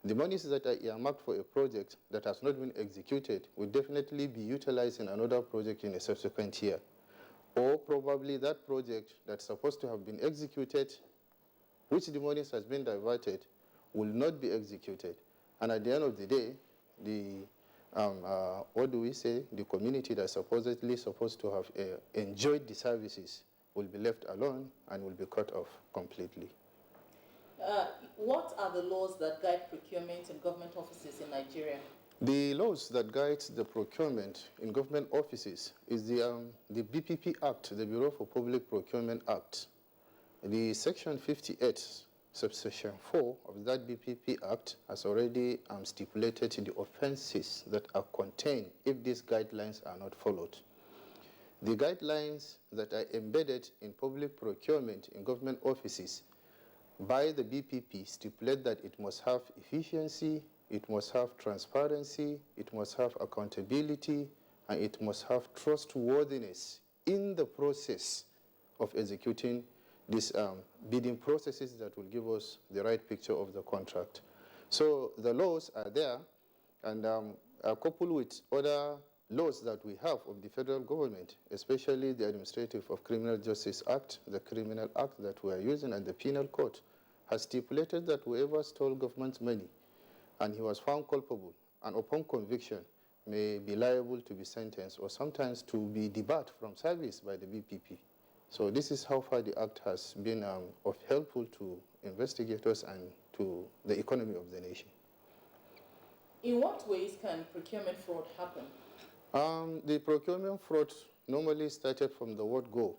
The monies that are earmarked for a project that has not been executed will definitely be utilized in another project in a subsequent year. Or probably that project that's supposed to have been executed, which the monies has been diverted, will not be executed. And at the end of the day, the what do we say? The community that's supposedly supposed to have enjoyed the services will be left alone and will be cut off completely. What are the laws that guide procurement in government offices in Nigeria? The laws that guide the procurement in government offices is the BPP Act, the Bureau for Public Procurement Act. The Section 58, subsection 4 of that BPP Act has already stipulated the offenses that are contained if these guidelines are not followed. The guidelines that are embedded in public procurement in government offices by the BPP stipulate that it must have efficiency, it must have transparency, it must have accountability, and it must have trustworthiness in the process of executing these bidding processes that will give us the right picture of the contract. So the laws are there, and are coupled with other laws that we have of the federal government, especially the Administrative of Criminal Justice Act, the Criminal Act that we are using, and the Penal Code, has stipulated that whoever stole government money and he was found culpable and upon conviction may be liable to be sentenced or sometimes to be debarred from service by the BPP. So this is how far the Act has been of helpful to investigators and to the economy of the nation. In what ways can procurement fraud happen? The procurement fraud normally started from the word go.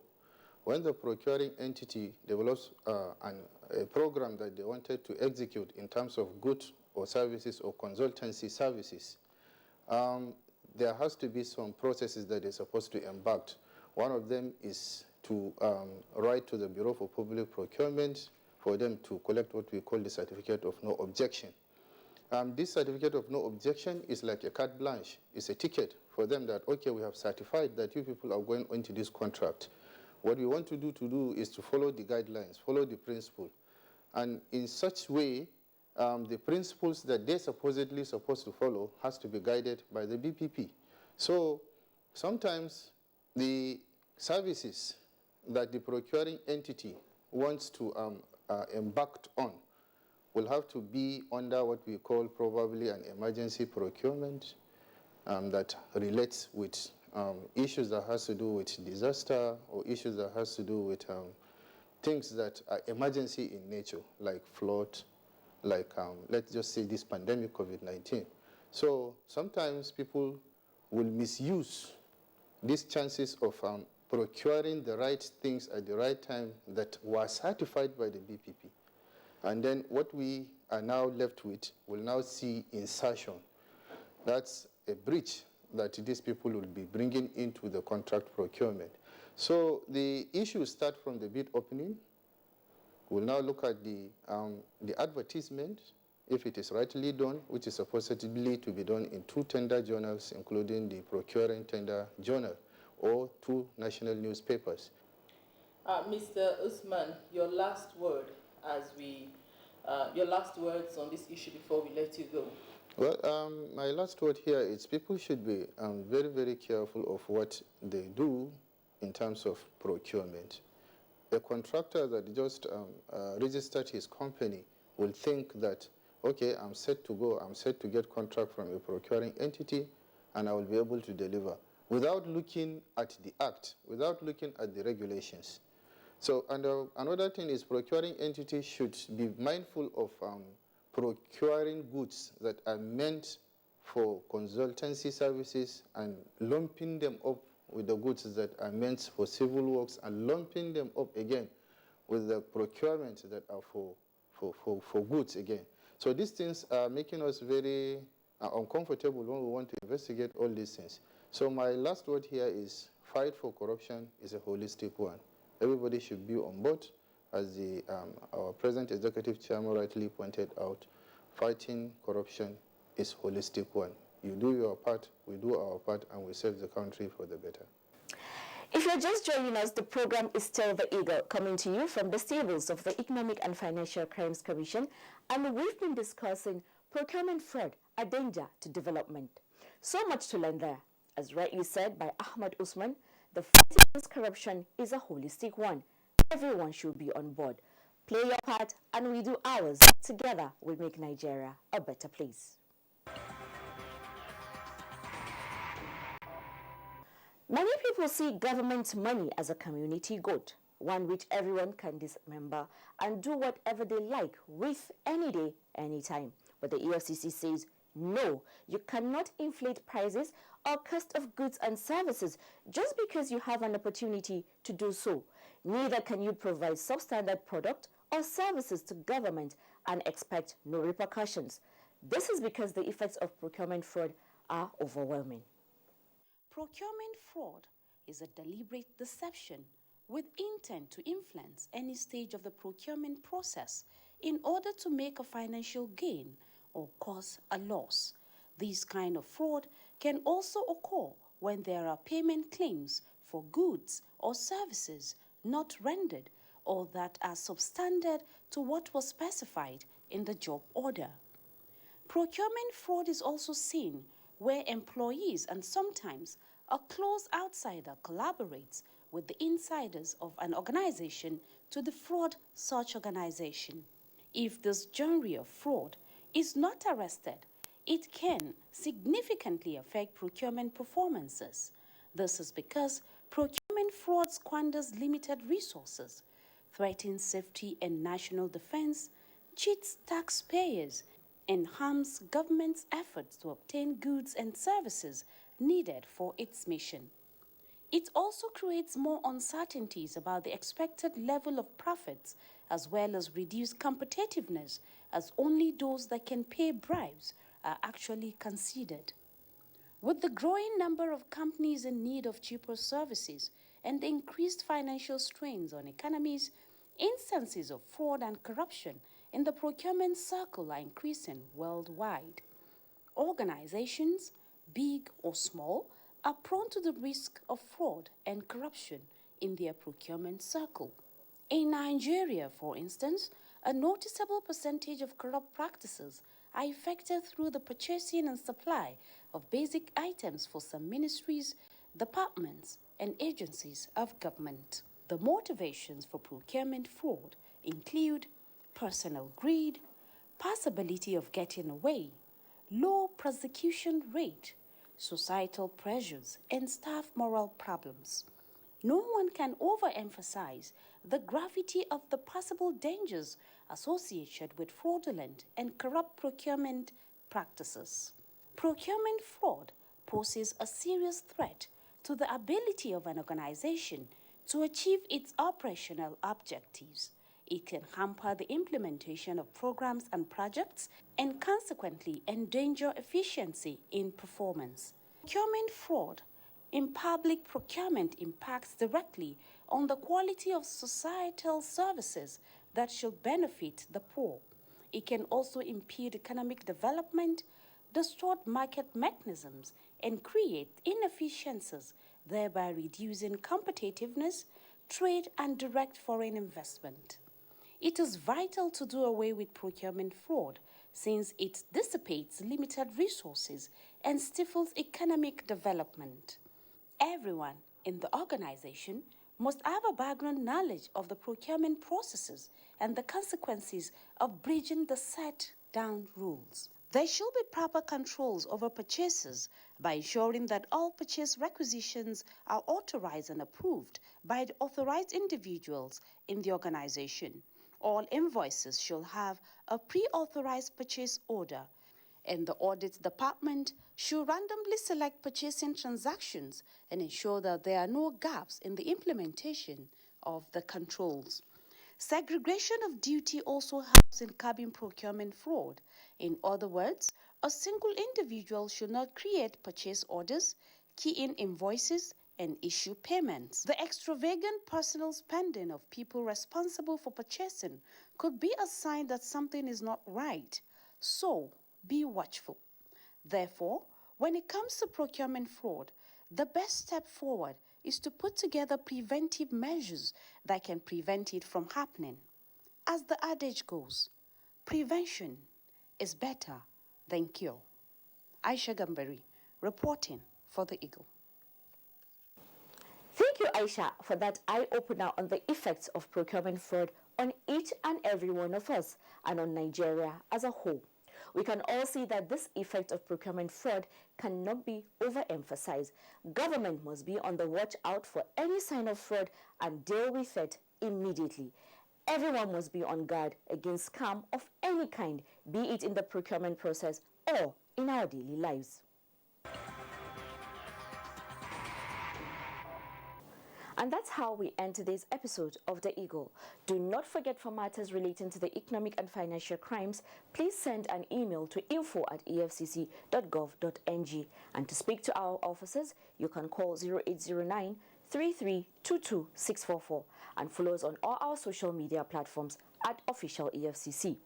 When the procuring entity develops a program that they wanted to execute in terms of goods or services or consultancy services, there has to be some processes that they're supposed to embark. One of them is to write to the Bureau for Public Procurement for them to collect what we call the Certificate of No Objection. This Certificate of No Objection is like a carte blanche. It's a ticket for them that, okay, we have certified that you people are going into this contract. What we want to do is to follow the guidelines, follow the principle. And in such way, the principles that they're supposedly supposed to follow has to be guided by the BPP. So sometimes the services that the procuring entity wants to embark on will have to be under what we call probably an emergency procurement that relates with issues that has to do with disaster or issues that has to do with things that are emergency in nature, like flood, like let's just say this pandemic, COVID-19. So sometimes people will misuse these chances of procuring the right things at the right time that were certified by the BPP. And then what we are now left with will now see insertion. That's a breach that these people will be bringing into the contract procurement. So the issues start from the bid opening. We'll now look at the advertisement, if it is rightly done, which is supposedly to be done in 2 tender journals, including the procuring tender journal, or 2 national newspapers. Mr. Usman, your last word your last words on this issue before we let you go. Well, my last word here is people should be very, very careful of what they do in terms of procurement. A contractor that just registered his company will think that, okay, I'm set to go, I'm set to get contract from a procuring entity, and I will be able to deliver, without looking at the act, without looking at the regulations. So, and another thing is procuring entities should be mindful of procuring goods that are meant for consultancy services and lumping them up with the goods that are meant for civil works and lumping them up again with the procurement that are for goods again. So these things are making us very uncomfortable when we want to investigate all these things. So my last word here is fight for corruption is a holistic one. Everybody should be on board, as our present executive chairman rightly pointed out. Fighting corruption is holistic one. You do your part, we do our part, and we serve the country for the better. If you're just joining us, the program is still The Eagle, coming to you from the stables of the Economic and Financial Crimes Commission, and we've been discussing procurement fraud, a danger to development. So much to learn there. As rightly said by Ahmad Usman, the fight against corruption is a holistic one. Everyone should be on board. Play your part and we do ours. Together, we'll make Nigeria a better place. Many people see government money as a community good, one which everyone can dismember and do whatever they like with any day, anytime. But the EFCC says, no, you cannot inflate prices or cost of goods and services just because you have an opportunity to do so. Neither can you provide substandard product or services to government and expect no repercussions. This is because the effects of procurement fraud are overwhelming. Procurement fraud is a deliberate deception with intent to influence any stage of the procurement process in order to make a financial gain or cause a loss. This kind of fraud can also occur when there are payment claims for goods or services not rendered or that are substandard to what was specified in the job order. Procurement fraud is also seen where employees and sometimes a close outsider collaborates with the insiders of an organization to defraud such organization. If this genre of fraud is not arrested, it can significantly affect procurement performances. This is because procurement fraud squanders limited resources, threatens safety and national defense, cheats taxpayers, and harms government's efforts to obtain goods and services needed for its mission. It also creates more uncertainties about the expected level of profits as well as reduced competitiveness, as only those that can pay bribes are actually considered. With the growing number of companies in need of cheaper services and the increased financial strains on economies, instances of fraud and corruption in the procurement circle are increasing worldwide. Organizations, big or small, are prone to the risk of fraud and corruption in their procurement circle. In Nigeria, for instance, a noticeable percentage of corrupt practices are effected through the purchasing and supply of basic items for some ministries, departments, and agencies of government. The motivations for procurement fraud include personal greed, possibility of getting away, low prosecution rate, societal pressures, and staff moral problems. No one can overemphasize the gravity of the possible dangers associated with fraudulent and corrupt procurement practices. Procurement fraud poses a serious threat to the ability of an organization to achieve its operational objectives. It can hamper the implementation of programs and projects and consequently endanger efficiency in performance. Procurement fraud in public procurement impacts directly on the quality of societal services that should benefit the poor. It can also impede economic development, distort market mechanisms, and create inefficiencies, thereby reducing competitiveness, trade, and direct foreign investment. It is vital to do away with procurement fraud since it dissipates limited resources and stifles economic development. Everyone in the organization must have a background knowledge of the procurement processes and the consequences of breaching the set down rules. There should be proper controls over purchases by ensuring that all purchase requisitions are authorized and approved by the authorized individuals in the organization. All invoices should have a pre-authorized purchase order, and the audit department should randomly select purchasing transactions and ensure that there are no gaps in the implementation of the controls. Segregation of duty also helps in curbing procurement fraud. In other words, a single individual should not create purchase orders, key in invoices, and issue payments. The extravagant personal spending of people responsible for purchasing could be a sign that something is not right. So, be watchful. Therefore, when it comes to procurement fraud, the best step forward is to put together preventive measures that can prevent it from happening. As the adage goes, prevention is better than cure. Aisha Gambari, reporting for The Eagle. Thank you, Aisha, for that eye-opener on the effects of procurement fraud on each and every one of us and on Nigeria as a whole. We can all see that this effect of procurement fraud cannot be overemphasized. Government must be on the watch out for any sign of fraud and deal with it immediately. Everyone must be on guard against scam of any kind, be it in the procurement process or in our daily lives. And that's how we end today's episode of The Eagle. Do not forget, for matters relating to the economic and financial crimes, please send an email to info@efcc.gov.ng. And to speak to our officers, you can call 0809 3322 644 and follow us on all our social media platforms at Official EFCC.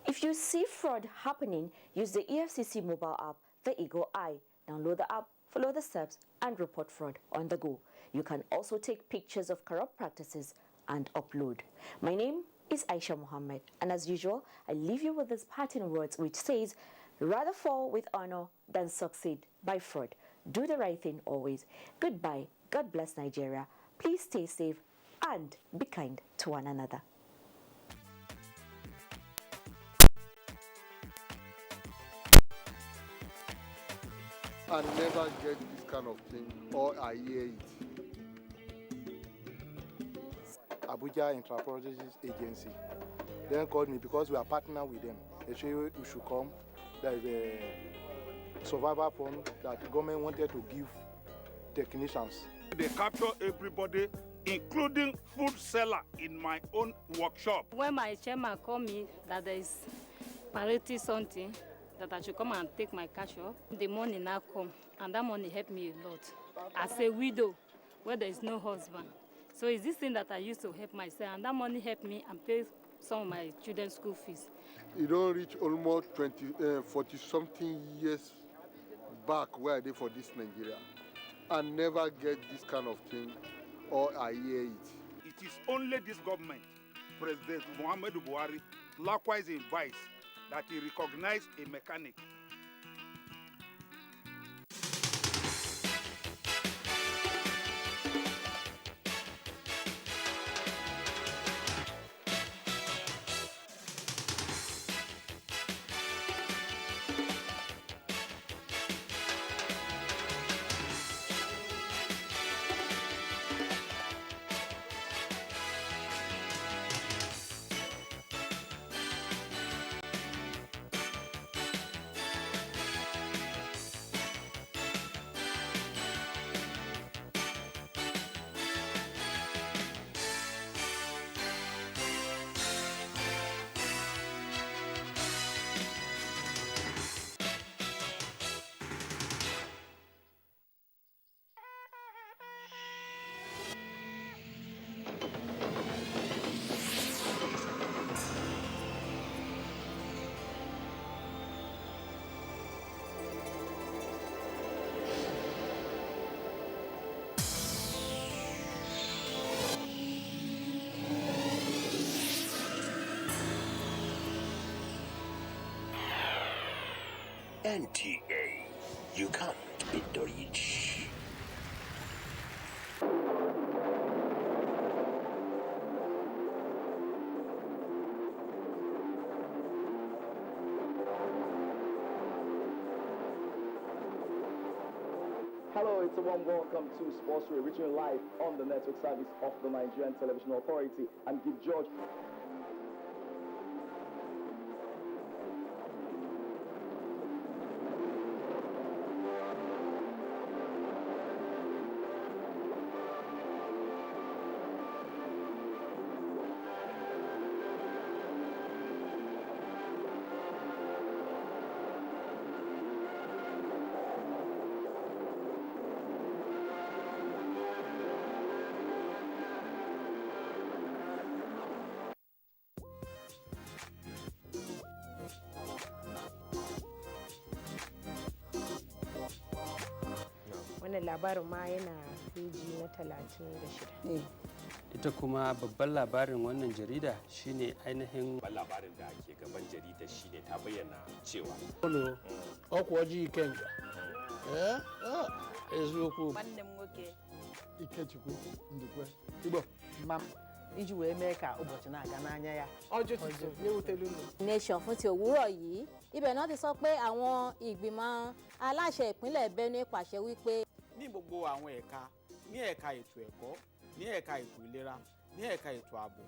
If you see fraud happening, use the EFCC mobile app, The Eagle Eye. Download the app, follow the steps, and report fraud on the go. You can also take pictures of corrupt practices and upload. My name is Aisha Mohammed, and as usual, I leave you with these parting words which says, rather fall with honor than succeed by fraud. Do the right thing always. Goodbye. God bless Nigeria. Please stay safe and be kind to one another. I never get this kind of thing, or I hear it. Abuja Intra-Produce Agency then called me because we are partner with them. They say we should come. There is a survivor fund that the government wanted to give technicians. They capture everybody, including food seller in my own workshop. When my chairman called me that there is palliative something, that I should come and take my cash off, the money now come, and that money helped me a lot. As a widow, where there is no husband. So it's this thing that I used to help myself, and that money helped me and pay some of my children's school fees. You don't reach almost 40-something years back where I did for this Nigeria. I never get this kind of thing, or I hear it. It is only this government, President Muhammadu Buhari, likewise invites that he recognize a mechanic. NTA, you can't beat the rich. Hello, it's a warm welcome to Sports Ray, reaching live on the network service of the Nigerian Television Authority. I'm Give George. wannan labarin ma yana peji na 36. Ita kuma babban labarin wannan jarida shine ainihin labarin da ke gaban jarida shine ta bayyana cewa Ono ọkwa ji Ikenga. Eziokwu. Nwanne m nwoke Ikechukwu Ndukwe. Igbo. mam iji wee mee ka ụbọchị na-aga n'anya ya. Ọjọ́ tuntun léwútẹ́lú nù. Nation fún ti òwúrọ̀ yìí ibẹ̀ náà ti sọ pé àwọn ìgbìmọ̀ aláṣẹ ìpínlẹ̀ Benue pàṣẹ wípé. Ní gbogbo àwọn ẹ̀ka, ní ẹ̀ka ètò ẹ̀kọ́, ní ẹ̀ka ètò ìlera, ní ẹ̀ka ètò ààbò.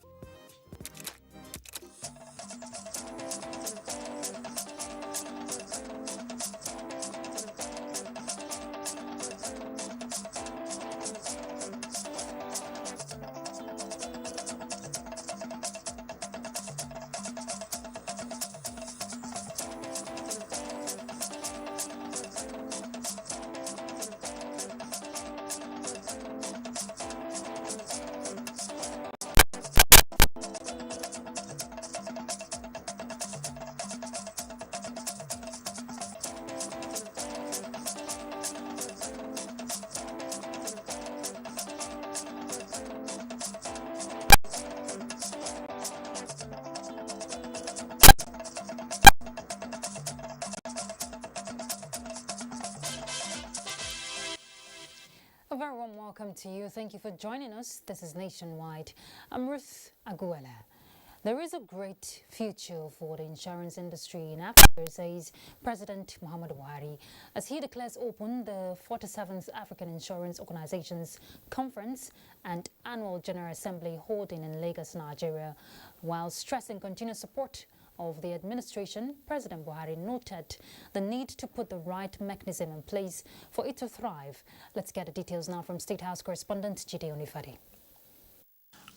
to you. Thank you for joining us. This is Nationwide. I'm Ruth Aguela. There is a great future for the insurance industry in Africa, says President Muhammadu Buhari, as he declares open the 47th African Insurance Organizations Conference and Annual General Assembly holding in Lagos, Nigeria. While stressing continued support of the administration, President Buhari noted the need to put the right mechanism in place for it to thrive. Let's get the details now from State House correspondent Jide Onifade.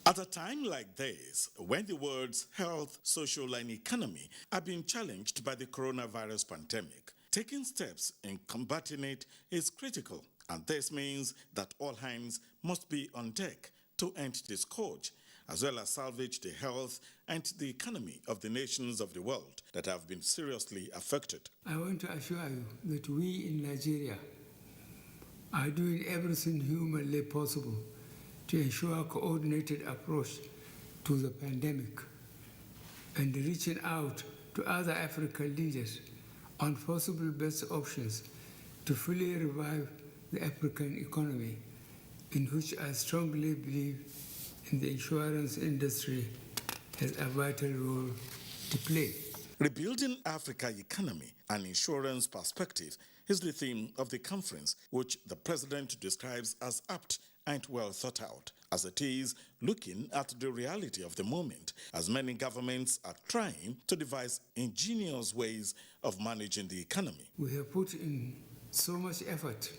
At a time like this, when the world's health, social and economy are being challenged by the coronavirus pandemic, taking steps in combating it is critical. And this means that all hands must be on deck to end this scourge, as well as salvage the health and the economy of the nations of the world that have been seriously affected. I want to assure you that we in Nigeria are doing everything humanly possible to ensure a coordinated approach to the pandemic and reaching out to other African leaders on possible best options to fully revive the African economy, in which I strongly believe in the insurance industry has a vital role to play. Rebuilding Africa's economy and insurance perspective is the theme of the conference, which the president describes as apt and well thought out, as it is looking at the reality of the moment, as many governments are trying to devise ingenious ways of managing the economy. We have put in so much effort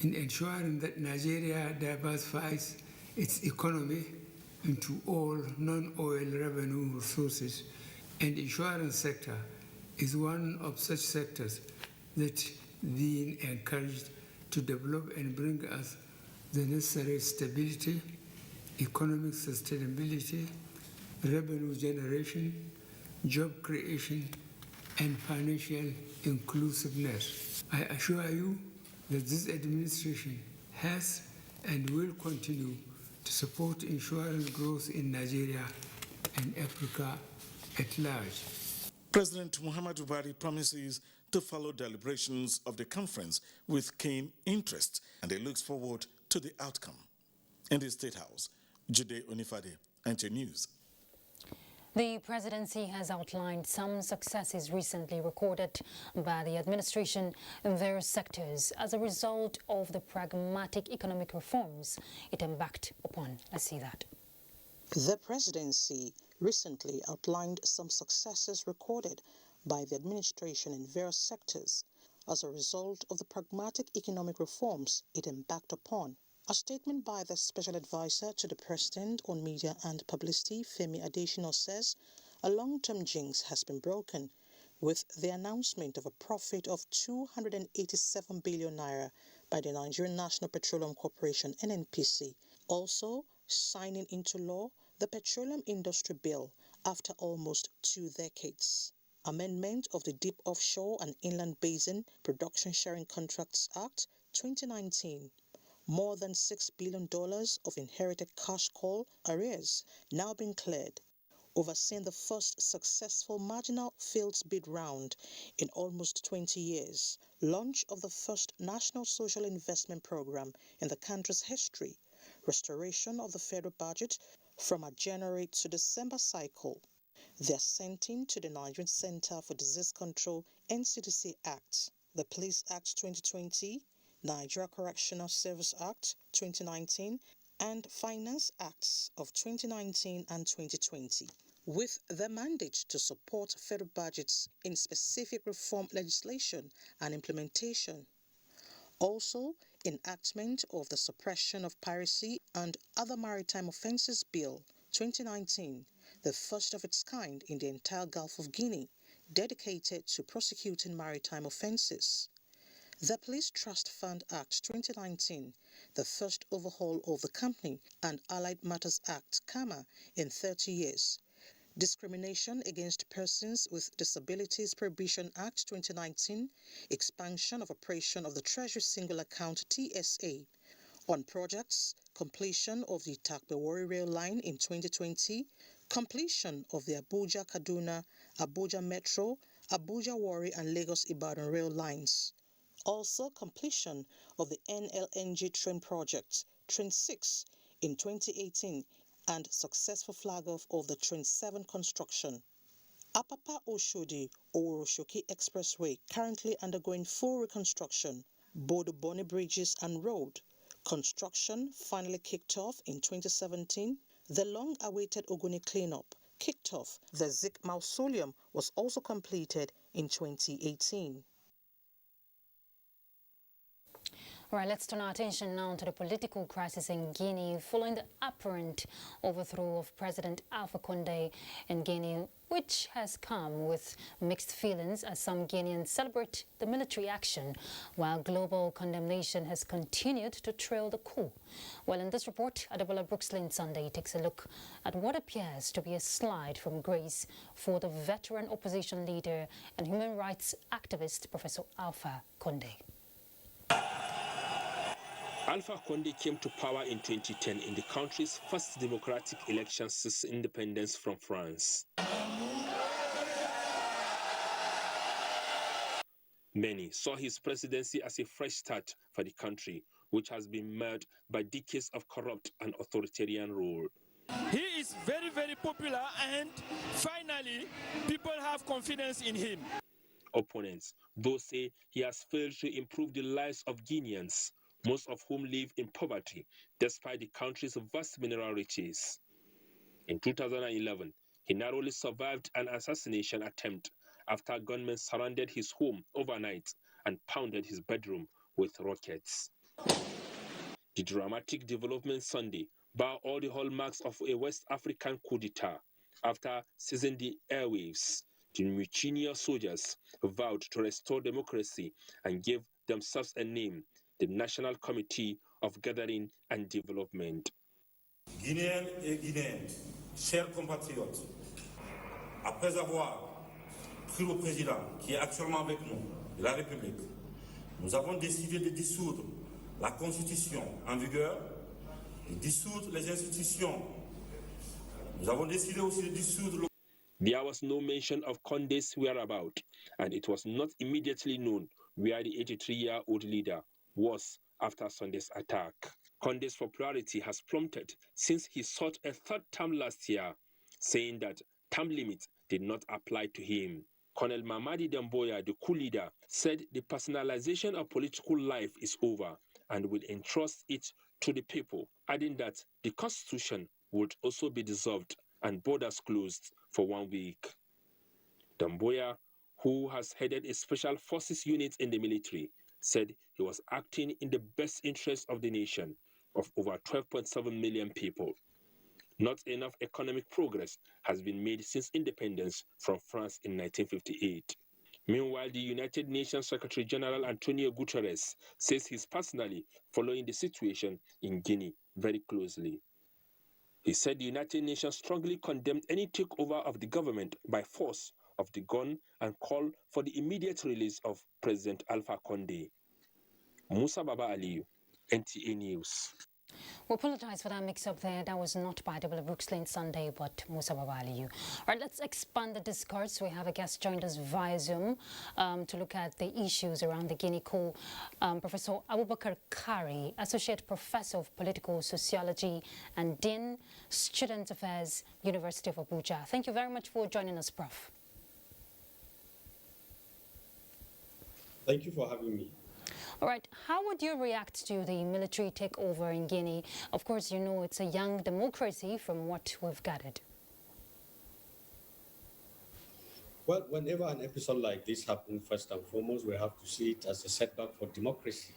in ensuring that Nigeria diversifies its economy into all non-oil revenue sources, and the insurance sector is one of such sectors that being encouraged to develop and bring us the necessary stability, economic sustainability, revenue generation, job creation, and financial inclusiveness. I assure you that this administration has and will continue to support insurance growth in Nigeria and Africa at large. President Muhammadu Buhari promises to follow deliberations of the conference with keen interest, and he looks forward to the outcome. In the State House, Jide Onifade, NTA News. The presidency has outlined some successes recently recorded by the administration in various sectors as a result of the pragmatic economic reforms it embarked upon. Let's see that. The presidency recently outlined some successes recorded by the administration in various sectors as a result of the pragmatic economic reforms it embarked upon. A statement by the Special Advisor to the President on Media and Publicity, Femi Adesina, says a long-term jinx has been broken with the announcement of a profit of 287 billion naira by the Nigerian National Petroleum Corporation, NNPC, also signing into law the Petroleum Industry Bill after almost 2 decades. Amendment of the Deep Offshore and Inland Basin Production Sharing Contracts Act 2019. More than $6 billion of inherited cash call arrears now being cleared. Overseeing the first successful marginal fields bid round in almost 20 years. Launch of the first National Social Investment Program in the country's history. Restoration of the federal budget from a January to December cycle. The assenting to the Nigerian Center for Disease Control NCDC Act. The Police Act 2020. Nigeria Correctional Service Act 2019 and Finance Acts of 2019 and 2020, with the mandate to support federal budgets in specific reform legislation and implementation. Also, enactment of the Suppression of Piracy and Other Maritime Offences Bill 2019, the first of its kind in the entire Gulf of Guinea, dedicated to prosecuting maritime offences. The Police Trust Fund Act 2019, the first overhaul of the Company and Allied Matters Act, CAMA, in 30 years. Discrimination Against Persons with Disabilities Prohibition Act 2019, expansion of operation of the Treasury Single Account TSA. On projects, completion of the Takbewari Rail Line in 2020, completion of the Abuja-Kaduna, Abuja Metro, Abuja-Warri and Lagos-Ibadan rail lines. Also, completion of the NLNG train project, Train 6 in 2018 and successful flag-off of the Train 7 construction. Apapa Oshodi Oroshoki Expressway currently undergoing full reconstruction. Both Bonny Bridges and Road construction finally kicked off in 2017. The long-awaited Ogoni cleanup kicked off. The Zik Mausoleum was also completed in 2018. All right, let's turn our attention now to the political crisis in Guinea following the apparent overthrow of President Alpha Condé in Guinea, which has come with mixed feelings as some Guineans celebrate the military action, while global condemnation has continued to trail the coup. Well, in this report, Adebola Brookslyn Sunday takes a look at what appears to be a slide from grace for the veteran opposition leader and human rights activist, Professor Alpha Condé. Alpha Condé came to power in 2010 in the country's first democratic election since independence from France. Many saw his presidency as a fresh start for the country, which has been marred by decades of corrupt and authoritarian rule. He is very, very popular, and finally, people have confidence in him. Opponents, though, say he has failed to improve the lives of Guineans, most of whom live in poverty, despite the country's vast mineral riches. In 2011, he narrowly survived an assassination attempt after gunmen surrounded his home overnight and pounded his bedroom with rockets. The dramatic development Sunday bore all the hallmarks of a West African coup d'etat. After seizing the airwaves, the mutinous soldiers vowed to restore democracy and gave themselves a name, the National Committee of Gathering and Development. Guinéennes et Guinéens, chers compatriotes, après avoir pris le président qui est actuellement avec nous, de la République, nous avons décidé de dissoudre la Constitution en vigueur, de dissoudre les institutions. Nous avons décidé aussi de dissoudre le... There was no mention of Condé's whereabouts, and it was not immediately known where the 83-year-old leader was after Sunday's attack. Condé's popularity has plummeted since he sought a third term last year, saying that term limits did not apply to him. Colonel Mamadi Damboya, the coup leader, said the personalization of political life is over and will entrust it to the people, adding that the constitution would also be dissolved and borders closed for 1 week. Damboya, who has headed a special forces unit in the military, said he was acting in the best interest of the nation of over 12.7 million people. Not enough economic progress has been made since independence from France in 1958. Meanwhile, the United Nations Secretary General Antonio Guterres says he's personally following the situation in Guinea very closely. He said the United Nations strongly condemned any takeover of the government by force of the gun and called for the immediate release of President Alpha Condé. Musa Baba Aliyu, NTA News. We apologize for that mix-up there. That was not by Adebola Brookslyn Sunday, but Musa Baba Aliyu. All right, let's expand the discourse. We have a guest joined us via Zoom to look at the issues around the Guinea coup. Professor Abubakar Kari, Associate Professor of Political Sociology and Dean, Student Affairs, University of Abuja. Thank you very much for joining us, Prof. Thank you for having me. All right, how would you react to the military takeover in Guinea? Of course, you know it's a young democracy from what we've gathered. Well, whenever an episode like this happens, first and foremost, we have to see it as a setback for democracy.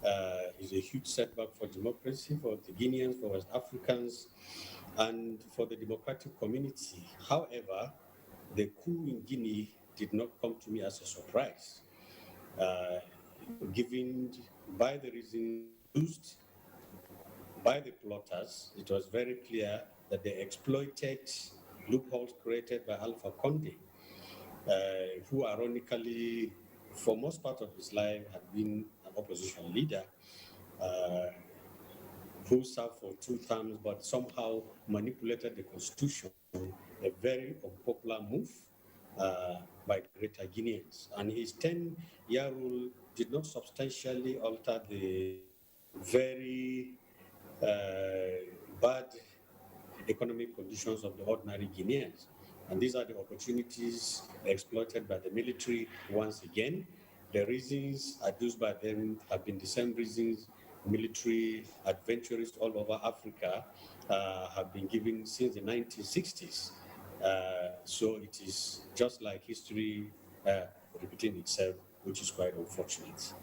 It's a huge setback for democracy, for the Guineans, for West Africans, and for the democratic community. However, the coup in Guinea did not come to me as a surprise. Given by the reason used by the plotters, it was very clear that they exploited loopholes created by Alpha Condé, who ironically, for most part of his life, had been an opposition leader who served for 2 terms but somehow manipulated the constitution, a very unpopular move by Greater Guineans. And his 10-year rule did not substantially alter the very bad economic conditions of the ordinary Guineans. And these are the opportunities exploited by the military once again. The reasons adduced by them have been the same reasons military adventurers all over Africa have been given since the 1960s. So it is just like history repeating itself, which is quite unfortunate.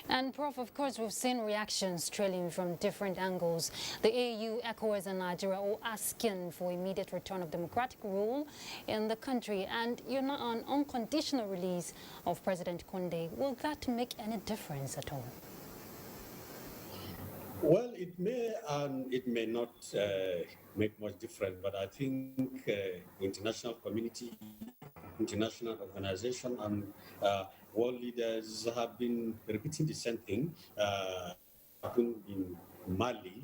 And Prof, of course, we've seen reactions trailing from different angles. The AU, ECOWAS and Nigeria all asking for immediate return of democratic rule in the country and an unconditional release of President Condé. Will that make any difference at all? Well, it may and it may not make much difference, but I think the international community, international organization, and world leaders have been repeating the same thing. Happened in Mali,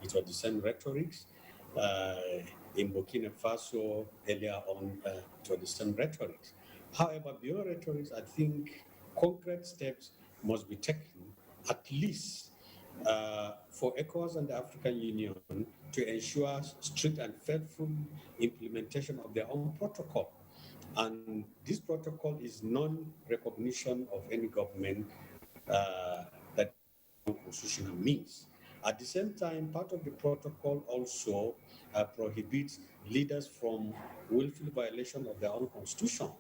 it was the same rhetorics. In Burkina Faso, earlier on, it was the same rhetorics. However, beyond rhetorics, I think concrete steps must be taken, at least for ECOWAS and the African Union to ensure strict and faithful implementation of their own protocol. And this protocol is non-recognition of any government that constitutional means. At the same time, part of the protocol also prohibits leaders from willful violation of their own constitution.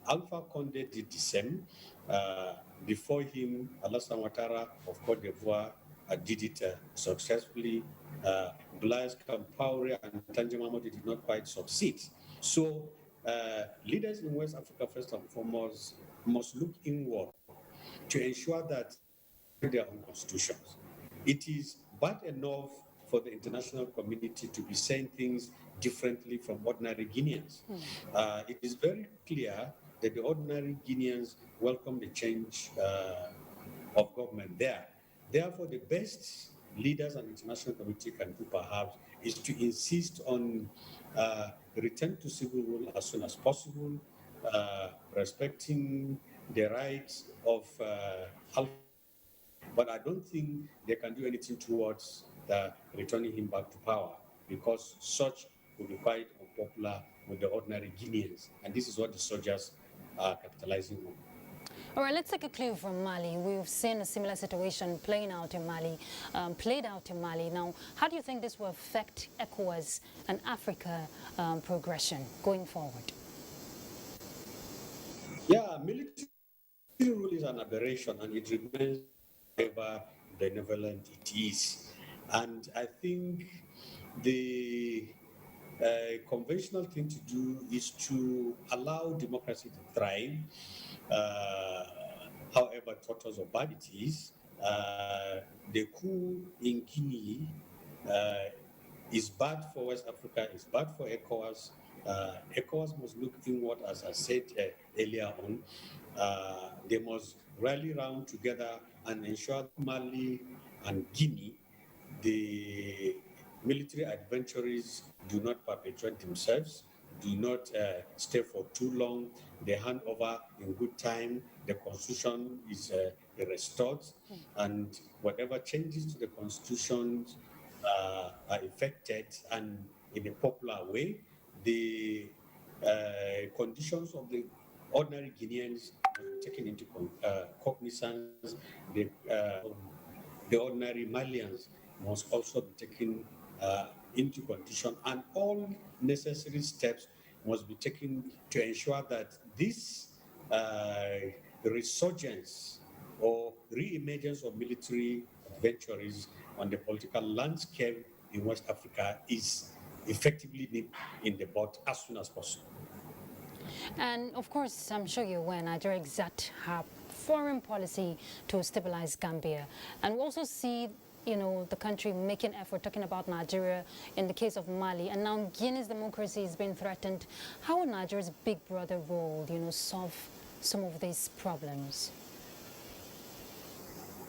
Alpha Condé did the same. Before him, Alassane Ouattara of Cote d'Ivoire did it successfully. Blaise Compaoré and Tangier Mamadou did not quite succeed. So leaders in West Africa, first and foremost, must look inward to ensure that their own constitutions. It is bad enough for the international community to be saying things differently from ordinary Guineans. It is very clear that the ordinary Guineans welcome the change of government there. Therefore, the best leaders and international community can do perhaps is to insist on return to civil rule as soon as possible, respecting the rights of but I don't think they can do anything towards returning him back to power, because such will be quite unpopular with the ordinary Guineans. And this is what the soldiers are capitalizing on. All right, let's take a clue from Mali. We've seen a similar situation played out in Mali. Now, how do you think this will affect ECOWAS and Africa progression going forward? Yeah, military rule is an aberration, and it remains however benevolent it is. And I think the conventional thing to do is to allow democracy to thrive, however tortuous or bad it is. The coup in Guinea is bad for West Africa, is bad for ECOWAS. ECOWAS must look inward, as I said earlier on. They must rally round together and ensure Mali and Guinea, the military adventurers, do not perpetuate themselves, do not stay for too long. They hand over in good time. The constitution is restored, and whatever changes to the constitution are effected and in a popular way. The conditions of the ordinary Guineans taken into cognizance. The ordinary Malians must also be taken into condition, and all necessary steps must be taken to ensure that this resurgence or re-emergence of military adventurers on the political landscape in West Africa is effectively nipped in the bud as soon as possible. And of course, I'm sure you're aware, Nigeria exact her foreign policy to stabilize Gambia. And we also see, the country making effort, talking about Nigeria in the case of Mali. And now Guinea's democracy is being threatened. How will Nigeria's big brother role, solve some of these problems?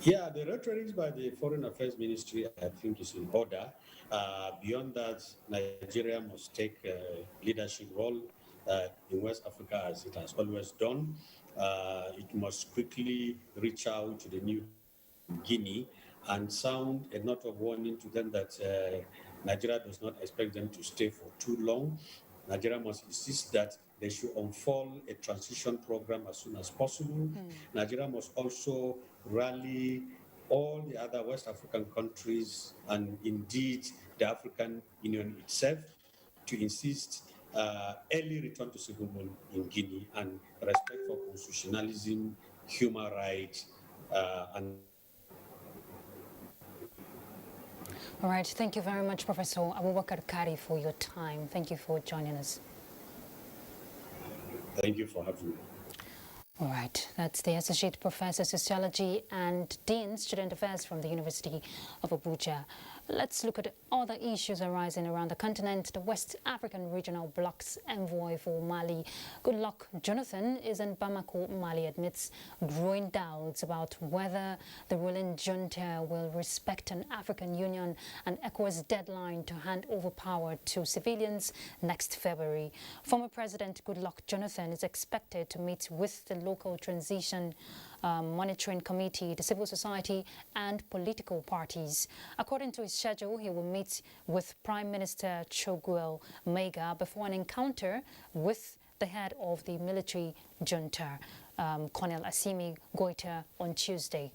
Yeah, the rhetoric by the Foreign Affairs Ministry, I think, is in order. Beyond that, Nigeria must take a leadership role in West Africa, as it has always done. It must quickly reach out to the new Guinea and sound a note of warning to them that Nigeria does not expect them to stay for too long. Nigeria must insist that they should unfold a transition program as soon as possible. Nigeria must also rally all the other West African countries and indeed the African Union itself to insist early return to civil rule in Guinea and respect for constitutionalism, human rights, and All right, thank you very much, Professor Abubakar Kari, for your time. Thank you for joining us. Thank you for having me. All right, that's the Associate Professor Sociology and Dean Student Affairs from the University of Abuja. Let's look at other issues arising around the continent. The West African Regional Bloc's envoy for Mali, Goodluck Jonathan, is in Bamako, Mali, admits growing doubts about whether the ruling junta will respect an African Union and ECOWAS deadline to hand over power to civilians next February. Former President Goodluck Jonathan is expected to meet with the local transition monitoring committee, the civil society and political parties. According to his schedule, he will meet with Prime Minister Choguel Mega before an encounter with the head of the military junta, Colonel Assimi Goita, on Tuesday.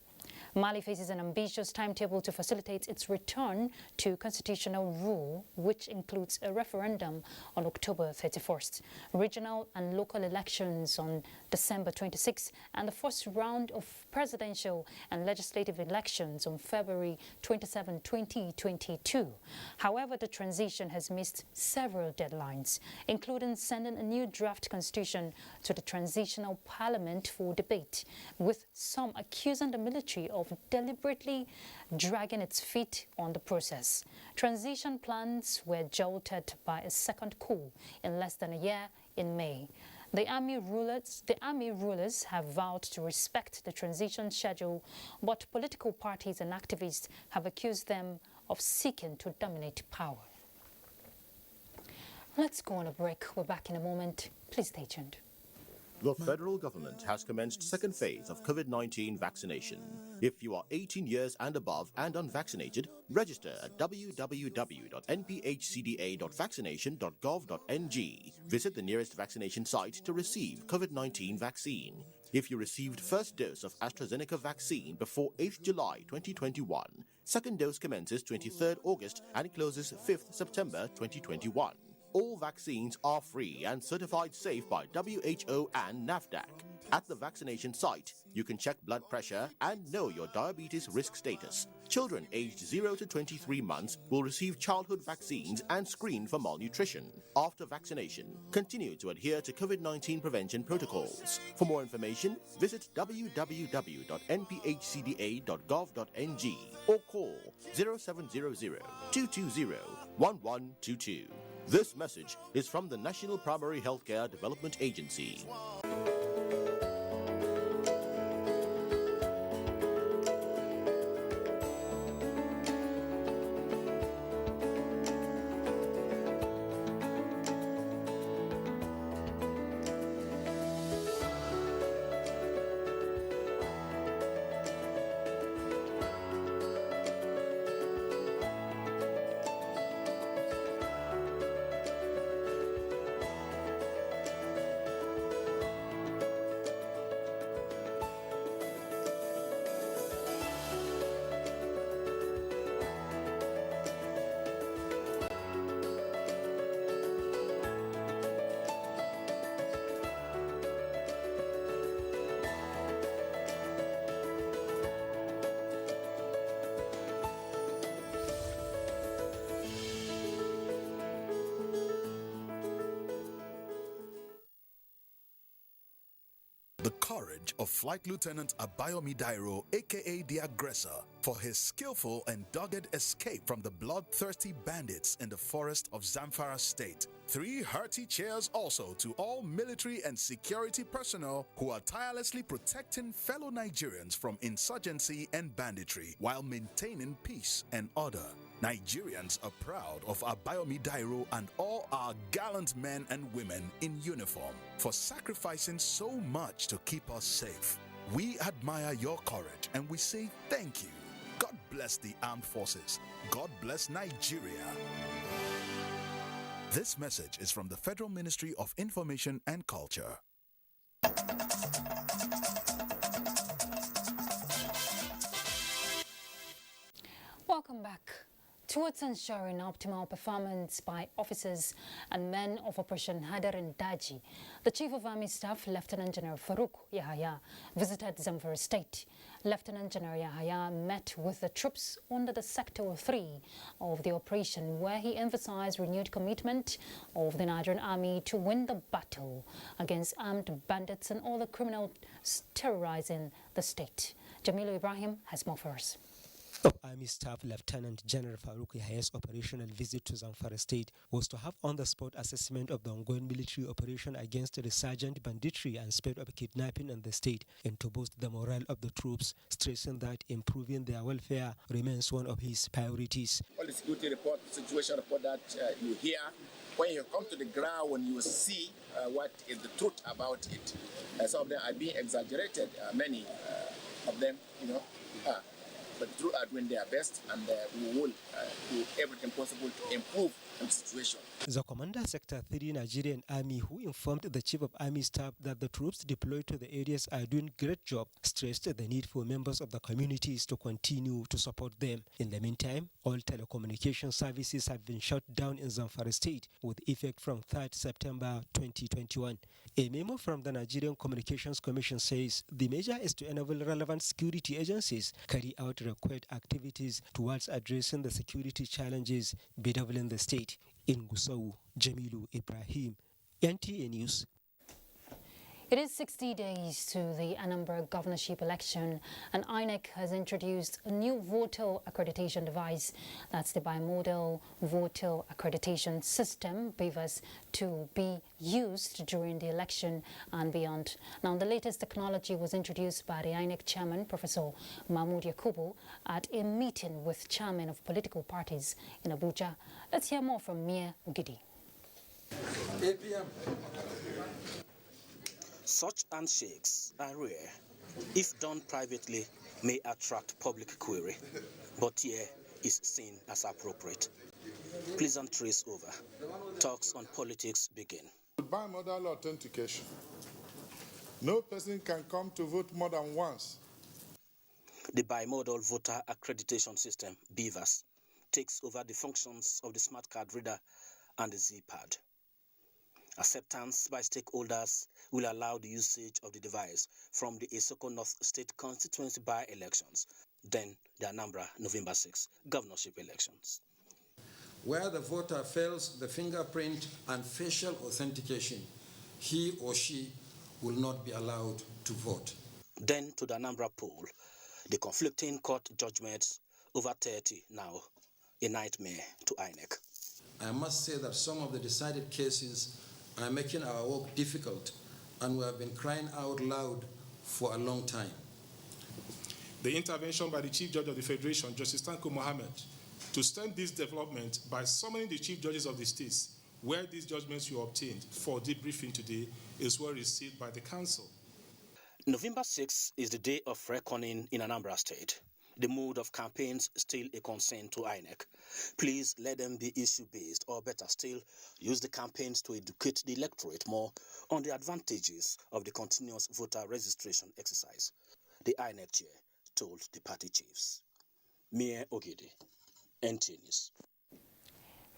Mali faces an ambitious timetable to facilitate its return to constitutional rule, which includes a referendum on October 31st, regional and local elections on December 26th, and the first round of presidential and legislative elections on February 27, 2022. However, the transition has missed several deadlines, including sending a new draft constitution to the transitional parliament for debate, with some accusing the military of deliberately dragging its feet on the process. Transition plans were jolted by a second coup in less than a year in May. The army rulers have vowed to respect the transition schedule, but political parties and activists have accused them of seeking to dominate power. Let's go on a break. We're back in a moment. Please stay tuned. The federal government has commenced second phase of COVID-19 vaccination. If you are 18 years and above and unvaccinated, register at www.nphcda.vaccination.gov.ng. Visit the nearest vaccination site to receive COVID-19 vaccine. If you received first dose of AstraZeneca vaccine before 8th July 2021, second dose commences 23rd August and closes 5th September 2021. All vaccines are free and certified safe by WHO and NAFDAC. At the vaccination site, you can check blood pressure and know your diabetes risk status. Children aged 0 to 23 months will receive childhood vaccines and screen for malnutrition. After vaccination, continue to adhere to COVID-19 prevention protocols. For more information, visit www.nphcda.gov.ng or call 0700-220-1122. This message is from the National Primary Healthcare Development Agency. The courage of Flight Lieutenant Abayomi Dairo, aka the Aggressor, for his skillful and dogged escape from the bloodthirsty bandits in the forest of Zamfara State. 3 hearty cheers also to all military and security personnel who are tirelessly protecting fellow Nigerians from insurgency and banditry while maintaining peace and order. Nigerians are proud of Abayomi Dairo and all our gallant men and women in uniform for sacrificing so much to keep us safe. We admire your courage and we say thank you. God bless the armed forces. God bless Nigeria. This message is from the Federal Ministry of Information and Culture. Welcome back. Towards ensuring optimal performance by officers and men of Operation Hadar and Daji, the Chief of Army Staff, Lieutenant General Farouk Yahaya, visited Zamfara State. Lieutenant General Yahaya met with the troops under the Sector 3 of the operation, where he emphasized renewed commitment of the Nigerian Army to win the battle against armed bandits and other criminals terrorizing the state. Jamilu Ibrahim has more for us. Army Staff Lieutenant General Farouk Yahaya's operational visit to Zamfara State was to have on-the-spot assessment of the ongoing military operation against the resurgent banditry and spread of kidnapping in the state, and to boost the morale of the troops, stressing that improving their welfare remains one of his priorities. All the security report, situation report that you hear, when you come to the ground, you will see what is the truth about it. Some of them are being exaggerated, many of them, but the troops are doing their best, and we will do everything possible to improve the situation. The Commander Sector 3 Nigerian Army, who informed the Chief of Army Staff that the troops deployed to the areas are doing a great job, stressed the need for members of the communities to continue to support them. In the meantime, all telecommunication services have been shut down in Zamfara State with effect from 3rd September 2021. A memo from the Nigerian Communications Commission says the measure is to enable relevant security agencies carry out required activities towards addressing the security challenges bedeviling the state. In Gusau, Jamilu Ibrahim, NTA News. It is 60 days to the Anambra governorship election, and INEC has introduced a new voter accreditation device. That's the bimodal voter accreditation system, BVAS, to be used during the election and beyond. Now, the latest technology was introduced by the INEC chairman, Professor Mahmoud Yakubu, at a meeting with chairmen of political parties in Abuja. Let's hear more from Mia Ogidi. Such handshakes are rare. If done privately, may attract public query, but here is seen as appropriate. Pleasantries over. Talks on politics begin. Bimodal authentication. No person can come to vote more than once. The bimodal voter accreditation system, BVAS, takes over the functions of the smart card reader and the Z-pad. Acceptance by stakeholders will allow the usage of the device from the Isoko North State constituency by-elections, then the Anambra November 6 governorship elections. Where the voter fails the fingerprint and facial authentication, he or she will not be allowed to vote. Then to the Anambra poll, the conflicting court judgments, over 30 now, a nightmare to INEC. I must say that some of the decided cases are making our work difficult, and we have been crying out loud for a long time. The intervention by the Chief Judge of the Federation, Justice Tanko Mohammed, to stem this development by summoning the Chief Judges of the states where these judgments were obtained for debriefing today is well received by the Council. November 6 is the day of reckoning in Anambra State. The mood of campaigns still a concern to INEC. Please let them be issue-based, or better still, use the campaigns to educate the electorate more on the advantages of the continuous voter registration exercise, the INEC chair told the party chiefs. Mia Ogidi, NTA News.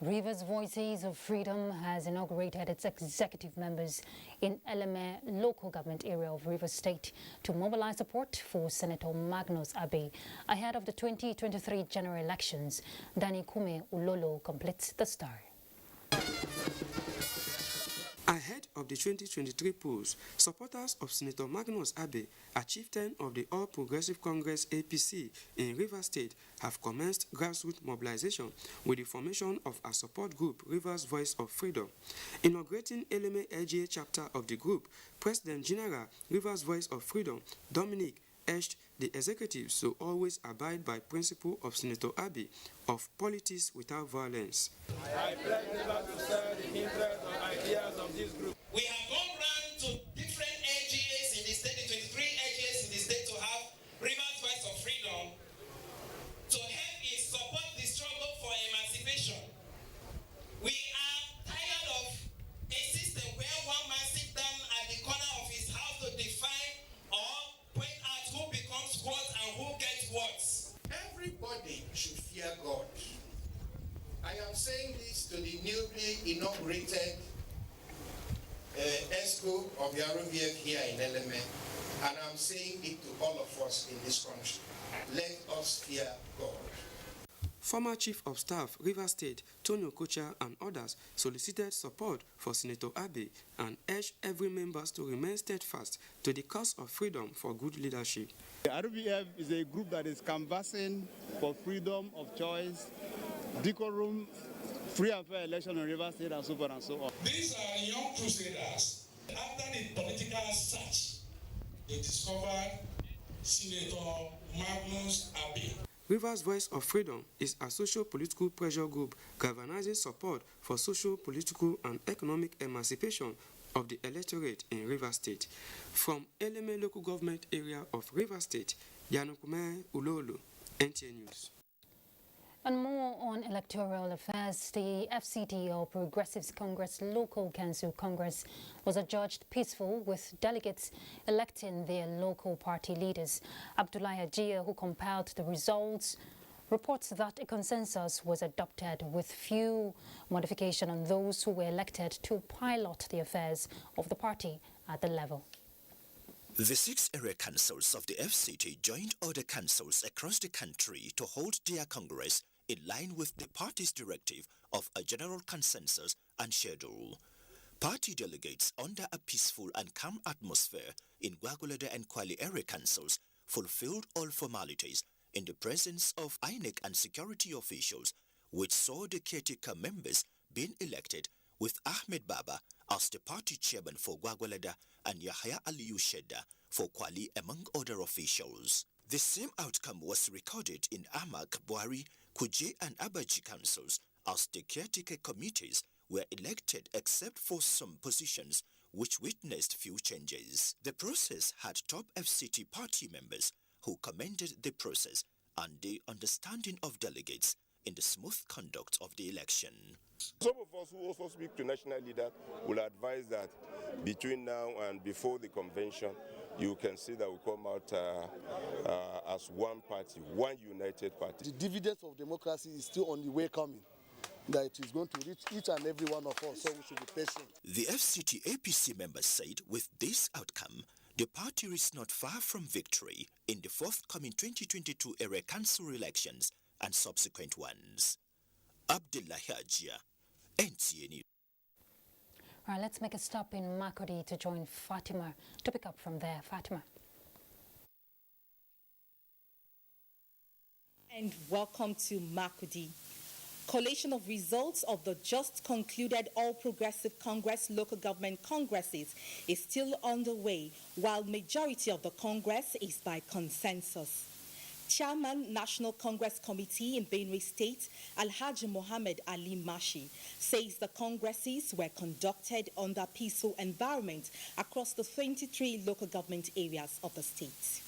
Rivers Voices of Freedom has inaugurated its executive members in Eleme local government area of Rivers State to mobilize support for Senator Magnus Abe ahead of the 2023 general elections. Danny Kume Ulolo completes the story. Ahead of the 2023 polls, supporters of Senator Magnus Abe, a chieftain of the All Progressive Congress APC in Rivers State, have commenced grassroots mobilization with the formation of a support group, Rivers Voice of Freedom. Inaugurating Eleme LGA chapter of the group, President General Rivers Voice of Freedom, Dominic, urged the executives to always abide by principle of Senator Abe of politics without violence. I pledge never to serve the interests or ideas of this group. We have gone round to different LGAs in the state, the 23 LGAs in the state, to have Rivers Voice of Freedom inaugurated ESCO of the ROVF here in Eleme, and I'm saying it to all of us in this country. Let us fear God. Former Chief of Staff, Rivers State, Tony Okocha and others solicited support for Senator Abe and urged every member to remain steadfast to the cause of freedom for good leadership. The RBF is a group that is canvassing for freedom of choice, decorum, free and fair election in Rivers State, and so on and so on. These are young crusaders. After the political search, they discovered Senator Magnus Abe. Rivers Voice of Freedom is a socio-political pressure group galvanizing support for socio-political and economic emancipation of the electorate in Rivers State. From Eleme local government area of Rivers State, Yanukume Ulolo, NTA News. And more on electoral affairs, the FCT, or Progressives Congress Local Council Congress, was adjudged peaceful, with delegates electing their local party leaders. Abdullahi Ajia, who compiled the results, reports that a consensus was adopted with few modification on those who were elected to pilot the affairs of the party at the level. The 6 area councils of the FCT joined other councils across the country to hold their congress in line with the party's directive of a general consensus and schedule. Party delegates, under a peaceful and calm atmosphere in Gwagwalada and Kwale area councils, fulfilled all formalities in the presence of INEC and security officials, which saw the caretaker members being elected, with Ahmed Baba as the party chairman for Gwagwalada and Yahya Aliyu Shedda for Kwale, among other officials. The same outcome was recorded in Amak, Buhari, Kuje and Abaji councils, as the caretaker committees were elected except for some positions which witnessed few changes. The process had top FCT party members who commended the process and the understanding of delegates in the smooth conduct of the election. Some of us who also speak to national leaders will advise that between now and before the convention, you can see that we come out as one party, one united party. The dividends of democracy is still on the way coming, that it is going to reach each and every one of us, so we should be patient. The FCT APC members said with this outcome, the party is not far from victory in the forthcoming 2022 area council elections and subsequent ones. Abdullahi Ajia, NTA News. All right, let's make a stop in Makurdi to join Fatima to pick up from there. Fatima. And welcome to Makurdi. Collation of results of the just concluded All Progressive Congress local government congresses is still underway, while majority of the congress is by consensus. Chairman National Congress Committee in Benue State, Alhaji Mohammed Ali Mashi, says the congresses were conducted under peaceful environment across the 23 local government areas of the state.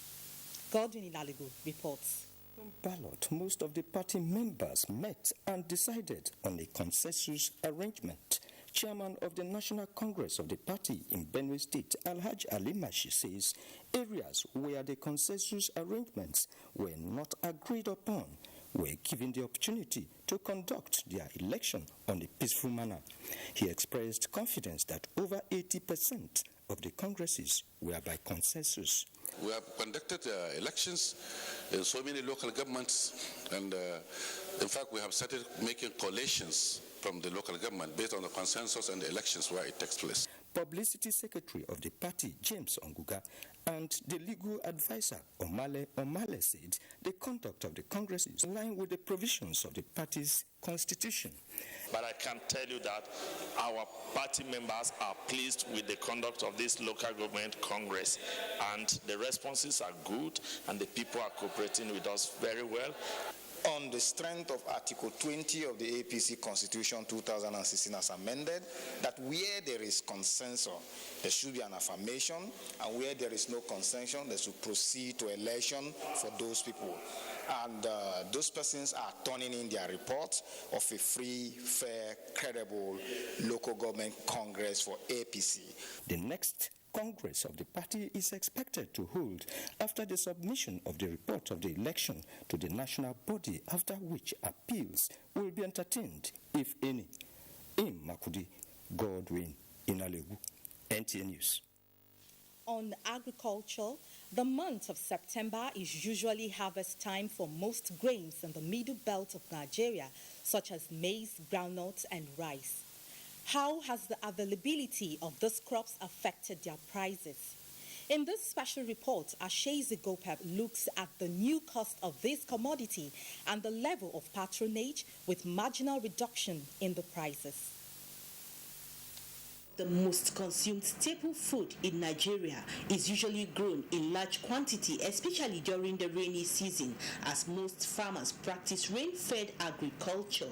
Godwin Ilaligo reports. Ballot, most of the party members met and decided on a consensus arrangement. Chairman of the National Congress of the party in Benue State, Alhaji Ali Mashi, says areas where the consensus arrangements were not agreed upon were given the opportunity to conduct their election on a peaceful manner. He expressed confidence that over 80% of the congresses were by consensus. We have conducted elections in so many local governments, and in fact we have started making collations from the local government based on the consensus and the elections where it takes place. Publicity Secretary of the party, James Onguga, and the legal advisor, Omale said the conduct of the Congress is in line with the provisions of the party's constitution. But I can tell you that our party members are pleased with the conduct of this local government Congress, and the responses are good, and the people are cooperating with us very well. On the strength of Article 20 of the APC Constitution 2016 as amended, that where there is consensus, there should be an affirmation, and where there is no consensus, they should proceed to election for those people. And those persons are turning in their report of a free, fair, credible local government Congress for APC. The next Congress of the party is expected to hold after the submission of the report of the election to the national body, after which appeals will be entertained, if any. In Makudi, Godwin Inalegu, NTA News. On agriculture, the month of September is usually harvest time for most grains in the middle belt of Nigeria, such as maize, groundnuts, and rice. How has the availability of these crops affected their prices? In this special report, Ashezi Gopep looks at the new cost of this commodity and the level of patronage with marginal reduction in the prices. The most consumed staple food in Nigeria is usually grown in large quantity, especially during the rainy season, as most farmers practice rain-fed agriculture.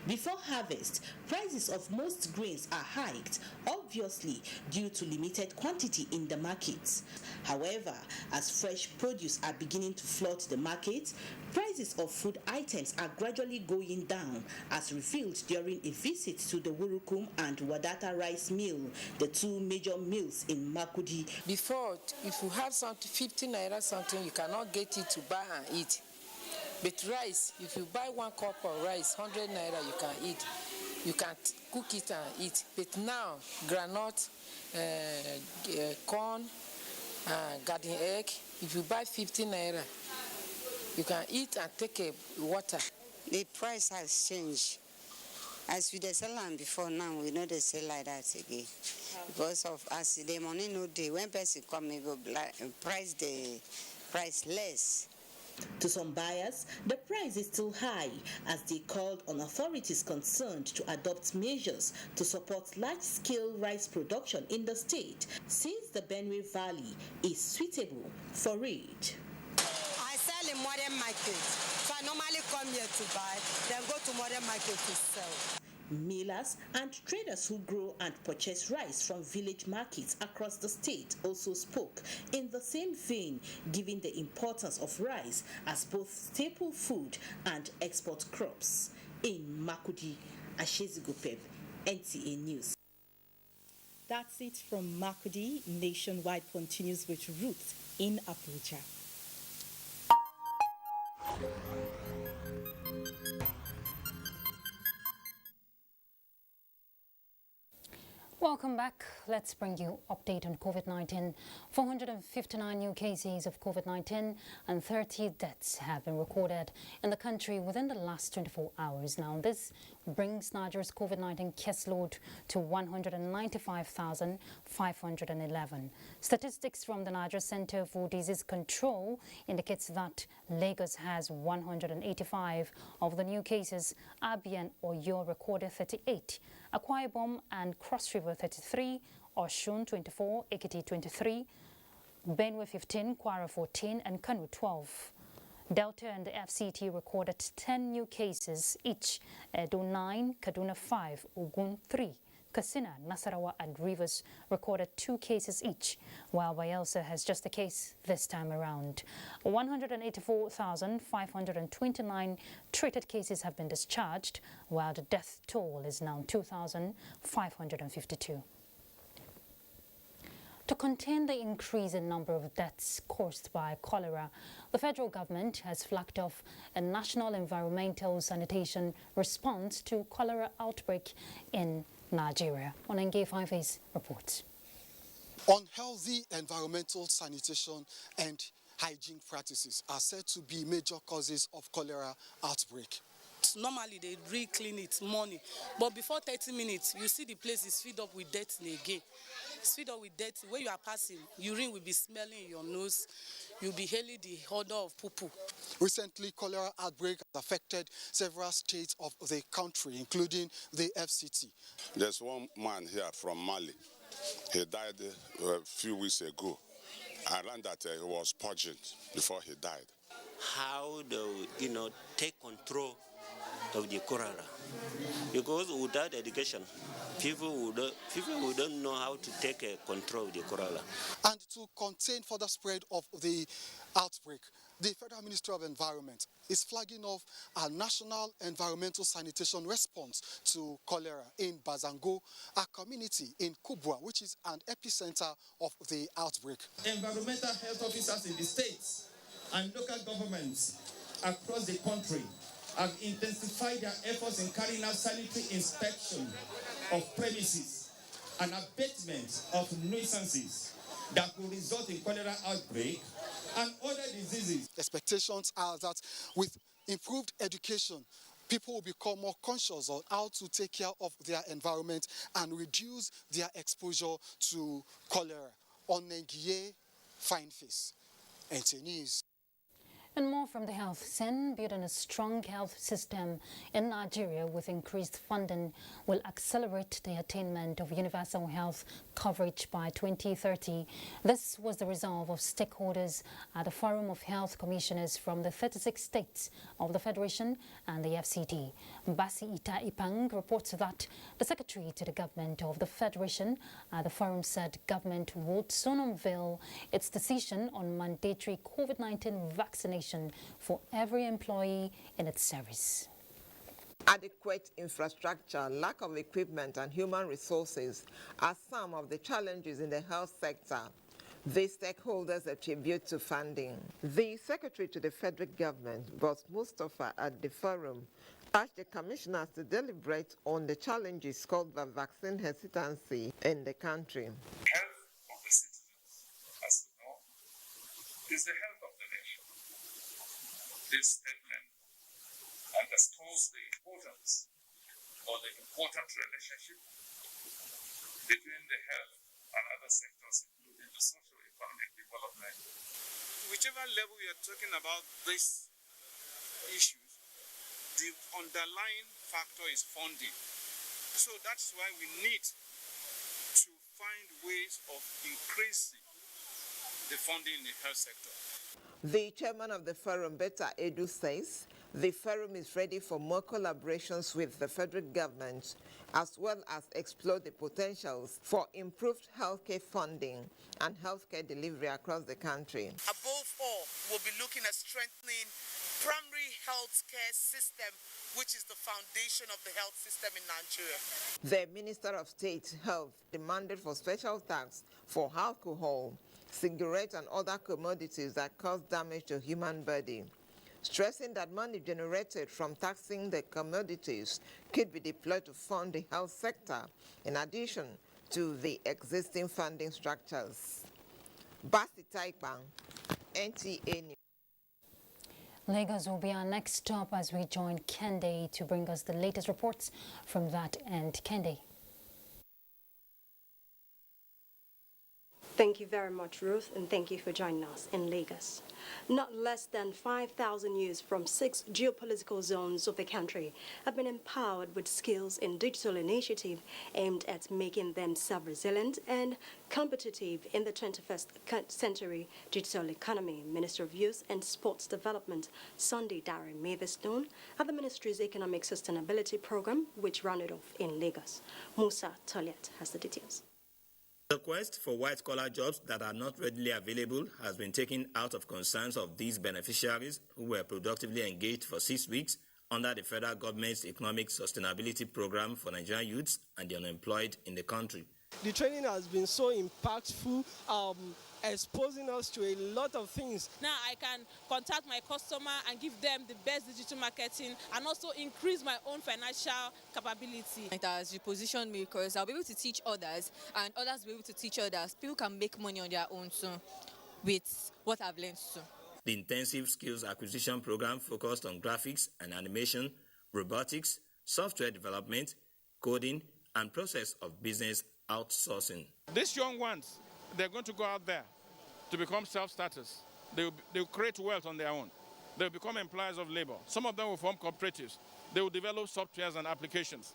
Before harvest, prices of most grains are hiked, obviously due to limited quantity in the markets. However, as fresh produce are beginning to flood the market, prices of food items are gradually going down, as revealed during a visit to the Wurukum and Wadata rice mill, the two major mills in Makudi. Before, if you have something, 50 naira something, you cannot get it to buy and eat. But rice, if you buy 1 cup of rice, 100 naira you can eat. You can cook it and eat. But now, granite, corn, garden egg, if you buy 50 naira, you can eat and take a water. The price has changed. As we sell them before, now we know they sell like that again. Because of as the money no day, when person come, we go price the price less. To some buyers, the price is still high, as they called on authorities concerned to adopt measures to support large-scale rice production in the state, since the Benue Valley is suitable for it. I sell in modern market, so I normally come here to buy, then go to modern market to sell. Millers and traders who grow and purchase rice from village markets across the state also spoke in the same vein, giving the importance of rice as both staple food and export crops. In Makudi, Ashezi Gopep, NTA News. That's it from Makudi. Nationwide continues with Roots in Abuja. Welcome back. Let's bring you update on COVID-19. 459 new cases of COVID-19 and 30 deaths have been recorded in the country within the last 24 hours. Now, this brings Nigeria's COVID-19 caseload to 195,511. Statistics from the Nigeria Center for Disease Control indicates that Lagos has 185 of the new cases, Abia and Oyo recorded 38, Akwa Ibom and Cross River 33, Osun 24, Ekiti 23, Benue 15, Kwara 14 and Kano 12. Delta and the FCT recorded 10 new cases each, Edo 9, Kaduna 5, Ogun 3. Katsina, Nasarawa and Rivers recorded 2 cases each, while Bayelsa has just a case this time around. 184,529 treated cases have been discharged, while the death toll is now 2,552. To contain the increase in number of deaths caused by cholera, the federal government has flagged off a national environmental sanitation response to cholera outbreak in Nigeria. Onenge Five's reports. Unhealthy environmental sanitation and hygiene practices are said to be major causes of cholera outbreak. Normally they re-clean it morning, but before 30 minutes you see the place is filled up with dirt again. It's filled up with dirt. When you are passing, urine will be smelling in your nose. You'll be hailing the odor of poo-poo. Recently, cholera outbreak has affected several states of the country, including the FCT. There's one man here from Mali. He died a few weeks ago. I learned that he was purging before he died. How do take control of the cholera? Because without education, people who don't know how to take control of the cholera. And to contain further spread of the outbreak, the Federal Ministry of Environment is flagging off a national environmental sanitation response to cholera in Bazango, a community in Kubwa, which is an epicenter of the outbreak. Environmental health officers in the states and local governments across the country have intensified their efforts in carrying out sanitary inspection of premises and abatement of nuisances that could result in cholera outbreak and other diseases. Expectations are that with improved education, people will become more conscious on how to take care of their environment and reduce their exposure to cholera. On NTA, Fine Face, NTA News. And more from the health scene. Building a strong health system in Nigeria with increased funding will accelerate the attainment of universal health coverage by 2030. This was the resolve of stakeholders at the Forum of Health Commissioners from the 36 states of the Federation and the FCT. Basi Ita Ipang reports that the Secretary to the Government of the Federation at the forum said government would soon unveil its decision on mandatory COVID-19 vaccination for every employee in its service. Adequate infrastructure, lack of equipment and human resources are some of the challenges in the health sector. These stakeholders attribute to funding. The Secretary to the Federal Government, Boss Mustafa, at the forum urged the commissioners to deliberate on the challenges caused by vaccine hesitancy in the country. Health of the citizens, as you know, is the health of the nation. This statement underscores the importance or the important relationship between the health and other sectors, including the socio-economic development. Whichever level we are talking about these issues, the underlying factor is funding. So that's why we need to find ways of increasing the funding in the health sector. The chairman of the forum, Beta Edu, says the forum is ready for more collaborations with the federal government, as well as explore the potentials for improved healthcare funding and healthcare delivery across the country. Above all, we'll be looking at strengthening primary healthcare system, which is the foundation of the health system in Nigeria. The Minister of State Health demanded for special tax for alcohol, cigarettes and other commodities that cause damage to human body, stressing that money generated from taxing the commodities could be deployed to fund the health sector, in addition to the existing funding structures. Basi Taipang, NTA News. Lagos will be our next stop as we join Kende to bring us the latest reports from that end. Kende. Thank you very much, Ruth, and thank you for joining us in Lagos. Not less than 5,000 youths from 6 geopolitical zones of the country have been empowered with skills in digital initiative aimed at making them self-resilient and competitive in the 21st century digital economy. Minister of Youth and Sports Development, Sunday Dare, made this known at the Ministry's Economic Sustainability Program, which rounded off in Lagos. Musa Toliat has the details. The quest for white-collar jobs that are not readily available has been taken out of concerns of these beneficiaries who were productively engaged for 6 weeks under the federal government's Economic Sustainability Program for Nigerian youths and the unemployed in the country. The training has been so impactful, exposing us to a lot of things. Now I can contact my customer and give them the best digital marketing and also increase my own financial capability. It has repositioned me because I'll be able to teach others and others will be able to teach others. People can make money on their own too with what I've learned too. The intensive skills acquisition program focused on graphics and animation, robotics, software development, coding, and process of business outsourcing. These young ones, they're going to go out there to become self-starters. They'll create wealth on their own. They'll become employers of labor. Some of them will form cooperatives. They will develop softwares and applications.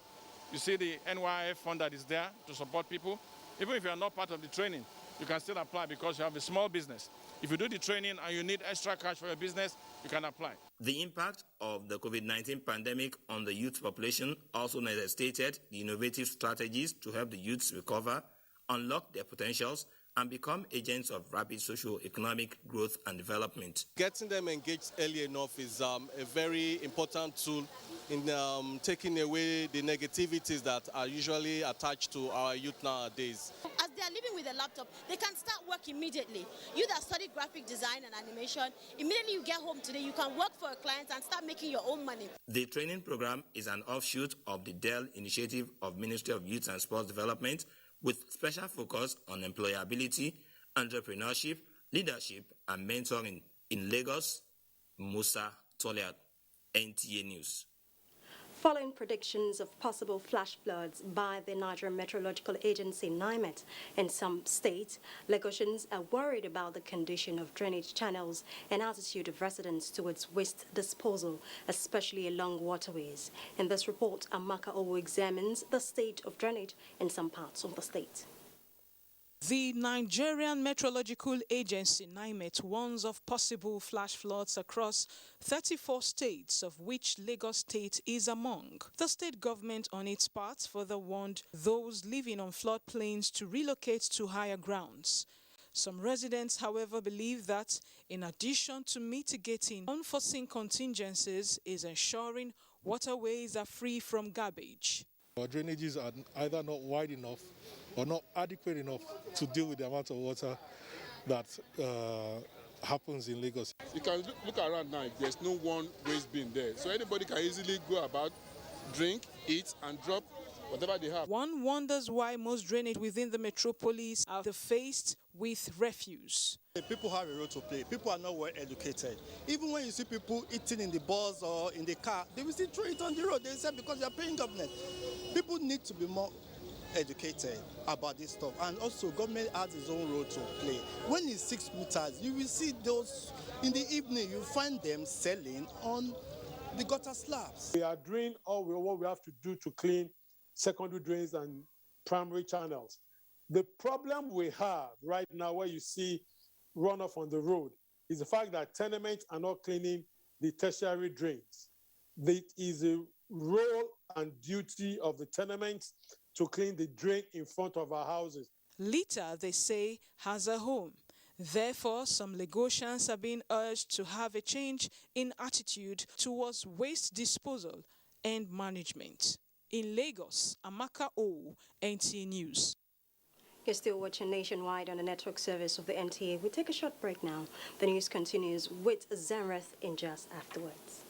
You see the NYF fund that is there to support people. Even if you are not part of the training, you can still apply because you have a small business. If you do the training and you need extra cash for your business, you can apply. The impact of the COVID-19 pandemic on the youth population also necessitated the innovative strategies to help the youths recover, unlock their potentials, and become agents of rapid socio-economic growth and development. Getting them engaged early enough is a very important tool in taking away the negativities that are usually attached to our youth nowadays. As they are living with a laptop, they can start work immediately. You that study graphic design and animation, immediately you get home today, you can work for a client and start making your own money. The training program is an offshoot of the DEL initiative of Ministry of Youth and Sports Development, with special focus on employability, entrepreneurship, leadership, and mentoring in Lagos. Musa Toliat, NTA News. Following predictions of possible flash floods by the Nigerian Meteorological Agency, NIMET, in some states, Lagosians are worried about the condition of drainage channels and attitude of residents towards waste disposal, especially along waterways. In this report, Amaka Owo examines the state of drainage in some parts of the state. The Nigerian Meteorological Agency, NIMET, warns of possible flash floods across 34 states, of which Lagos State is among. The state government, on its part, further warned those living on floodplains to relocate to higher grounds. Some residents, however, believe that, in addition to mitigating unforeseen contingencies, is ensuring waterways are free from garbage. Our drainages are either not wide enough or not adequate enough to deal with the amount of water that happens in Lagos. You can look around now, there's no one waste bin there. So anybody can easily go about, drink, eat, and drop whatever they have. One wonders why most drainage within the metropolis are faced with refuse. People have a role to play. People are not well educated. Even when you see people eating in the bus or in the car, they will still throw it on the road. They say because they are paying government. People need to be more educated about this stuff, and also government has its own role to play. When it's 6 meters, you will see those in the evening. You find them selling on the gutter slabs. We are doing what we have to do to clean secondary drains and primary channels. The problem we have right now, where you see runoff on the road, is the fact that tenements are not cleaning the tertiary drains. It is a role and duty of the tenements to clean the drain in front of our houses. Litter, they say, has a home. Therefore, some Lagosians are being urged to have a change in attitude towards waste disposal and management. In Lagos, Amaka O, NTA News. You're still watching Nationwide on the network service of the NTA. We take a short break now. The news continues with Zenreth in just afterwards.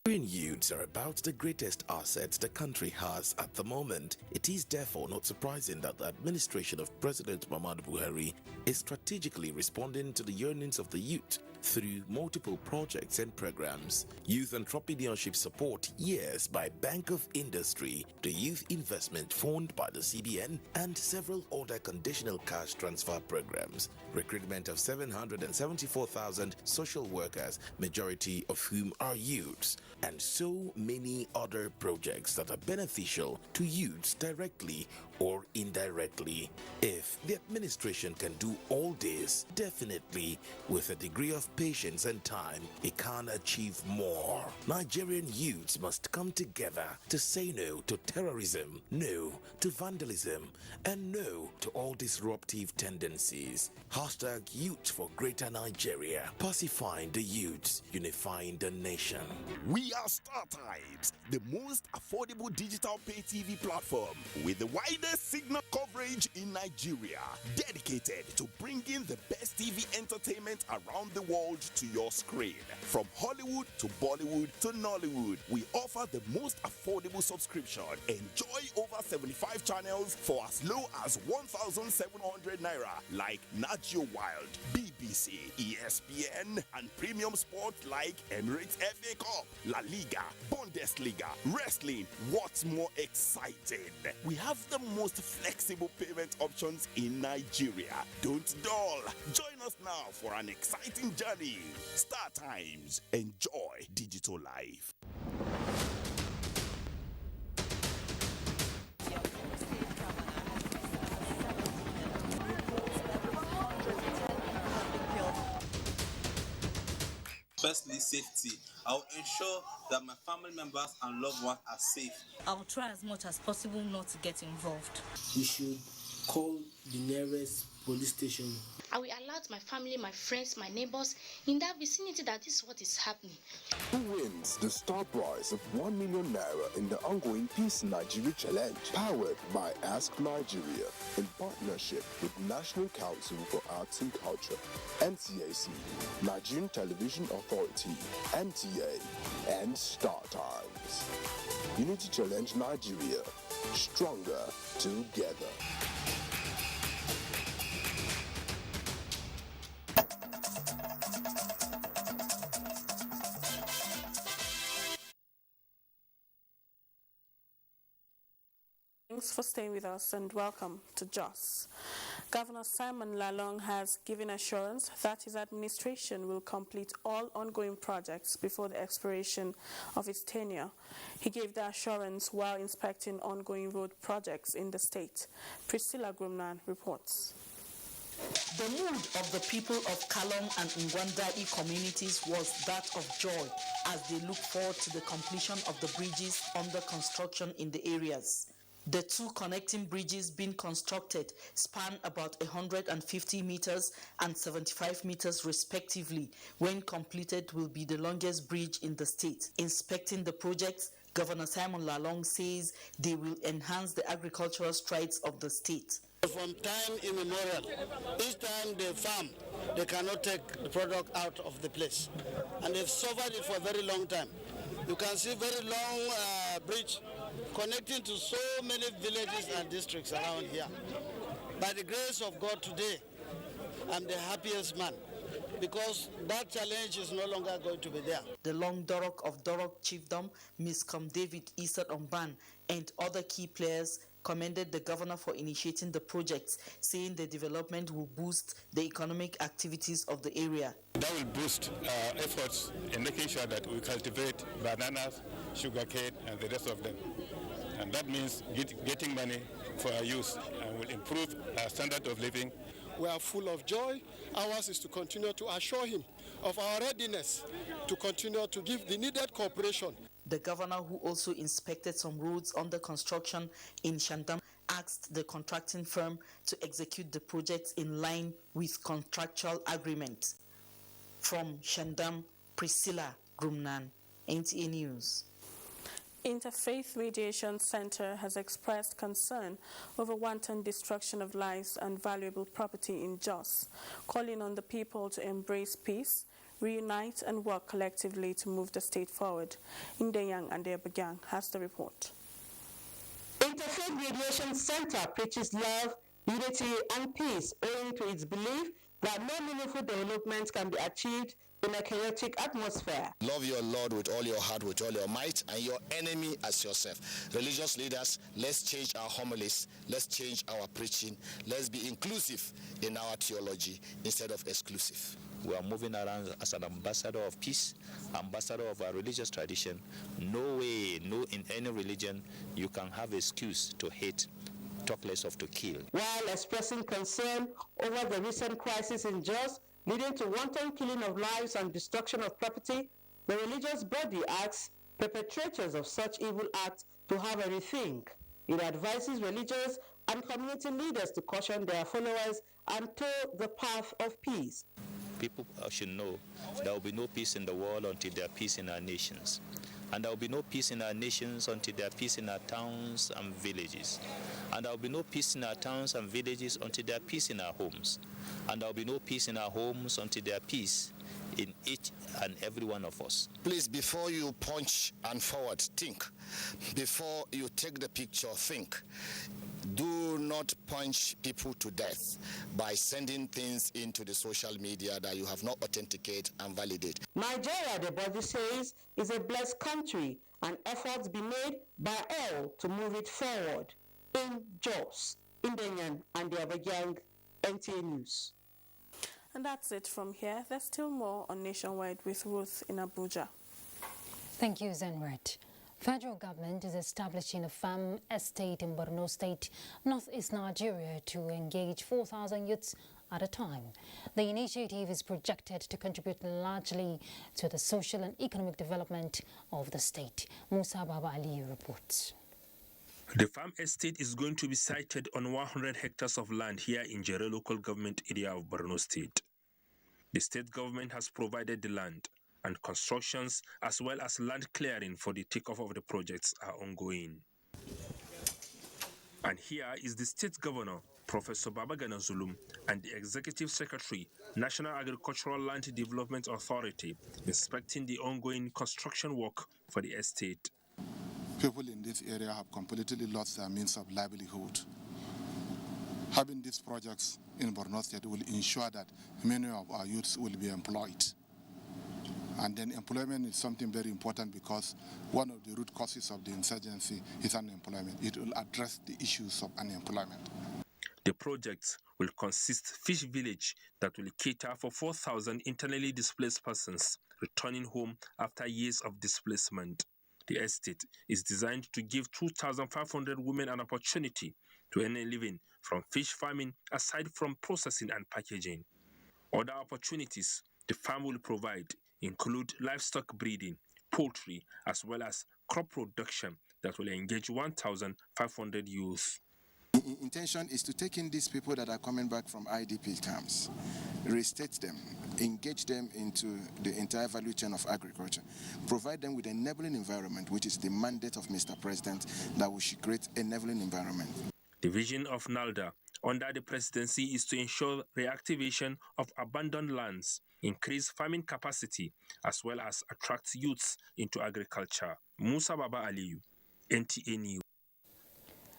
Nigerian youths are about the greatest assets the country has at the moment. It is therefore not surprising that the administration of President Muhammadu Buhari is strategically responding to the yearnings of the youth through multiple projects and programs. Youth Entrepreneurship Support Years by Bank of Industry, the Youth Investment Fund by the CBN, and several other conditional cash transfer programs. Recruitment of 774,000 social workers, majority of whom are youths, and so many other projects that are beneficial to youths directly or indirectly. If the administration can do all this, definitely with a degree of patience and time, it can achieve more. Nigerian youths must come together to say no to terrorism, no to vandalism, and no to all disruptive tendencies. Hashtag Youth for Greater Nigeria. Pacifying the youths, unifying the nation. We are StarTimes, the most affordable digital pay TV platform with the widest signal coverage in Nigeria, dedicated to bringing the best TV entertainment around the world to your screen. From Hollywood to Bollywood to Nollywood, we offer the most affordable subscription. Enjoy over 75 channels for as low as 1,700 naira, like Nat Geo Wild, BBC, ESPN, and premium sports like Emirates FA Cup, La Liga, Bundesliga, wrestling. What's more exciting? We have the most flexible payment options in Nigeria. Don't dull. Join us now for an exciting journey. StarTimes. Enjoy digital life. Firstly, safety. I'll ensure that my family members and loved ones are safe. I'll try as much as possible not to get involved. We should call the nearest police station. I will alert my family, my friends, my neighbors in that vicinity that this is what is happening. Who wins the star prize of 1 million naira in the ongoing Peace Nigeria Challenge, powered by Ask Nigeria, in partnership with National Council for Arts and Culture, NCAC, Nigerian Television Authority, NTA, and Star Times. Unity Challenge Nigeria, stronger together. Thanks for staying with us and welcome to Jos. Governor Simon Lalong has given assurance that his administration will complete all ongoing projects before the expiration of his tenure. He gave the assurance while inspecting ongoing road projects in the state. Priscilla Grumnan reports. The mood of the people of Kalong and Ngwandai communities was that of joy as they look forward to the completion of the bridges under construction in the areas. The two connecting bridges being constructed span about 150 meters and 75 meters respectively. When completed, will be the longest bridge in the state. Inspecting the projects, Governor Simon Lalong says they will enhance the agricultural strides of the state. From time immemorial, each time they farm, they cannot take the product out of the place. And they've suffered it for a very long time. You can see very long bridge connecting to so many villages and districts around here. By the grace of God today, I'm the happiest man because that challenge is no longer going to be there. The Long Dorok of Dorok Chiefdom, Ms. David Isat Omban, and other key players commended the governor for initiating the projects, saying the development will boost the economic activities of the area. That will boost our efforts in making sure that we cultivate bananas, sugarcane, and the rest of them. And that means getting money for our youth and will improve our standard of living. We are full of joy. Ours is to continue to assure him of our readiness to continue to give the needed cooperation. The governor, who also inspected some roads under construction in Shandam, asked the contracting firm to execute the projects in line with contractual agreement. From Shandam, Priscilla Grumnan, NTA News. Interfaith Mediation Center has expressed concern over wanton destruction of lives and valuable property in Jos, calling on the people to embrace peace, reunite and work collectively to move the state forward. Indeyang and Abuja has the report. Interfaith Mediation Center preaches love, unity and peace owing to its belief that no meaningful development can be achieved in a chaotic atmosphere. Love your Lord with all your heart, with all your might, and your enemy as yourself. Religious leaders, let's change our homilies, let's change our preaching, let's be inclusive in our theology instead of exclusive. We are moving around as an ambassador of peace, ambassador of our religious tradition. No way, no in any religion, you can have excuse to hate, talk less of to kill. While expressing concern over the recent crisis in Jos, leading to wanton killing of lives and destruction of property, the religious body asks perpetrators of such evil acts to have a rethink. It advises religious and community leaders to caution their followers and toe the path of peace. People should know there will be no peace in the world until there is peace in our nations. And there will be no peace in our nations until there is peace in our towns and villages. And there will be no peace in our towns and villages until there is peace in our homes. And there will be no peace in our homes until there is peace in each and every one of us. Please, before you punch and forward, think. Before you take the picture, think. Do not punch people to death by sending things into the social media that you have not authenticated and validated. Nigeria, the body says, is a blessed country and efforts be made by all to move it forward. In Jos, Indeyang and the Abuja, NTA News. And that's it from here. There's still more on Nationwide with Ruth in Abuja. Thank you, Zenret. Federal government is establishing a farm estate in Borno State, northeast Nigeria, to engage 4,000 youths at a time. The initiative is projected to contribute largely to the social and economic development of the state. Musa Baba Ali reports. The farm estate is going to be sited on 100 hectares of land here in Jere local government area of Borno State. The state government has provided the land, and constructions as well as land clearing for the takeoff of the projects are ongoing. And here is the state governor, Professor Babagana Zulum, and the executive secretary, National Agricultural Land Development Authority, inspecting the ongoing construction work for the estate. People in this area have completely lost their means of livelihood. Having these projects in Borno State will ensure that many of our youths will be employed. And then employment is something very important because one of the root causes of the insurgency is unemployment. It will address the issues of unemployment. The projects will consist fish village that will cater for 4,000 internally displaced persons returning home after years of displacement. The estate is designed to give 2,500 women an opportunity to earn a living from fish farming aside from processing and packaging. Other opportunities the farm will provide include livestock breeding, poultry, as well as crop production that will engage 1,500 youth. The intention is to take in these people that are coming back from IDP camps, restate them, engage them into the entire value chain of agriculture, provide them with an enabling environment, which is the mandate of Mr. President, that we should create an enabling environment. The vision of NALDA under the presidency is to ensure reactivation of abandoned lands, increase farming capacity, as well as attract youths into agriculture. Musa Baba Aliyu, NTA News.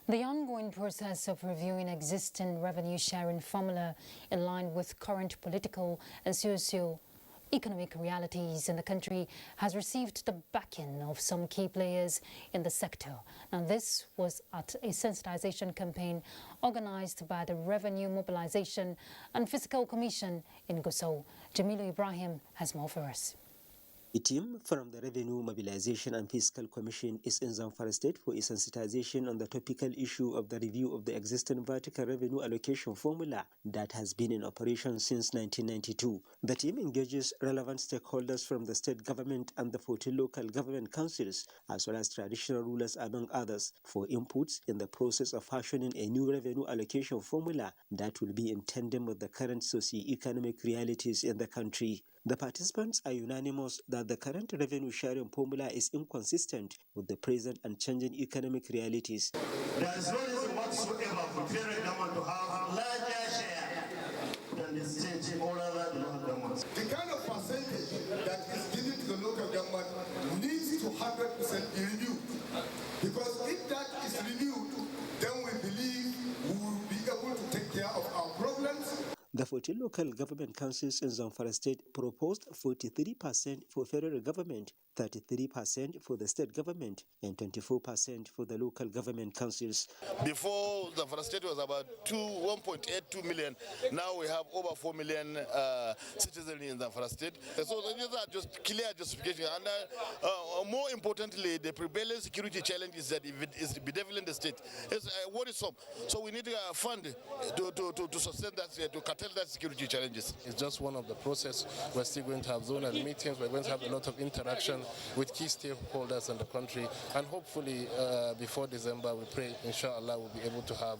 The ongoing process of reviewing existing revenue sharing formula in line with current political and socio-economic realities in the country has received the backing of some key players in the sector. Now, this was at a sensitization campaign organized by the Revenue Mobilization and Fiscal Commission in Gusau. Jamilu Ibrahim has more for us. A team from the Revenue Mobilization and Fiscal Commission is in Zamfara State for a sensitization on the topical issue of the review of the existing vertical revenue allocation formula that has been in operation since 1992. The team engages relevant stakeholders from the state government and the 14 local government councils, as well as traditional rulers among others, for inputs in the process of fashioning a new revenue allocation formula that will be in tandem with the current socio-economic realities in the country. The participants are unanimous that the current revenue sharing formula is inconsistent with the present and changing economic realities. There is no reason whatsoever for federal government to have a larger share than the state or rather the local governments. The kind of percentage that is given to the local government needs to 100% be reviewed. Because if that is reviewed, then we believe we will be able to take care of our problems. The 14 local government councils in Zamfara State proposed 43% for federal government, 33% for the state government, and 24% for the local government councils. Before, Zamfara State was about 1.82 million. Now we have over 4 million citizens in Zamfara State. So these are just clear justification. And more importantly, the prevailing security challenge is that if it is bedeviling the state, it's worrisome. So we need a fund to sustain that, to curtail that security challenges. It's just one of the process. We're still going to have zonal meetings. We're going to have a lot of interaction with key stakeholders in the country, and hopefully before December, we pray, inshallah, we'll be able to have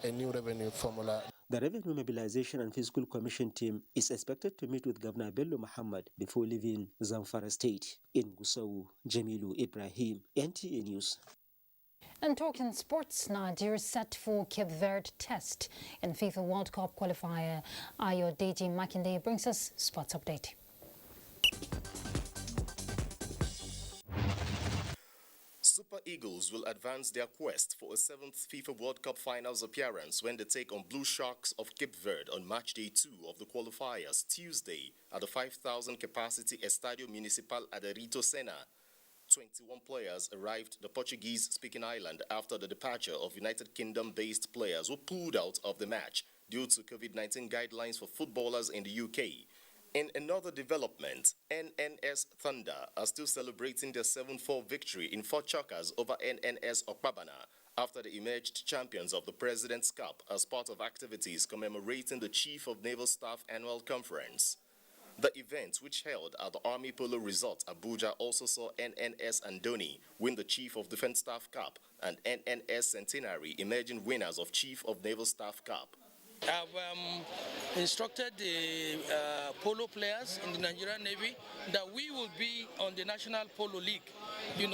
a new revenue formula. The Revenue Mobilization and Fiscal Commission team is expected to meet with Governor Bello Muhammad before leaving Zamfara State. In Gusau, Jamilu Ibrahim, NTA News. And talking sports, Nigeria set for Cape Verde test in FIFA World Cup qualifier. Ayo Deji Makinde brings us sports update. Super Eagles will advance their quest for a 7th FIFA World Cup Finals appearance when they take on Blue Sharks of Cape Verde on match day 2 of the qualifiers Tuesday at the 5,000 capacity Estadio Municipal Aderito Senna. 21 players arrived the Portuguese-speaking island after the departure of United Kingdom-based players who pulled out of the match due to COVID-19 guidelines for footballers in the UK. In another development, NNS Thunder are still celebrating their 7-4 victory in 4 chokers over NNS Okpabana after they emerged champions of the President's Cup as part of activities commemorating the Chief of Naval Staff Annual Conference. The event, which held at the Army Polo Resort, Abuja, also saw NNS Andoni win the Chief of Defense Staff Cup and NNS Centenary emerging winners of Chief of Naval Staff Cup. I've instructed the polo players in the Nigerian Navy that we will be on the National Polo League,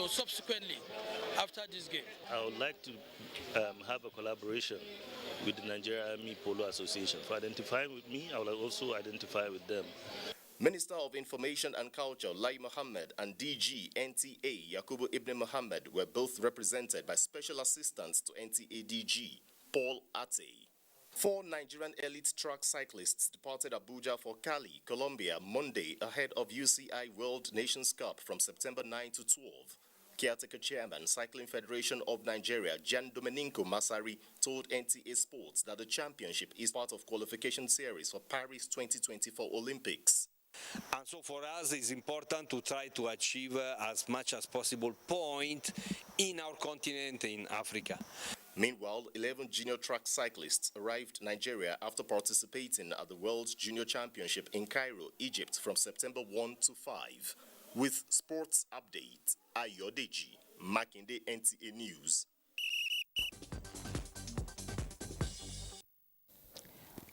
subsequently after this game. I would like to have a collaboration with the Nigerian Army Polo Association. For identifying with me, I will also identify with them. Minister of Information and Culture, Lai Mohammed, and DG NTA, Yakubu Ibn Mohammed, were both represented by Special Assistants to NTA DG, Paul Ate. 4 Nigerian elite track cyclists departed Abuja for Cali, Colombia, Monday ahead of UCI World Nations Cup from September 9 to 12. Caretaker Chairman, Cycling Federation of Nigeria, Gian Domenico Masari, told NTA Sports that the championship is part of qualification series for Paris 2024 Olympics. And so for us, it's important to try to achieve as much as possible point in our continent, in Africa. Meanwhile, 11 junior track cyclists arrived Nigeria after participating at the World Junior Championship in Cairo, Egypt from September 1 to 5. With Sports Update, Ayodeji, Makinde, NTA News.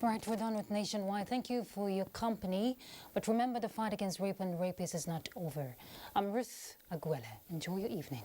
Right, we're done with Nationwide. Thank you for your company. But remember, the fight against rape and rapists is not over. I'm Ruth Aguela. Enjoy your evening.